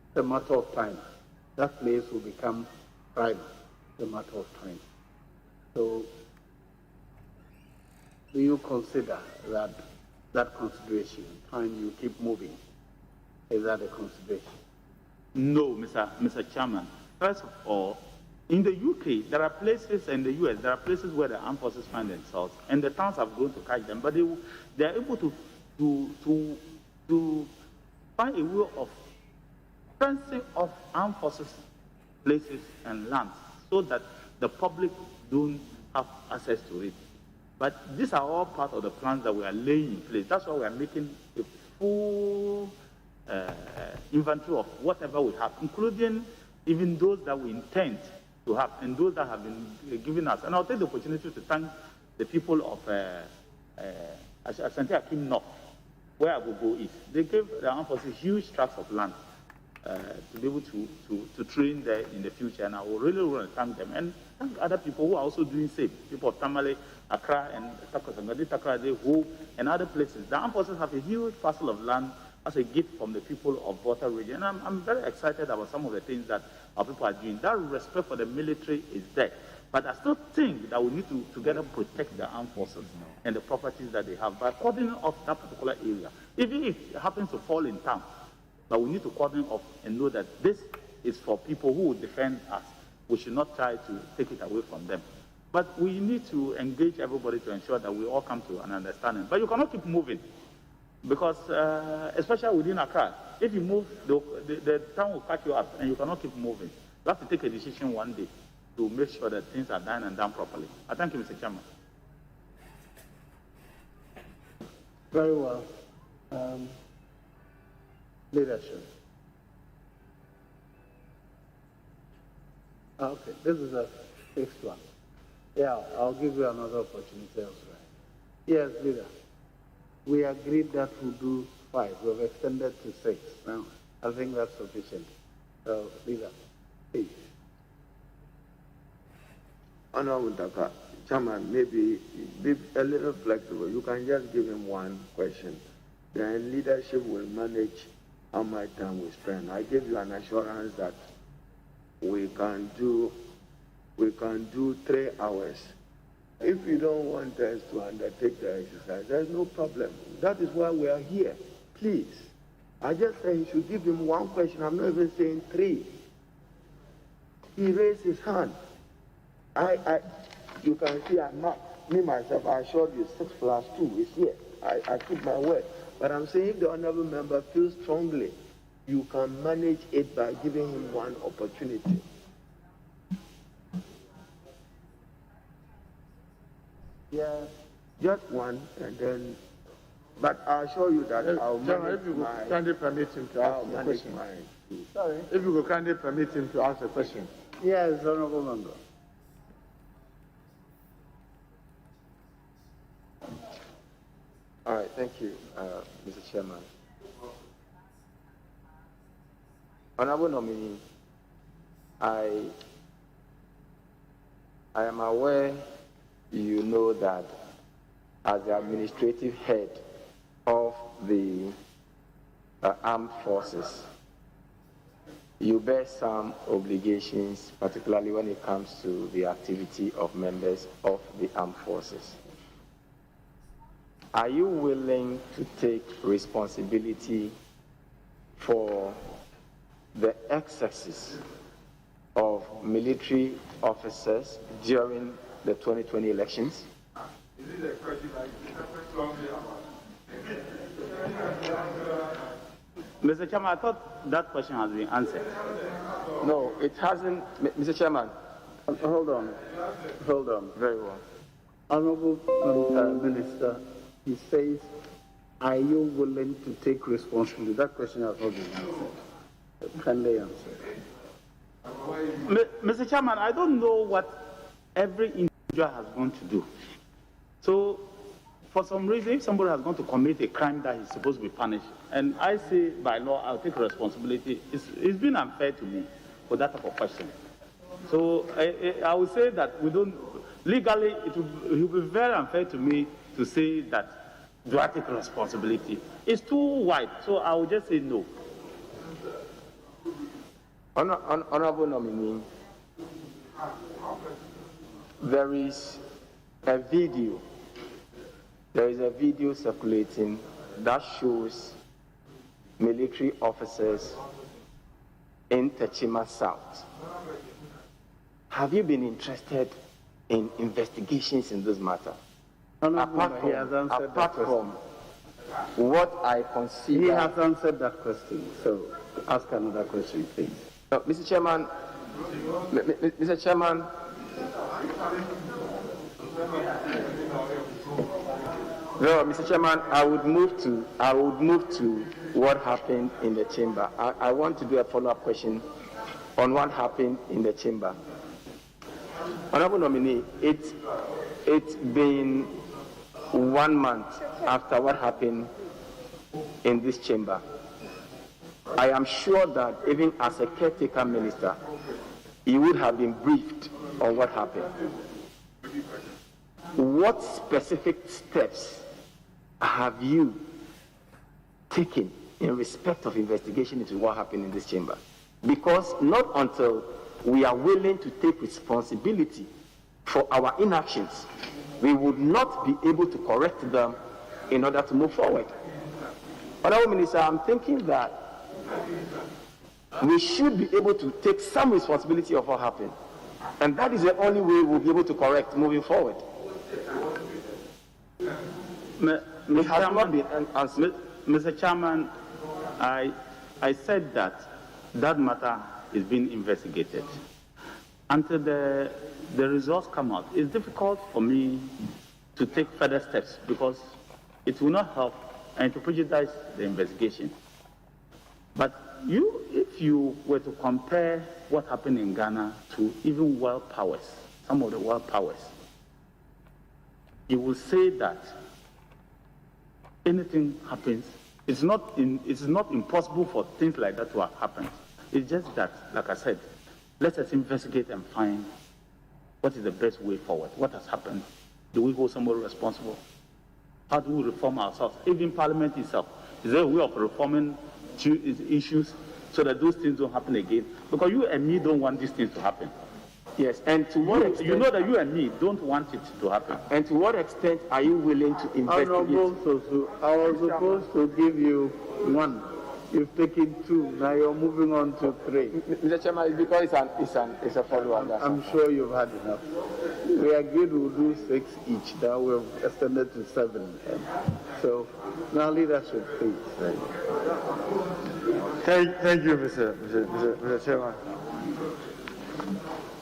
it's a matter of time. That place will become private. It's a matter of time. So, do you consider that consideration, time you keep moving, is that a consideration? No, Mr. Chairman. First of all, in the UK, there are places, in the US, there are places where the armed forces find themselves, and the towns have grown to catch them, but they are able to find a way of fencing off armed forces places and lands so that the public don't have access to it. But these are all part of the plans that we are laying in place. That's why we are making a full inventory of whatever we have, including even those that we intend to have and those that have been given us. And I'll take the opportunity to thank the people of Ashanti Akim North, where Agogo is. They gave the armed forces huge tracts of land to be able to train there in the future, and I will really want to thank them. And thank other people who are also doing same, people of Tamale, Accra, and Takra, Ho, and other places. The armed forces have a huge parcel of land as a gift from the people of Volta region. And I'm very excited about some of the things that our people are doing. That respect for the military is there. But I still think that we need to together protect the armed forces and the properties that they have by cordoning off that particular area. Even if it happens to fall in town, but we need to cordon off and know that this is for people who will defend us. We should not try to take it away from them. But we need to engage everybody to ensure that we all come to an understanding. But you cannot keep moving. Because, especially within Accra, if you move, the town will catch you up and you cannot keep moving. You have to take a decision one day to make sure that things are done and done properly. I thank you, Mr. Chairman. Very well. Leadership. Okay, this is a fixed one. Yeah, I'll give you another opportunity elsewhere. Yes, leader. We agreed that we'll do 5. We've extended to 6 now. I think that's sufficient. So, leader, please. Honorable Daka, Chairman, maybe be a little flexible. You can just give him one question. Then leadership will manage how much time we spend. I give you an assurance that we can do 3 hours. If you don't want us to undertake the exercise, there's no problem. That is why we are here. Please. I just say you should give him one question. I'm not even saying 3. He raised his hand. You can see I'm not, me myself, I assured you 6 plus 2 is here. I took my word. But I'm saying if the honorable member feels strongly, you can manage it by giving him one opportunity. Yeah, just one, and then, but I assure you that I'll manage if you my... kindly permit him to ask the question. Sorry? If you will kindly permit him to ask a question. Yes, honorable member. All right, thank you, Mr. Chairman. Honorable nominee, I am aware you know that as the administrative head of the armed forces, you bear some obligations, particularly when it comes to the activity of members of the armed forces. Are you willing to take responsibility for the excesses of military officers during the 2020 elections? Mr. Chairman, I thought that question has been answered. No, it hasn't. Mr. Chairman. Hold on. Very well. Honorable Minister, he says, are you willing to take responsibility? That question has not been answered. Kindly answer. Mr. Chairman, I don't know what every individual has gone to do. So, for some reason, if somebody has gone to commit a crime that is supposed to be punished, and I say by law I'll take responsibility, it's been unfair to me for that type of question. So I would say that we don't, legally it will be very unfair to me to say that do I take responsibility. It's too wide, so I will just say no. Honorable nominee, there is a video circulating that shows military officers in Techima South. Have you been interested in investigations in this matter? Apart from what I consider... He has answered that question, so ask another question, please. Mr. Chairman, no, Mr. Chairman, I would move to what happened in the chamber. I want to do a follow-up question on what happened in the chamber. Honorable nominee, it's been 1 month after what happened in this chamber. I am sure that even as a caretaker minister, you would have been briefed on what happened. What specific steps have you taken in respect of investigation into what happened in this chamber? Because not until we are willing to take responsibility for our inactions, we would not be able to correct them in order to move forward. Honorable Minister, I'm thinking that we should be able to take some responsibility of what happened. And that is the only way we'll be able to correct moving forward. Mr. Chairman, I said that matter is being investigated. Until the results come out, it's difficult for me to take further steps because it will not help and to prejudice the investigation. But if you were to compare what happened in Ghana to even world powers, some of the world powers, you will say that anything happens. It's not impossible for things like that to have happened. It's just that, like I said, let us investigate and find what is the best way forward. What has happened? Do we hold somebody responsible? How do we reform ourselves? Even Parliament itself, is there a way of reforming issues so that those things don't happen again? Because you and me don't want these things to happen. Yes, and to what extent? You know that you and me don't want it to happen. And to what extent are you willing to investigate? Honorable Sosu, I was supposed to give you 1. You've taken 2. Now you're moving on to 3. Mr. Chairman, it's because it's a follow-up. I'm sure you've had enough. We agreed we'll do 6 each. Now we've extended to 7. So now leadership, please. Thank you, Mr. Chairman.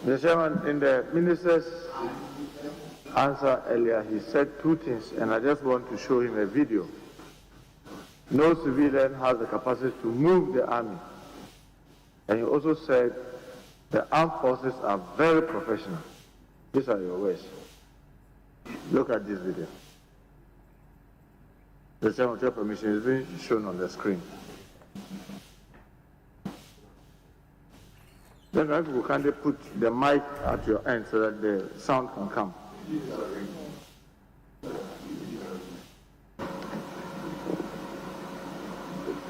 Mr. Chairman, in the Minister's answer earlier, he said 2 things, and I just want to show him a video. No civilian has the capacity to move the army. And he also said the armed forces are very professional. These are your words. Look at this video. The Chairman, with your permission, is being shown on the screen. Then if you can put the mic at your end so that the sound can come.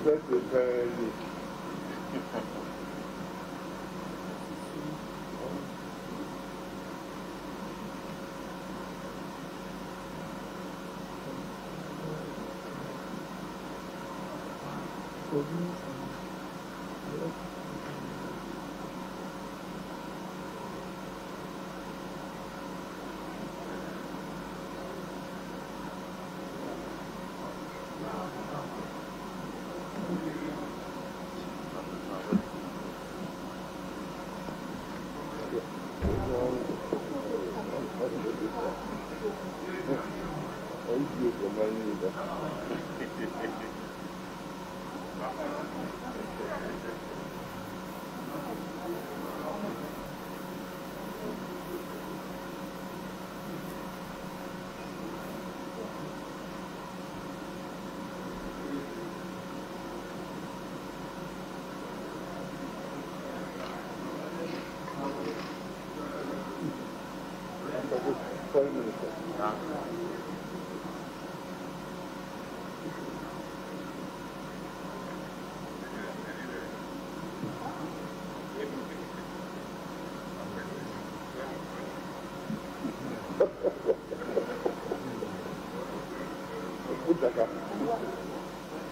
That is very neat.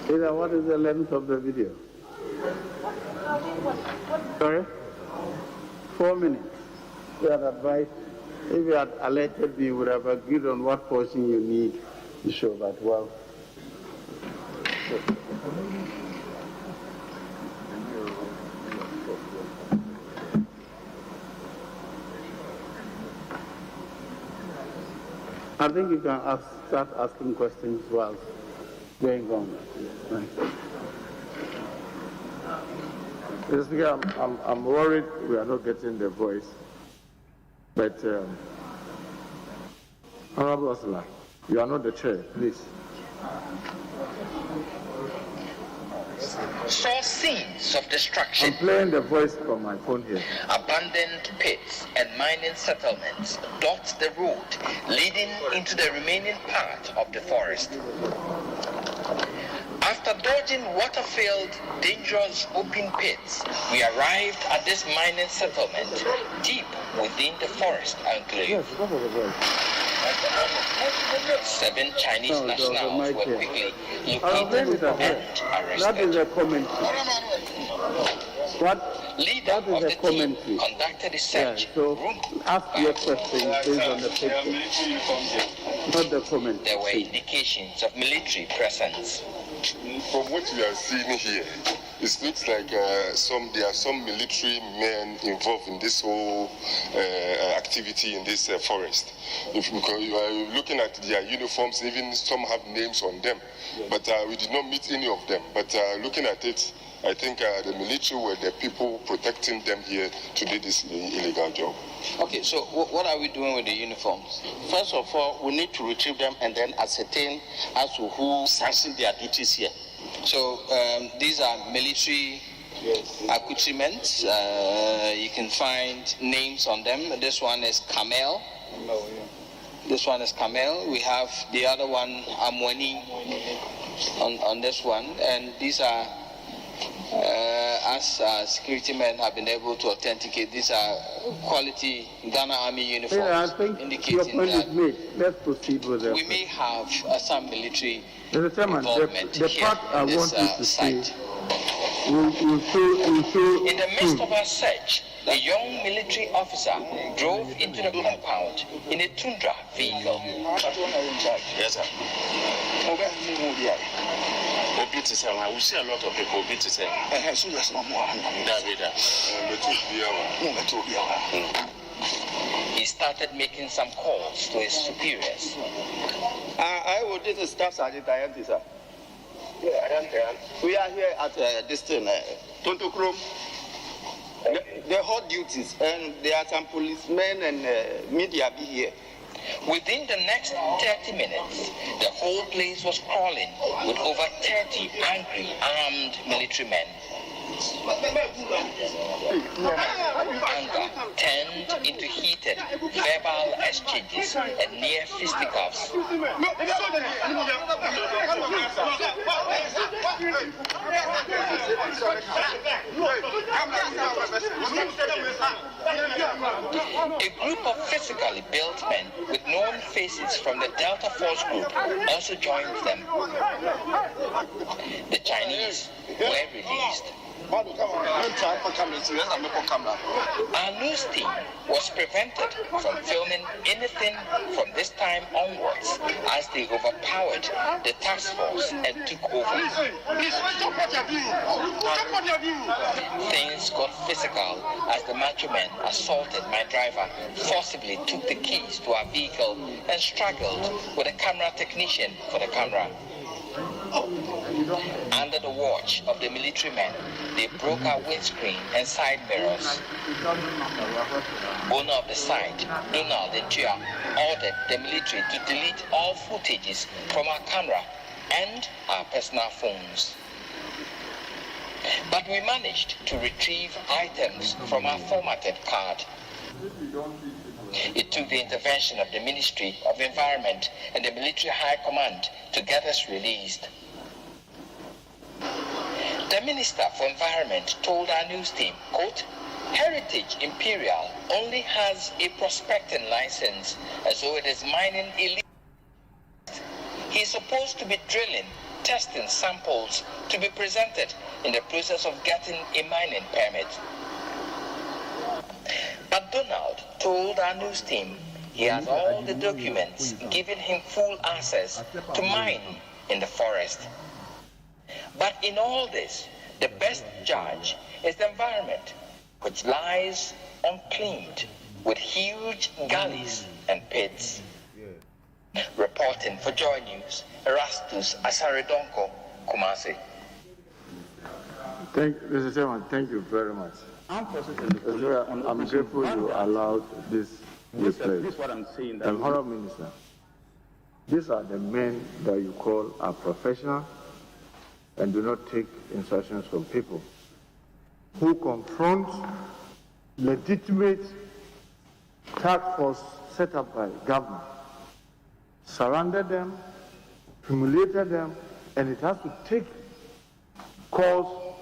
Ida, what is the length of the video? Sorry? 4 minutes. You had advised, if you had alerted me, you would have agreed on what portion you need to show that well. I think you can start asking questions while going on. Right. Mr. Speaker, I'm worried we are not getting the voice. But, Honorable Osla, you are not the chair, please. Saw scenes of destruction. I'm playing the voice from my phone here. Abandoned pits and mining settlements dot the road leading into the remaining part of the forest. After dodging water-filled, dangerous open pits, we arrived at this mining settlement deep within the forest enclave. Yes, that was the voice. 7 Chinese nationals were quickly located and arrested. That is a commentary. Leader of the team conducted a search. Yeah, so ask your questions based on the picture, not the commentary. There were indications of military presence. From what we are seeing here, it looks like there are some military men involved in this whole activity in this forest. Because you are looking at their uniforms, even some have names on them. But we did not meet any of them. But looking at it, I think the military were the people protecting them here to do this illegal job. Okay, so what are we doing with the uniforms? First of all, we need to retrieve them and then ascertain as to who sanctioned their duties here. So these are military accoutrements. You can find names on them. This one is Camel. This one is Camel. We have the other one, Amwani, on this one. And these are, as security men have been able to authenticate, these are quality Ghana Army uniforms. I think indicating your point that is made. Let's proceed with that. we may have some military Mr. Chairman, involvement the here part I in want this you to site. say In the midst of our search, a young military officer drove into the compound in a Tundra vehicle. Yes, sir. I will see a lot of people. He started making some calls to his superiors. I will do the staff sergeant, sir. We are here at this thing, Tontokrom. They hold duties, and there are some policemen and media be here. Within the next 30 minutes, the whole place was crawling with over 30 angry, armed military men. Anger turned into heated verbal exchanges and near fisticuffs. A group of physically built men with known faces from the Delta Force group also joined them. The Chinese were released. Our news team was prevented from filming anything from this time onwards as they overpowered the task force and took over. Things got physical as the macho men assaulted my driver, forcibly took the keys to our vehicle and struggled with a camera technician for the camera. Under the watch of the military men, they broke our windscreen and side mirrors. Owner of the site, Donald Nitiwul, ordered the military to delete all footages from our camera and our personal phones. But we managed to retrieve items from our formatted card. It took the intervention of the Ministry of Environment and the Military High Command to get us released. The Minister for Environment told our news team, quote, Heritage Imperial only has a prospecting license as though it is mining illegal. He is supposed to be drilling, testing samples to be presented in the process of getting a mining permit. But Donald told our news team he has all the documents giving him full access to mine in the forest. But in all this, the best judge is the environment, which lies uncleaned with huge gullies and pits. Reporting for Joy News, Erastus Asaredonko, Kumasi. Mr. Chairman, thank you very much. I'm grateful you allowed this replay. This is what I'm saying. Honourable Minister, these are the men that you call are professional and do not take instructions from people who confront legitimate task force set up by government, surrounded them, humiliated them, and it has to take calls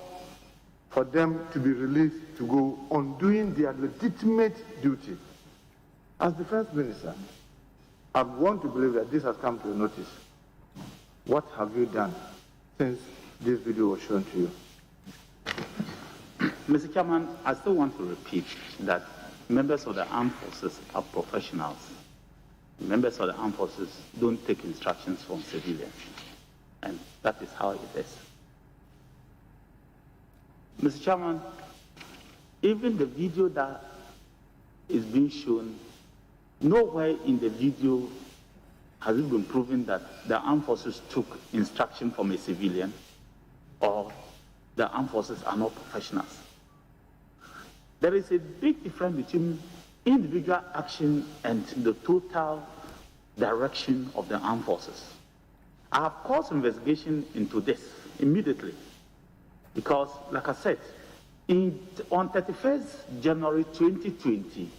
for them to be released to go on doing their legitimate duty. As Defense Minister, I want to believe that this has come to your notice. What have you done since this video was shown to you? Mr. Chairman, I still want to repeat that members of the armed forces are professionals. Members of the armed forces don't take instructions from civilians. And that is how it is. Mr. Chairman, even the video that is being shown, nowhere in the video has it been proven that the armed forces took instruction from a civilian or the armed forces are not professionals. There is a big difference between individual action and the total direction of the armed forces. I have caused investigation into this immediately because, like I said, on 31st January 2020,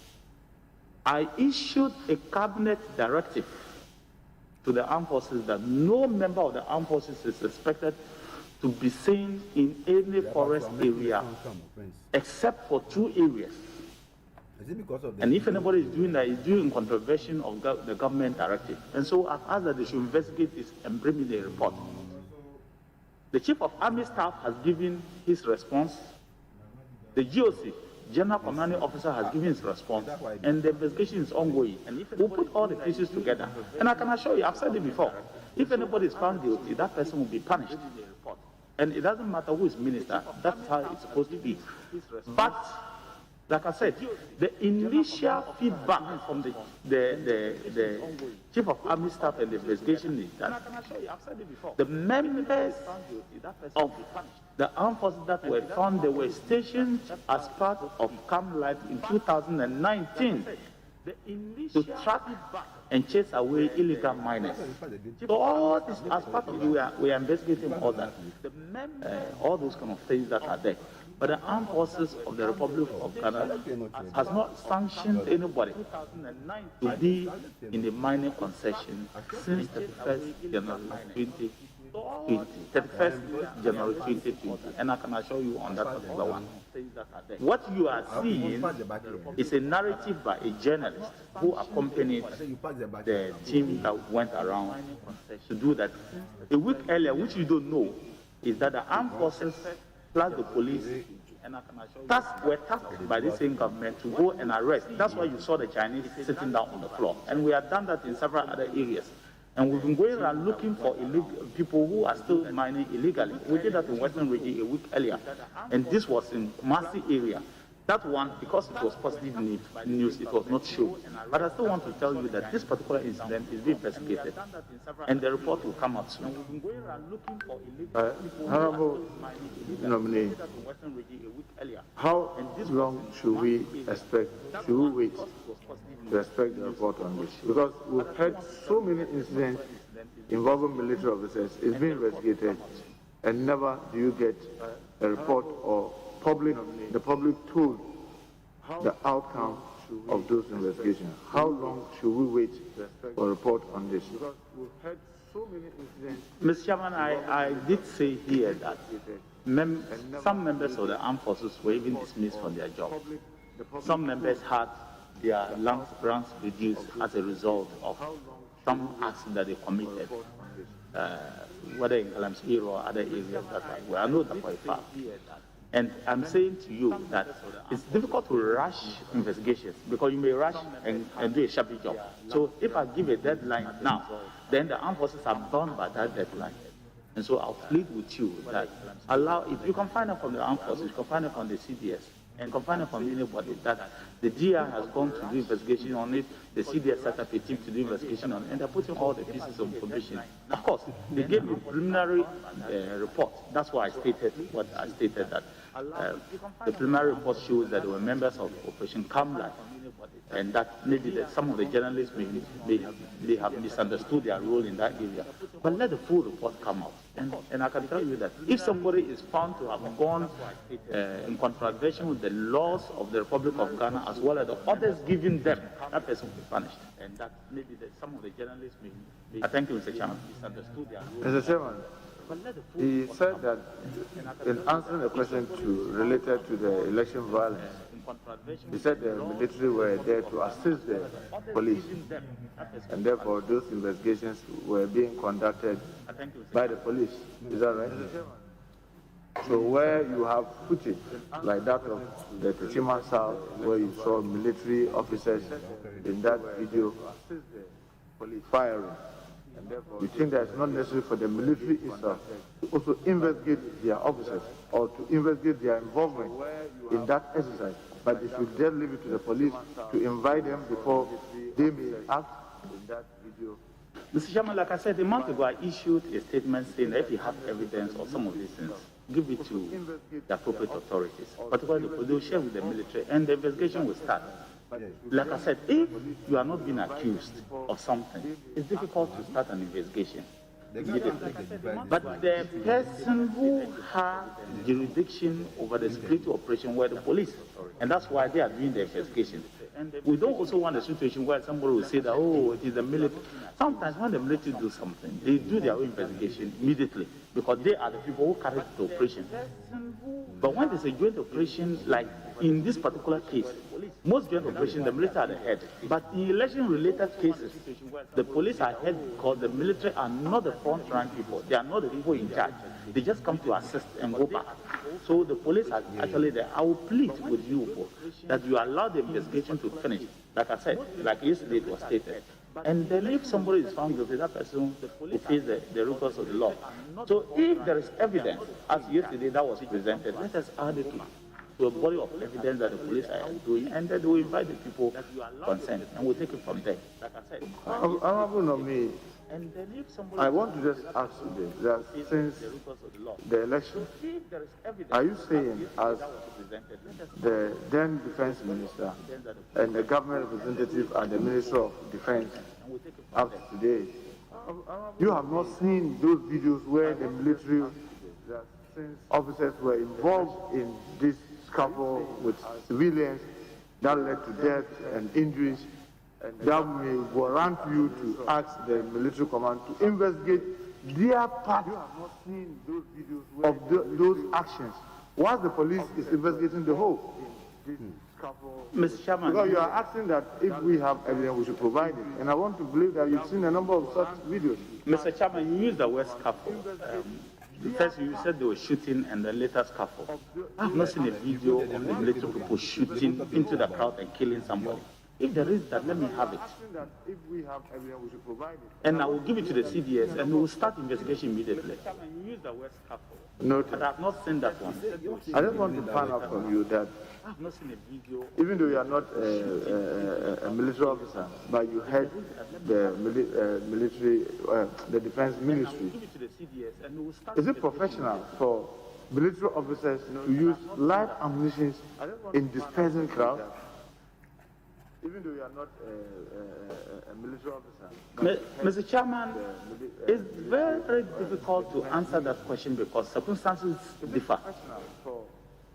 I issued a cabinet directive to the armed forces that no member of the armed forces is expected to be seen in any forest area except for 2 areas. And if anybody is doing that, is doing in contravention of the government directive. And so I've asked that they should investigate this and bring me the report. The Chief of Army Staff has given his response. The GOC, General Commanding Officer, has given his response. And the investigation is ongoing. And we'll put all the pieces together. And I can assure you, I've said it before, if anybody is found guilty, that person will be punished. And it doesn't matter who is minister, that's how it's supposed to be. But like I said, the initial feedback from the Chief of Army Staff and the investigation is that the members of the armed forces that were found, they were stationed as part of Camp Life in 2019 to track and chase away illegal miners. So all this, as part of it, we are investigating all that, all those kind of things that are there. But the armed forces of the Republic of Ghana has not sanctioned anybody to be in the mining concession since 31st January 2020. 31st January 2020, and I can assure you on that particular one. What you are seeing is a narrative by a journalist who accompanied the team that went around to do that. A week earlier, which you don't know, is that the armed forces plus the police were tasked by the same government to go and arrest. That's why you saw the Chinese sitting down on the floor. And we have done that in several other areas. And we've been going around looking for illegal people who are still mining illegally. We did that in Western Region a week earlier. And this was in Kumasi area. That one, because it was positive news, it was not shown. But I still want to tell you that this particular incident is being investigated. And the report will come out soon. Honorable nominee, how long should we wait to expect the report on this? Because we've had so many incidents involving military officers, it's been investigated, and never do you get a report or the public told the outcome of those investigations. How long should we wait for a report on this? Because we've had so many incidents. Mr. Chairman, I did say here that some members of the armed forces were even dismissed from their job. Some members had their ranks reduced as a result of some acts that they committed, whether in Calamity or other areas that I know that for a fact. And I'm saying to you that it's difficult to rush investigations because you may rush and do a shabby job. So if I give a deadline now, then the armed forces are bound by that deadline. And so I'll plead with you that if you can find out from the armed forces, you can find out from the CDS, and can find out from anybody that the DR has gone to do investigation on it, the CDS set up a team to do investigation on it, and they're putting all the pieces of information. Of course, they gave me a preliminary report. That's why I stated what I stated, that the preliminary report shows that there were members of Operation Kamla, and that maybe some of the journalists may have misunderstood their role in that area. But let the full report come out. And I can tell you that if somebody is found to have gone in contravention with the laws of the Republic of Ghana as well as the orders given them, that person will be punished. And that maybe some of the journalists may. I thank you, Mr. Chairman, misunderstood their role. Mr. Chairman, he said that in answering a question related to the election violence, he said the military were there to assist the police, and therefore those investigations were being conducted by the police. Is that right? So where you have footage like that of the Techima South, where you saw military officers in that video firing, you think that it's not necessary for the military itself to to also investigate their officers or to investigate their involvement in that exercise. But they should just leave it to the police to invite them before they may act in that video. Mr. Chairman, like I said, a month ago, I issued a statement saying that if you have evidence of some of these things, give it to the appropriate authorities, particularly the police. They will share with the military, and the investigation will start. Like I said, if you are not being accused of something, it's difficult to start an investigation immediately. But the person who has jurisdiction over the security operation were the police, and that's why they are doing the investigation. We don't also want a situation where somebody will say that, oh, it is the military. Sometimes when the military do something, they do their own investigation immediately because they are the people who carry the operation. But when there's a joint operation, like in this particular case, most joint operations, the military are the head. But in election-related cases, the police are head because the military are not the front-line people. They are not the people in charge. They just come to assist and go back. So the police are actually there. I will plead with you that you allow the investigation to finish. Like I said, like yesterday it was stated. And then if somebody is found guilty, that person will face the rigors of the law. So if there is evidence, as yesterday that was presented, let us add it to a body of evidence that the police are doing, and then they will invite the people concerned, and we'll take it from there. Like I said. Honorable Nominee, I want to just ask you this, that since the election, are you saying as the then Defense Minister and the government representative at the Ministry of Defense up to today, you have not seen those videos where the military officers were involved in this scuffle with civilians that led to death and injuries, that may warrant you to ask the military command to investigate their part of those actions, whilst the police is investigating the whole. Mr. Chairman, because you are asking that if we have evidence, we should provide it, and I want to believe that you've seen a number of such videos. Mr. Chairman, you used the word scuffle. First, you said they were shooting and then later scuffle. I have not seen a video of the military people shooting into the crowd and killing somebody. If there is that, let me have it. If we have evidence, we should provide it. And I will give it to the CDS and we will start investigation immediately. You use the word scuffle. Noted. But I have not seen that one. I just want to find out from you that I have not seen a video. Even though you are not a military officer, but you head the military, the defense ministry, is it professional for military officers to use live ammunition in dispersing crowds? Even though you are not a military officer. Mr. Chairman, it's very, very difficult to answer that question because circumstances differ.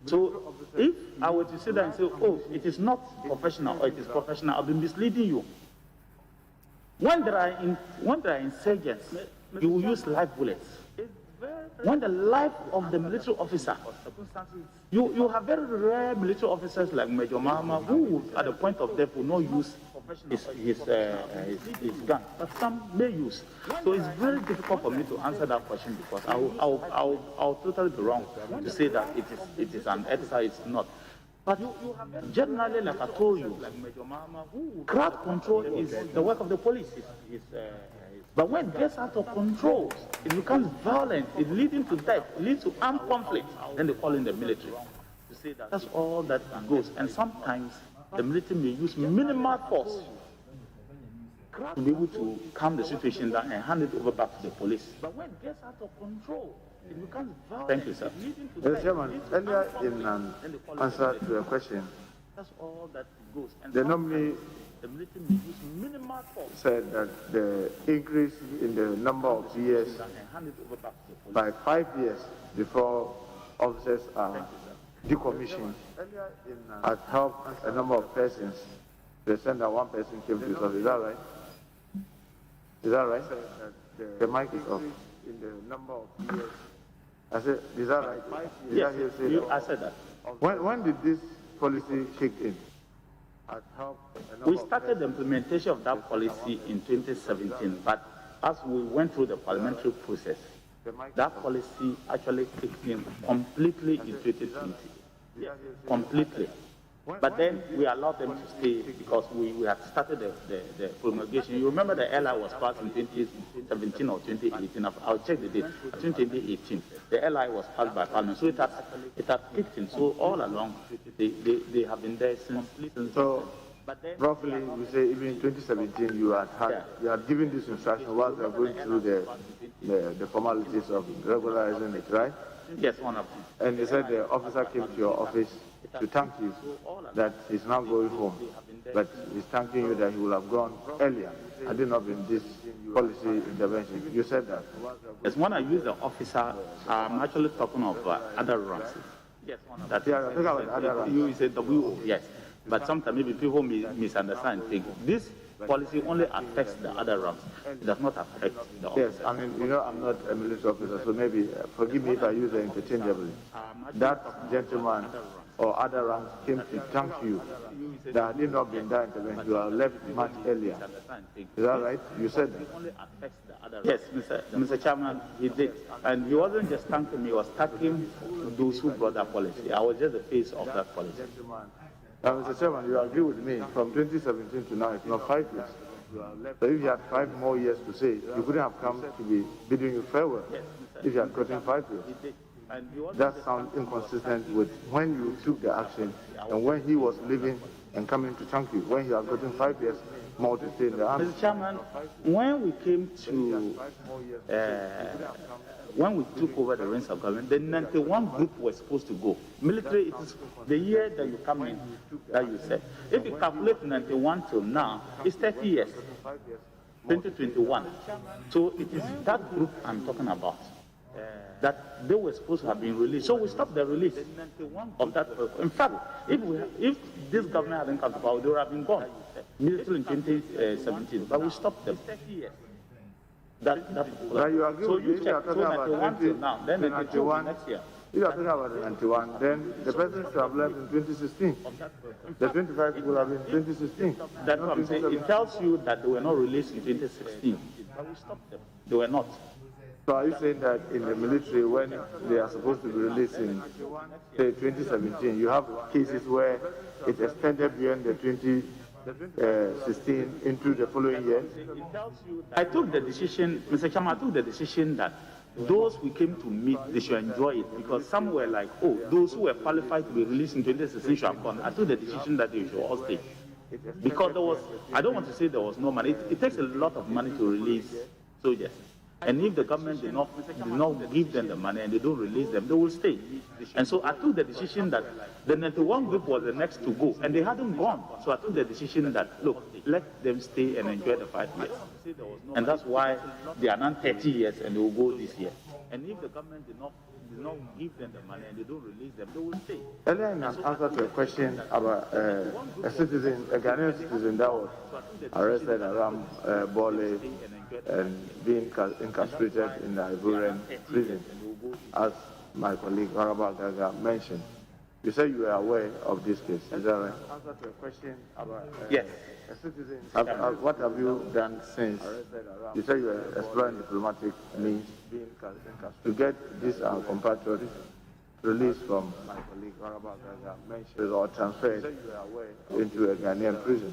So if I were to sit there and say, oh, it is not professional or it is professional, I'll be misleading you. When there are insurgents, you will use live bullets. When the life of the military officer, you have very rare military officers like Major Mahama who, at the point of death, will not use his gun, but some may use. So it's very difficult for me to answer that question because I'll totally be wrong to say that it is an exercise. It's not. But generally, like I told you, crowd control is the work of the police. But when it gets out of control, it becomes violent, it leading to death, it leads to armed conflict, then they call in the military. To say that that's all that goes. And sometimes the military may use minimal force to be able to calm the situation down and hand it over back to the police. But when it gets out of control, it becomes violent. Thank you, sir. Mr. Chairman, earlier in an answer to a question, that's all that goes. And the nominee said that the increase in the number of years by 5 years before officers are decommissioned has helped a number of persons. They said that one person came to us. Is that right? Is that right? The mic is off. In the number of years. I said, is that right? Yes, I said that. When did this policy kick in? We started the implementation of that policy in 2017, but as we went through the parliamentary process, that policy actually kicked in completely in 2020. Completely. But then we allowed them to stay because we had started the promulgation. You remember the LI was passed in 2017 or 2018. I'll check the date. I think 2018. The LI was passed by Parliament. So it has kicked in. So all along, they have been there since. So, roughly, we say even in 2017, you had given this instruction while they are going through the formalities of regularizing it, right? Yes, one of them. And they said the officer came to your office to thank you that he's now going home, but he's thanking you that he would have gone earlier had it not been this policy intervention. You said that. Yes, when I use the officer, I'm actually talking of other ranks. Yes, that you said WO, yes. But sometimes maybe people misunderstand and think this policy only affects the other ranks. It does not affect the officer. Yes, I mean, I'm not a military officer, so maybe, forgive me if I use it interchangeably. That gentleman or other ranks came to thank you that had it not been that intervention, you are left much earlier. Is that right? You said that. Yes, Mr. Chairman, he did. And he wasn't just thanking me, he was thanking those who brought that policy. I was just the face of that policy. Now, Mr. Chairman, you agree with me, from 2017 to now, it's not 5 years. So if you had 5 more years to say, you couldn't have come to be bidding you farewell if you had gotten 5 years. That sounds inconsistent with when you took the action and when he was leaving and coming to thank you, when he had gotten 5 years more to stay in the army. Mr. Chairman, when we came to, when we took over the reins of government, the 91 group was supposed to go. Military, it is the year that you come in, that you said. If you calculate 91 till now, it's 30 years, 2021. So it is that group I'm talking about. That they were supposed to have been released. So we stopped the release of that. In fact, if this government hadn't come to power, they would have been gone. Military in 2017, but we stopped them. That you agree so with you me, check, so 91 till now, then the 91 next year. If you are talking about the 91, then the person should have left in 2016. The 25 people have been in 2016. That's what I'm saying. It tells you that they were not released in 2016. But we stopped them. They were not. So are you saying that in the military, when they are supposed to be released in, say, 2017, you have cases where it extended beyond the 2016 into the following year? I took the decision, Mr. Chairman, I took the decision that those we came to meet, they should enjoy it, because some were like, oh, those who were qualified to be released in 2016 should have gone. I took the decision that they should all stay. Because there was, I don't want to say there was no money. It takes a lot of money to release soldiers. And if the government did not give them the money and they don't release them, they will stay. And so I took the decision that the 91 group was the next to go, and they hadn't gone. So I took the decision that, look, let them stay and enjoy the 5 years. And that's why they are now 30 years and they will go this year. And if the government did not give them the money and they don't release them, they will stay. Earlier in an answer to a question about a Ghanaian citizen that was arrested around Bole and being incarcerated in the Ivorian prison, as my colleague Honorable Gaga mentioned. You said you were aware of this case, is that right? Answer to a question about yes. A citizen. What have you done since? You said you were exploring diplomatic means to get this compatriot released from my colleague Honorable Gaga mentioned or transferred into a Ghanaian prison.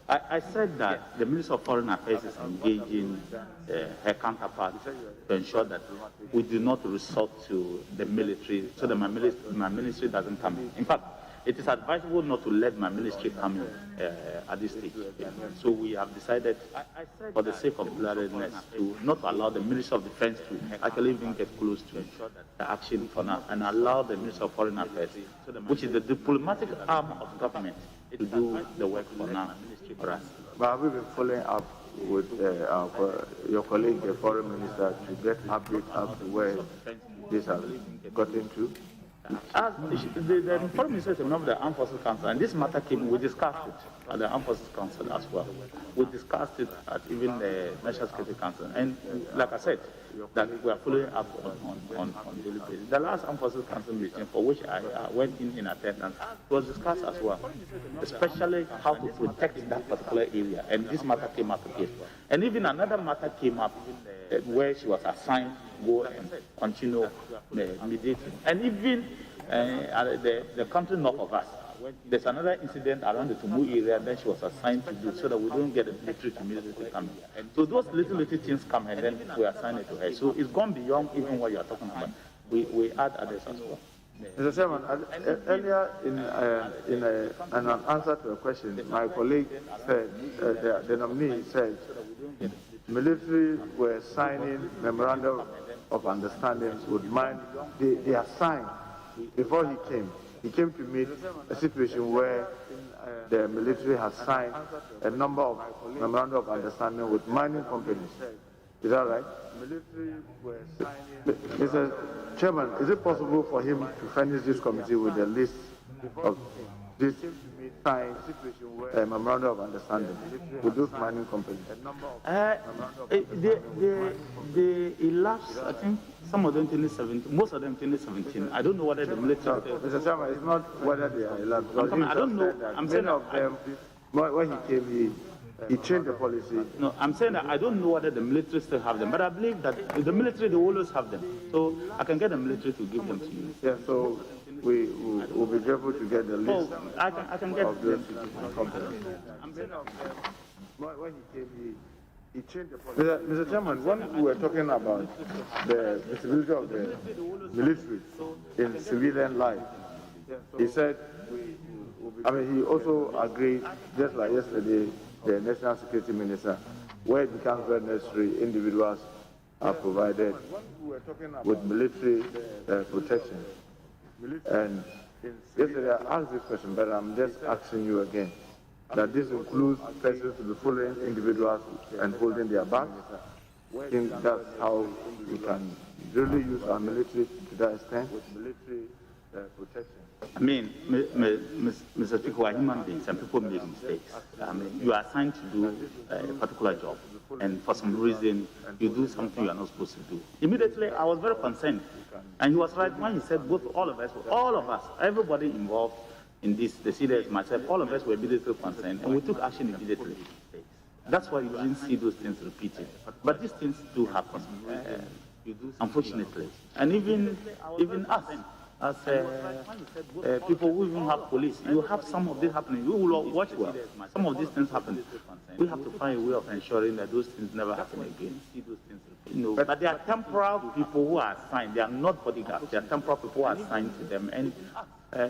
I said that the Minister of Foreign Affairs is engaging her counterpart to ensure that we do not resort to the military, so that my ministry doesn't come in. In fact, it is advisable not to let my ministry come in at this stage. So we have decided, for the sake of blurriness, to not allow the Minister of Defense to actually even get close to the action for now, and allow the Minister of Foreign Affairs, which is the diplomatic arm of government, to do the work for now. For us. But have you been following up with your colleague, the foreign minister, to get updates as to where this has gotten to? As the foreign minister is a member of the Armed Forces Council, and this matter came, we discussed it at the Armed Forces Council as well. We discussed it at even the National Security Council, and like I said, that we are following up on daily basis. The last Armed Forces Council meeting, for which I went in attendance, was discussed as well, especially how to protect that particular area, and this matter came up again. And even another matter came up where she was assigned to go and continue mediating. And even the country north of us, there's another incident around the Tumu area that she was assigned to do so that we don't get the military to immediately come in. So those little things come and then we assign it to her. So it's gone beyond even what you are talking about. We add others as well. Mr. Chairman, earlier in an answer to a question, my colleague said, the nominee said, military were signing memorandum of understanding with mine. They are signed before he came. He came to meet a situation where the military has signed a number of memorandum of understanding with mining companies. Is that right? Mr. Chairman, is it possible for him to furnish this committee with a list of this signed memorandum of understanding with those mining companies? They elapsed, I think, some of them 2017, most of them 2017. I don't know whether the military... Mr. Chairman, it's not whether they are elapsed. I don't know. I'm saying of them, when he came, he changed the policy. No, I'm saying that I don't know whether the military still have them, but I believe that the military, they always have them. So I can get the military to give them to you. Yeah, so we will be grateful to get the list. Oh, I can get them. I'm saying of them, when he came, he changed the policy. Mr. Chairman, when we were talking about the visibility of the military in civilian life, he said, he also agreed, just like yesterday, the National Security Minister, where it becomes very necessary, individuals are provided with military protection. And yesterday I asked this question, but I'm just asking you again, that this includes persons to be following individuals and holding their bags. I think that's how we can really use our military to that extent. Military protection. I mean, Mr. Speaker, we are human beings and people make mistakes. I mean, you are assigned to do a particular job, and for some reason, you do something you are not supposed to do. Immediately, I was very concerned. And he was right when he said all of us, everybody involved in this, the CDS, myself, all of us were immediately concerned, and we took action immediately. That's why you didn't see those things repeated. But these things do happen, unfortunately. And even us, as people who even have police, you have some of this happening. You will watch well. Some of these things happen. We have to find a way of ensuring that those things never happen again. But they are temporal people who are assigned. They are not bodyguards. They are temporal people who are assigned to them, and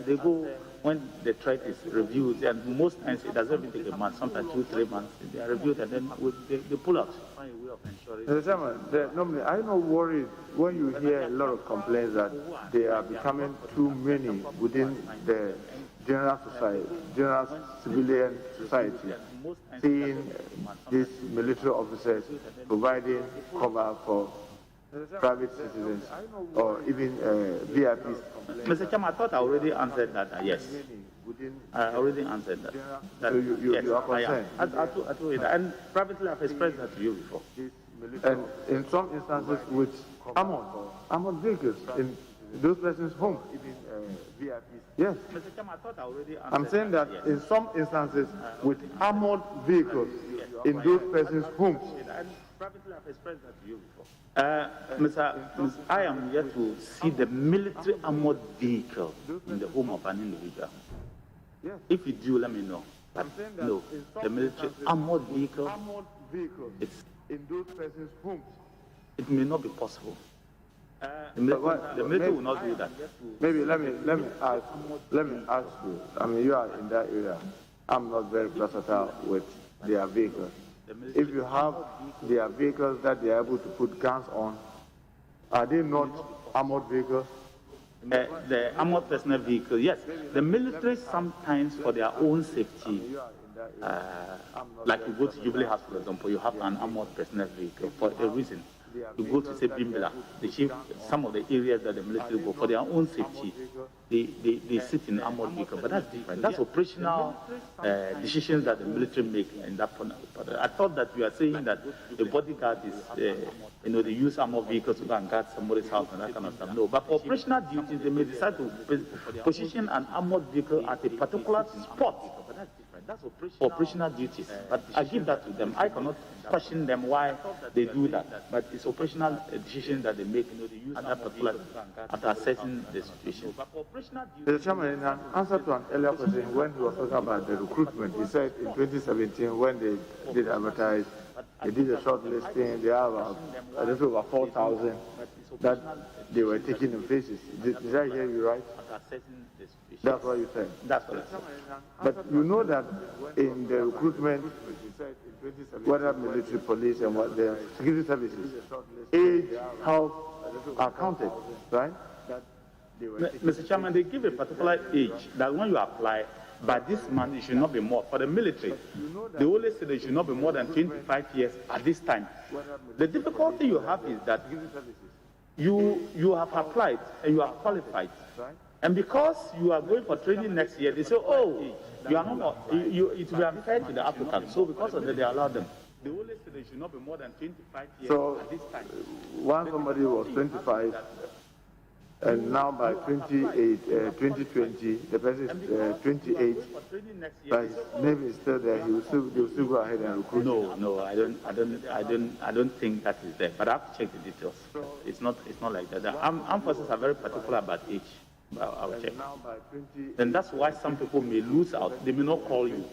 they go when the threat is reviewed. And most times it doesn't even take a month. Sometimes 2-3 months. They are reviewed, and then they pull out. Find a way of ensuring. Mr. Chairman, normally I'm not worried when you hear a lot of complaints that they are becoming too many within the general society, general civilian society, seeing these military officers providing cover for private citizens or even VIPs. Mr. Chairman, I thought I already answered that. Yes, I already answered that. So you are concerned? I told you that. And privately I've expressed that to you before. And in some instances with armored vehicles in those persons' homes, even VIPs. Yes. Mr. Chairman, I thought I already answered. I'm saying that in some instances with armored vehicles in those persons' homes. And privately I've expressed that to you before. I am yet to see the military armored vehicle in the home of an individual. If you do, let me know. No, the military armored vehicle, it's in those persons' homes. It may not be possible. The military will not do that. Maybe let me ask you. I mean, you are in that area. I'm not very versatile with their vehicles. If you have their vehicles that they are able to put guns on, are they not armored vehicles? The armored personnel vehicle, yes. The military sometimes, for their own safety, like you go to Jubilee House, for example, you have an armored personnel vehicle for a reason. You go to, say, Bimbila, some of the areas that the military go for their own safety, they sit in armored vehicle, but that's different. That's operational decisions that the military make in that point. I thought that you are saying that the bodyguard is, they use armored vehicles to go and guard somebody's house and that kind of stuff. No, but for operational duties, they may decide to position an armored vehicle at a particular spot. That's operational duties. But I give that to them. I cannot question them why they do that. But it's operational decisions that they make at that particular after assessing the situation. Mr. Chairman, in an answer to an earlier question, when he was talking about the recruitment, he said in 2017 when they did advertise, they did a short listing, they have a little over 4,000 that they were taking in phases. Did I hear you right? That's what you said. That's what I said. But you know that in the recruitment, whether military, police, and what the security services, age, health are counted, right? Mr. Chairman, they give a particular age that when you apply, by this month it should not be more. For the military, they always say they should not be more than 25 years at this time. The difficulty you have is that you have applied and you are qualified. And because you are going for training next year, they say, oh, you are not, it will be unfair to the applicant. So because of that, they allow them. They always say they should not be more than 25 years at this time. Once somebody was 25, and now by 2020, the person is 28, but his name is still there. He will still go ahead and recruit. No, I don't think that is there. But I have to check the details. It's not like that. The armed forces are very particular about age. I'll check. And that's why some people may lose out. They may not call you,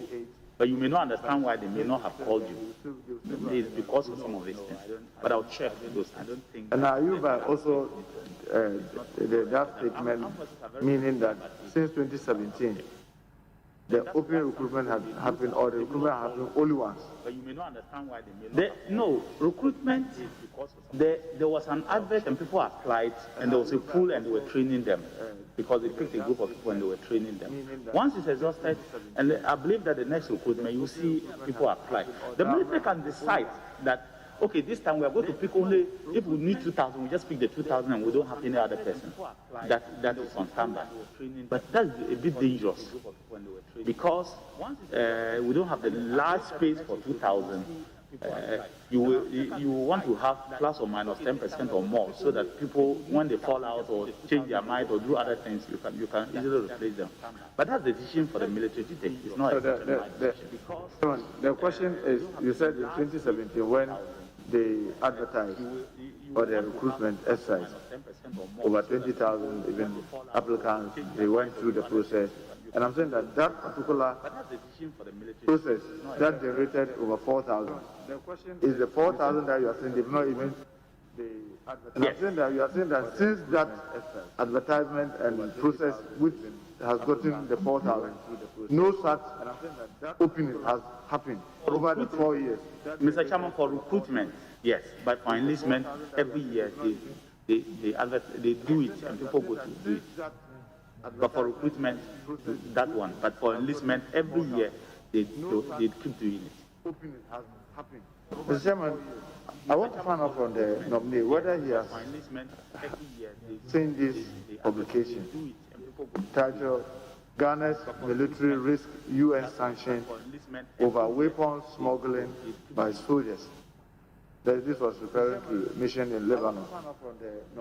but you may not understand why they may not have called you. It's because of some of these things. But I'll check those. I don't think. And are you by also that statement meaning that since 2017, the open recruitment has happened, or the recruitment has happened only once? But you may not understand why they may not. No, recruitment, there was an advert and people applied, and there was a pool and they were training them because they picked a group of people and they were training them. Once it's exhausted, and I believe that the next recruitment, you see people apply. The military can decide that, okay, this time we are going to pick only, if we need 2,000, we just pick the 2,000 and we don't have any other person that is on standby. But that's a bit dangerous because we don't have the large space for 2,000. You want to have plus or minus 10% or more so that people, when they fall out or change their mind or do other things, you can easily replace them. But that's the decision for the military to take. It's not so the question is, you said in 2017 when they advertised for the recruitment exercise, over 20,000 even applicants, they went through the process. And I'm saying that that particular process that generated over 4,000 is the 4,000 that you are saying they've not even. And I'm saying that you are saying that since that advertisement and process which has gotten the 4,000, no such opening has happened over the 4 years. Mr. Chairman, for recruitment, yes, but for enlistment, every year they do it and people go to do it. But for recruitment, that one. But for enlistment, every year they keep doing it. Opening has happened. Mr. Chairman, I want to find out from the nominee whether he has seen this publication titled Ghana's Military Risk UN Sanction over Weapons Smuggling by Soldiers. This was referring to a mission in Lebanon,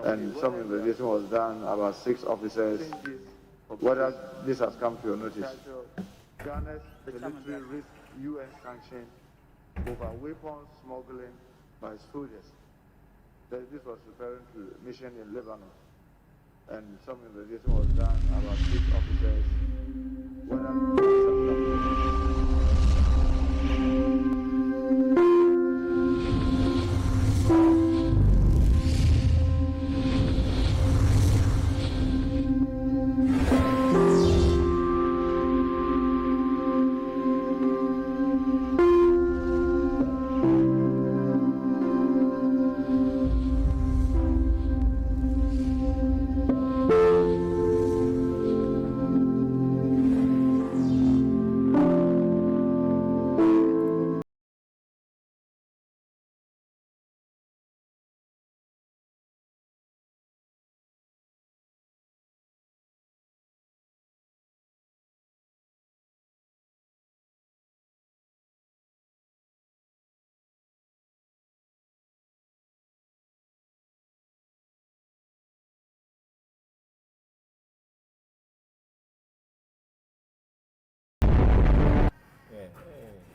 and some investigation was done about 6 officers. Whether this has come to your notice? Ghana's Military Risk UN Sanction over weapons smuggling by soldiers. This was referring to a mission in Lebanon, and some investigation was done about 6 officers.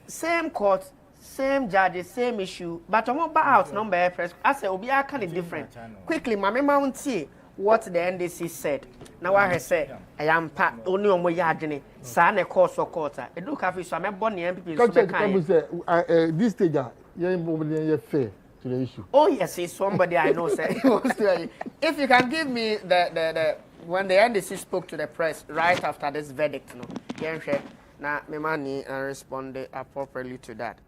same court, same judges, same issue, but I'm about out number press. I say, Obi, I kind of different. Quickly, my mama see what the NDC said. Now I say, I am part only on my yard, son, a course or quarter. A look after so I'm born the MPP. This stage, you're fair to the issue. Oh, yes, it's somebody I know, sir. If you can give me the when the NDC spoke to the press right after this verdict, no, yeah, now my money responded appropriately to that.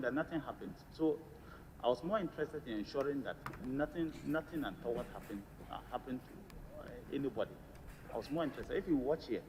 That nothing happened. So I was more interested in ensuring that nothing untoward happened to anybody. I was more interested. If you watch here,